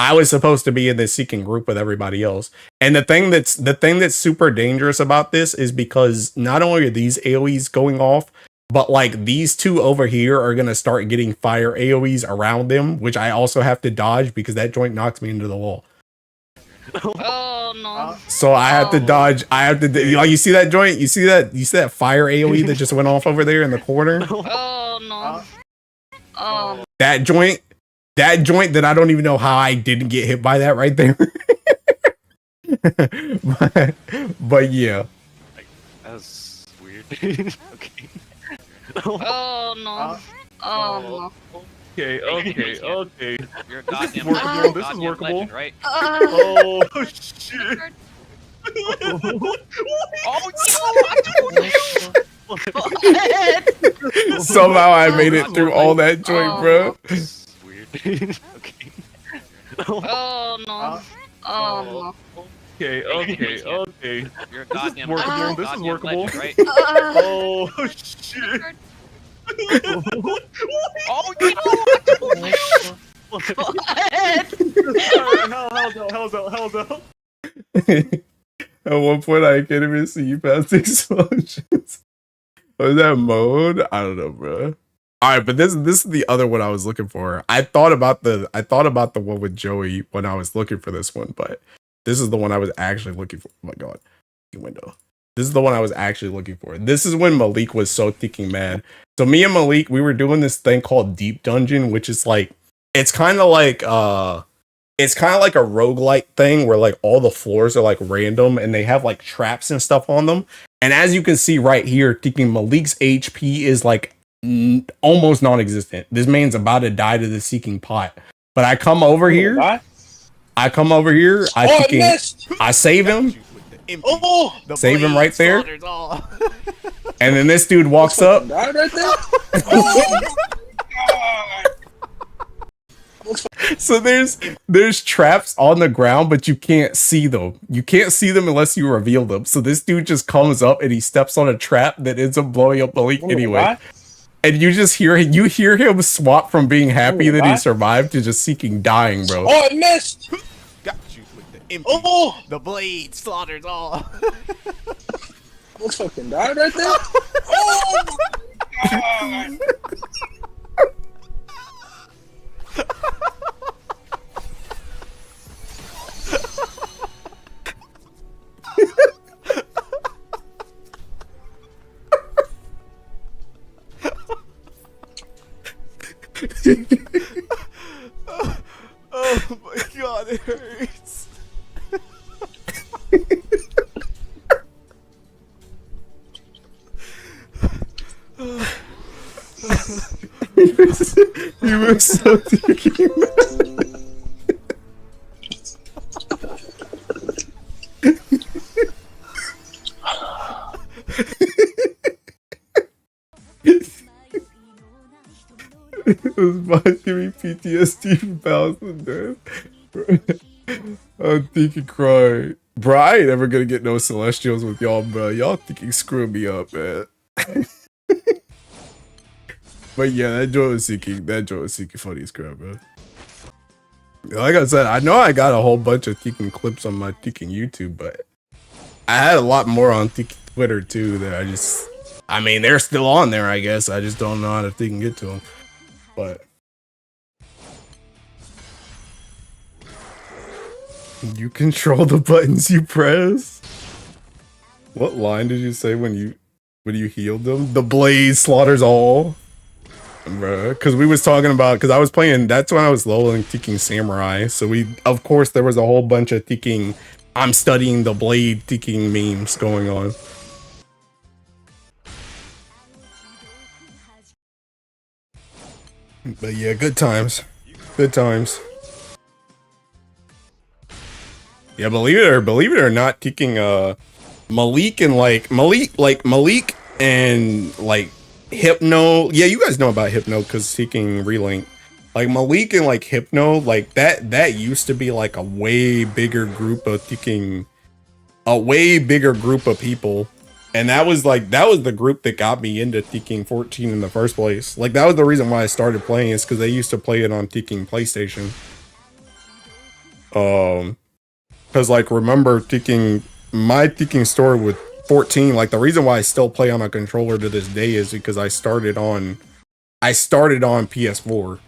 I was supposed to be in this Seeking group with everybody else. And the thing that's super dangerous about this is because not only are these AoEs going off, but like these two over here are gonna start getting fire AoEs around them, which I also have to dodge because that joint knocks me into the wall. Oh no. So I have to dodge. I have to like you see that joint? You see that fire AoE that just went off over there in the corner? Oh no. That joint that I don't even know how I didn't get hit by that right there. but yeah. That was weird. Okay. Oh no. Oh no. Okay. You're a goddamn workable. This is goddamn workable. legend, right? Oh shit. Somehow I made it through all that joint, bro. Weird. Okay. Oh no. Oh no. Okay. You're a goddamn workable. This is workable. legend, right? Oh shit. Hell's out. At one point, I can't even see you past the explosions. Was that mode? I don't know, bro. All right, but this is the other one I was looking for. I thought about the one with Joey when I was looking for this one, but this is the one I was actually looking for. Oh my god, window. This is the one I was actually looking for. This is when Malik was so thinking mad. So me and Malik, we were doing this thing called Deep Dungeon, which is like it's kind of like a roguelike thing where like all the floors are like random and they have like traps and stuff on them. And as you can see right here, thinking Malik's HP is like almost non-existent. This man's about to die to the seeking pot. But I come over here. I come over here. I save him. Save him right there. And then this dude walks up. So there's traps on the ground, but you can't see them. You can't see them unless you reveal them. So this dude just comes up and he steps on a trap that ends up blowing up Malik anyway. And you just hear him swap from being happy that he survived to just seeking dying, bro. Oh, I missed! Got you with the empty. The blade slaughters all. Almost fucking died right there. Oh my god! Oh my god, it hurts. He was so thinking. It was about giving me PTSD from Bowser, dude. I'm thinking cry. Bro, I ain't ever gonna get no Celestials with y'all, bro. Y'all thinking screw me up, man. But yeah, that joint was seeking funny as crap, bro. Like I said, I know I got a whole bunch of Tekken clips on my Tekken YouTube, but I had a lot more on Tekken Twitter too that I mean, they're still on there, I guess. I just don't know how to Tekken get to them. But you control the buttons you press. What line did you say when you healed them? The blade slaughters all. Bruh, because we was talking about, because I was playing, that's when I was leveling Tekken Samurai. So of course, there was a whole bunch of Tekken, I'm studying the blade Tekken memes going on. But yeah, good times. Good times. Yeah, believe it or not, Tekken Malik and like Hypno. Yeah, you guys know about Hypno because Tekken Relink. Like Malik and like Hypno, like that used to be like a way bigger group of Tekken, a way bigger group of people. And that was the group that got me into Tekken 14 in the first place. Like that was the reason why I started playing, is because they used to play it on Tekken PlayStation. Because like remember my Tekken story with 14, like the reason why I still play on a controller to this day is because I started on PS4,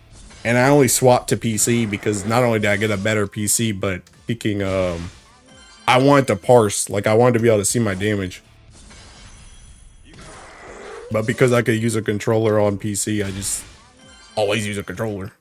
and I only swapped to PC because not only did I get a better PC, but I wanted to parse, like I wanted to be able to see my damage. But because I could use a controller on PC, I just always use a controller.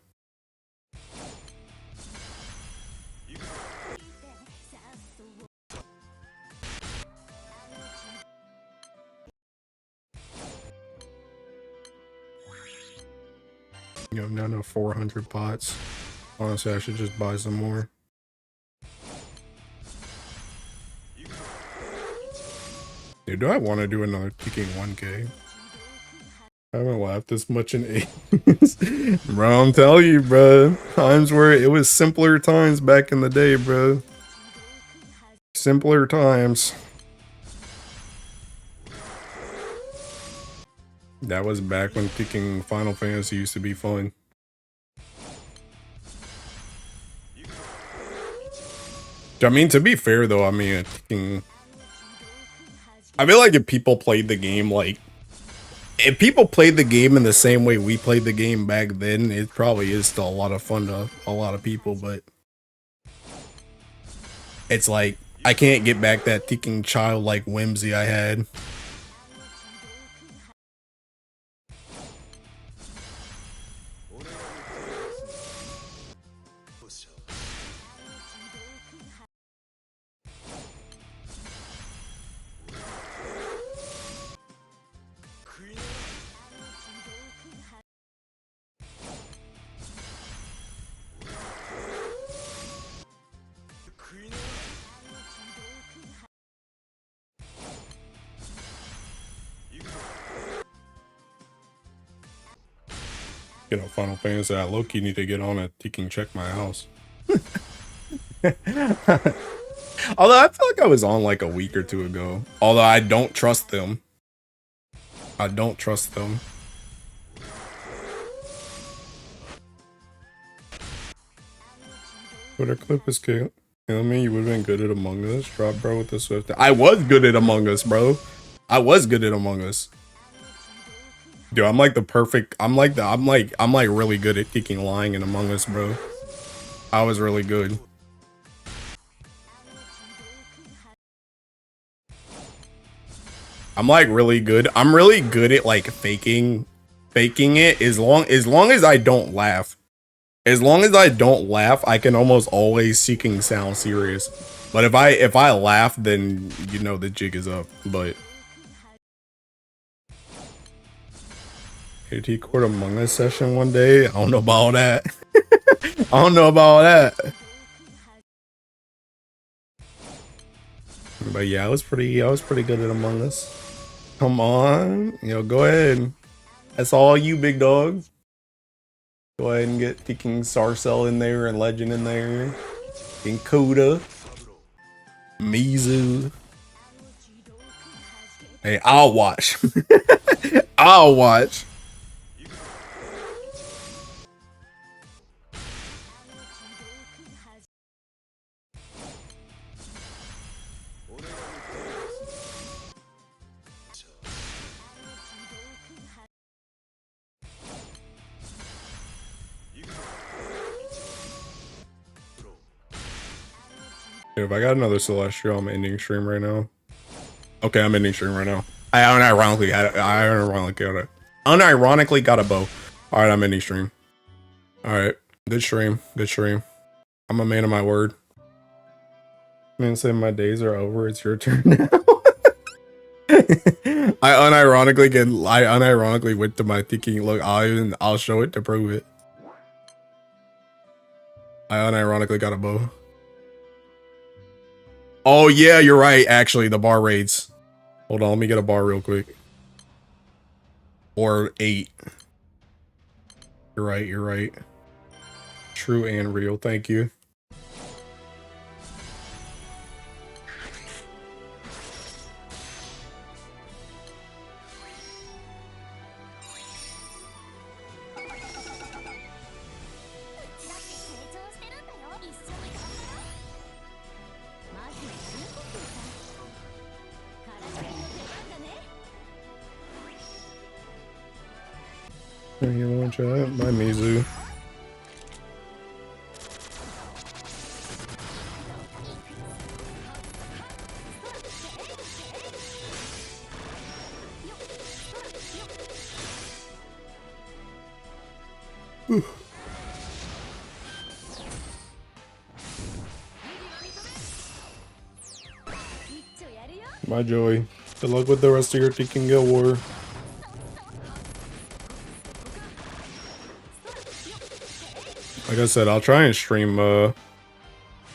You know, I'm down to 400 pots. Honestly, I should just buy some more. Dude, do I want to do another Tekken 1K? I haven't laughed this much in ages. Bro, I'm telling you, bro. Times where it was simpler times back in the day, bro. Simpler times. That was back when Tekken Final Fantasy used to be fun. I mean, to be fair though, I mean, I feel like if people played the game in the same way we played the game back then, it probably is still a lot of fun to a lot of people, but it's like, I can't get back that Tekken childlike whimsy I had. You know, Final Fantasy, I low-key need to get on it. You can check my house. Although I feel like I was on like a week or two ago. Although I don't trust them. I don't trust them. Twitter clip is cute. You know what I mean? You would have been good at Among Us. Drop bro with the Swift. I was good at Among Us, bro. I was good at Among Us. Dude, I'm like the perfect. I'm like really good at kicking lying in Among Us, bro. I was really good. I'm like really good. I'm really good at like faking it as long as I don't laugh. As long as I don't laugh, I can almost always seeking sound serious. But if I laugh, then you know the jig is up. But AT Court Among Us session one day. I don't know about all that. I don't know about all that. But yeah, I was pretty good at Among Us. Come on, go ahead. That's all you, big dog. Go ahead and get King Sarcel in there and Legend in there. King Kuda. Mizu. Hey, I'll watch. I'll watch. If I got another Celestial, I'm ending stream right now. Okay, I'm ending stream right now. I unironically got a bow. Alright, I'm ending stream. Alright. Good stream. Good stream. I'm a man of my word. Man said my days are over, it's your turn now. I unironically went to my thinking, look, I'll show it to prove it. I unironically got a bow. Oh yeah, you're right, actually, the bar raids. Hold on, let me get a bar real quick. Or 8. You're right, you're right. True and real, thank you. You want to try it? My Mizu. My Joey. Good luck with the rest of your Tekken Guild War. Like I said, I'll try and stream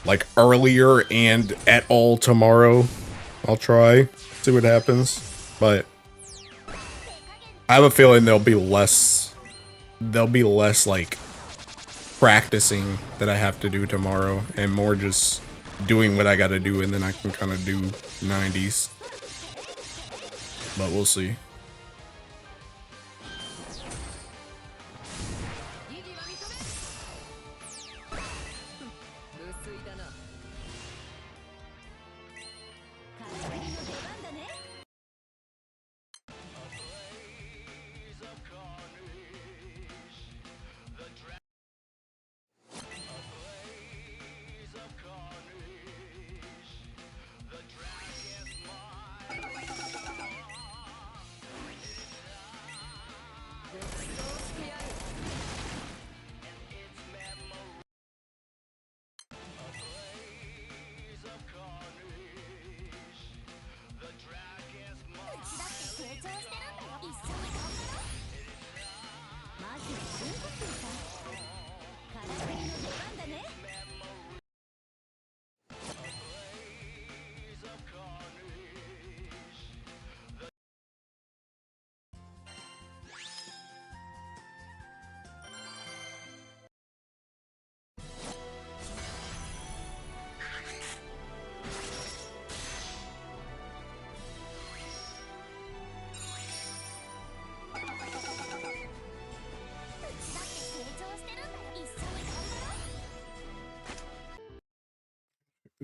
like earlier and at all tomorrow. I'll try, see what happens. But I have a feeling there'll be less like practicing that I have to do tomorrow and more just doing what I gotta do, and then I can kind of do 90s. But we'll see.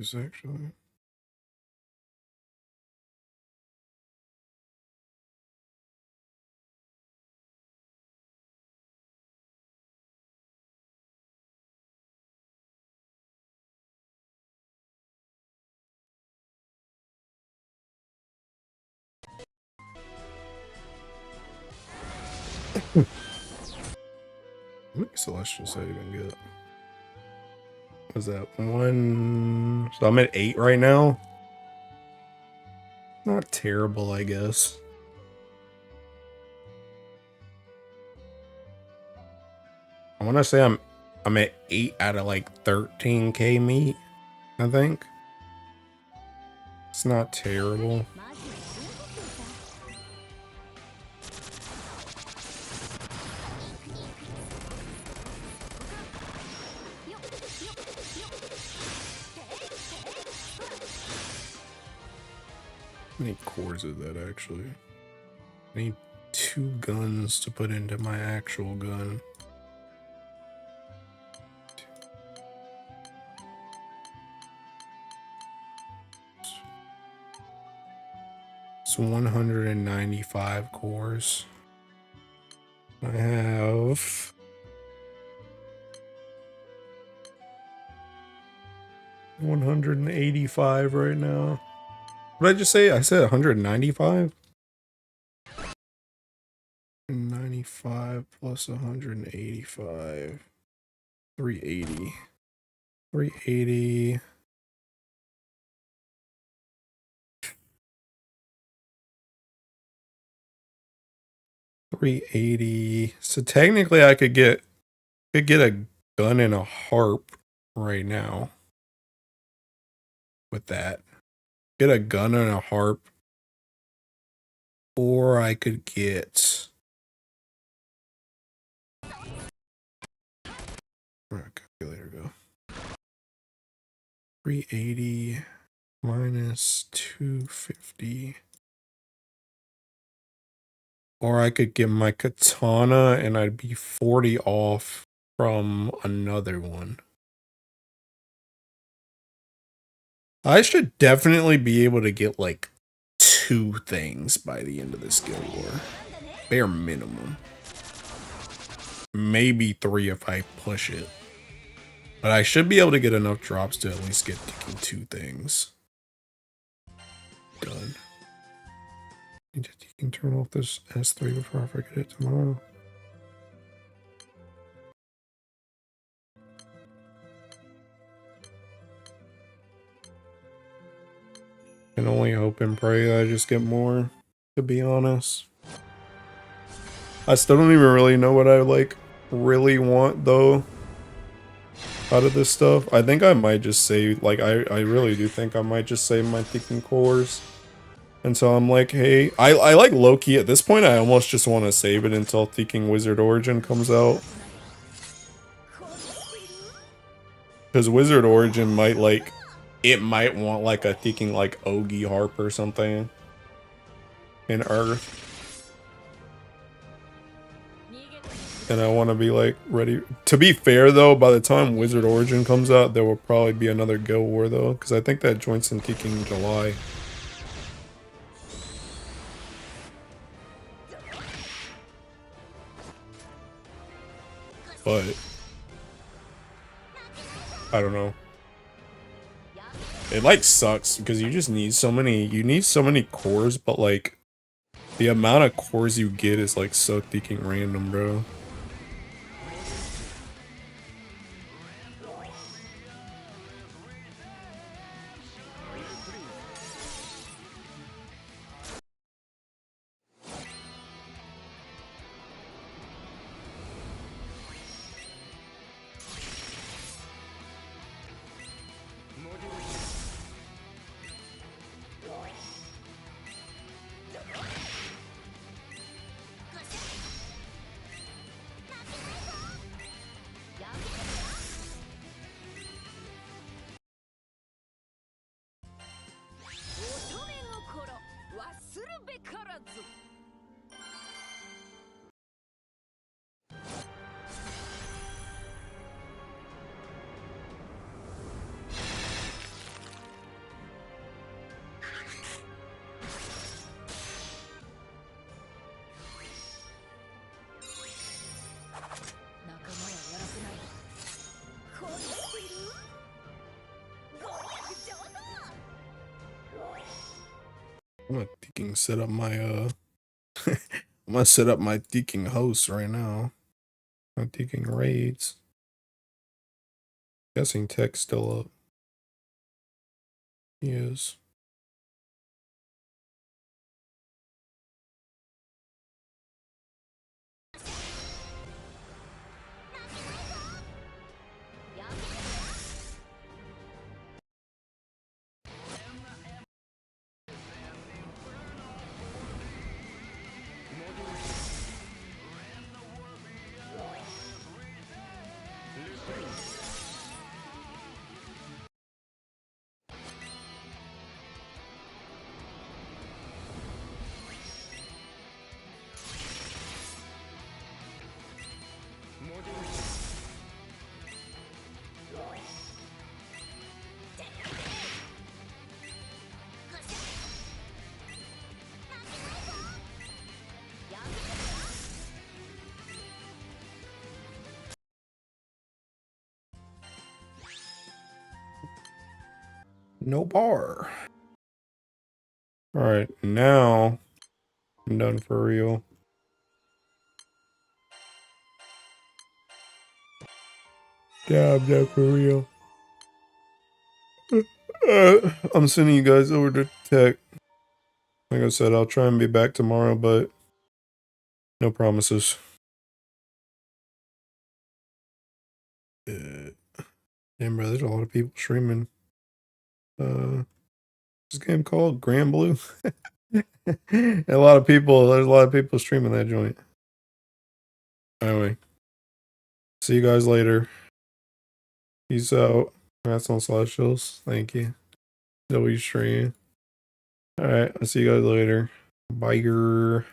this actually. How many Celestials I even get? Was that one? So I'm at 8 right now. Not terrible, I guess. I want to say I'm at 8 out of like 13k meat, I think. It's not terrible. How many cores is that actually? I need 2 guns to put into my actual gun. It's 195 cores. I have 185 right now. What did I just say? I said 195? 95 plus 185. 380. 380. So technically I could get a gun and a harp right now. With that. Get a gun and a harp. Or I could get... Where'd my calculator go? 380 minus 250. Or I could get my katana and I'd be 40 off from another one. I should definitely be able to get like 2 things by the end of this Guild War. Bare minimum. Maybe 3 if I push it. But I should be able to get enough drops to at least get 2 things. Done. You can turn off this S3 before I forget it tomorrow. Can only hope and pray that I just get more, to be honest. I still don't even really know what I like really want though out of this stuff. I think I might just save, like I really do think I might just save my thinking cores. And so I'm like, hey, I like low-key at this point, I almost just want to save it until Thinking Wizard Origin comes out. Because Wizard Origin might like, it might want like a Thinking like Ogi Harp or something. In Earth. And I want to be like ready. To be fair though, by the time Wizard Origin comes out, there will probably be another Guild War though. Because I think that joins in Thinking in July. But I don't know. It like sucks because you just need so many cores, but like the amount of cores you get is like so freaking random, bro. I'm gonna thinking set up my I'm gonna set up my thinking host right now. My thinking raids. Guessing Tech's still up. He is. No bar. Alright, now I'm done for real. Yeah, I'm done for real. I'm sending you guys over to Tech. Like I said, I'll try and be back tomorrow, but no promises. Damn, bro, there's a lot of people streaming. This game called Granblue. There's a lot of people streaming that joint. Anyway, see you guys later. Peace out. Congrats on Celestials. Thank you. W stream. Alright, I'll see you guys later. Bye.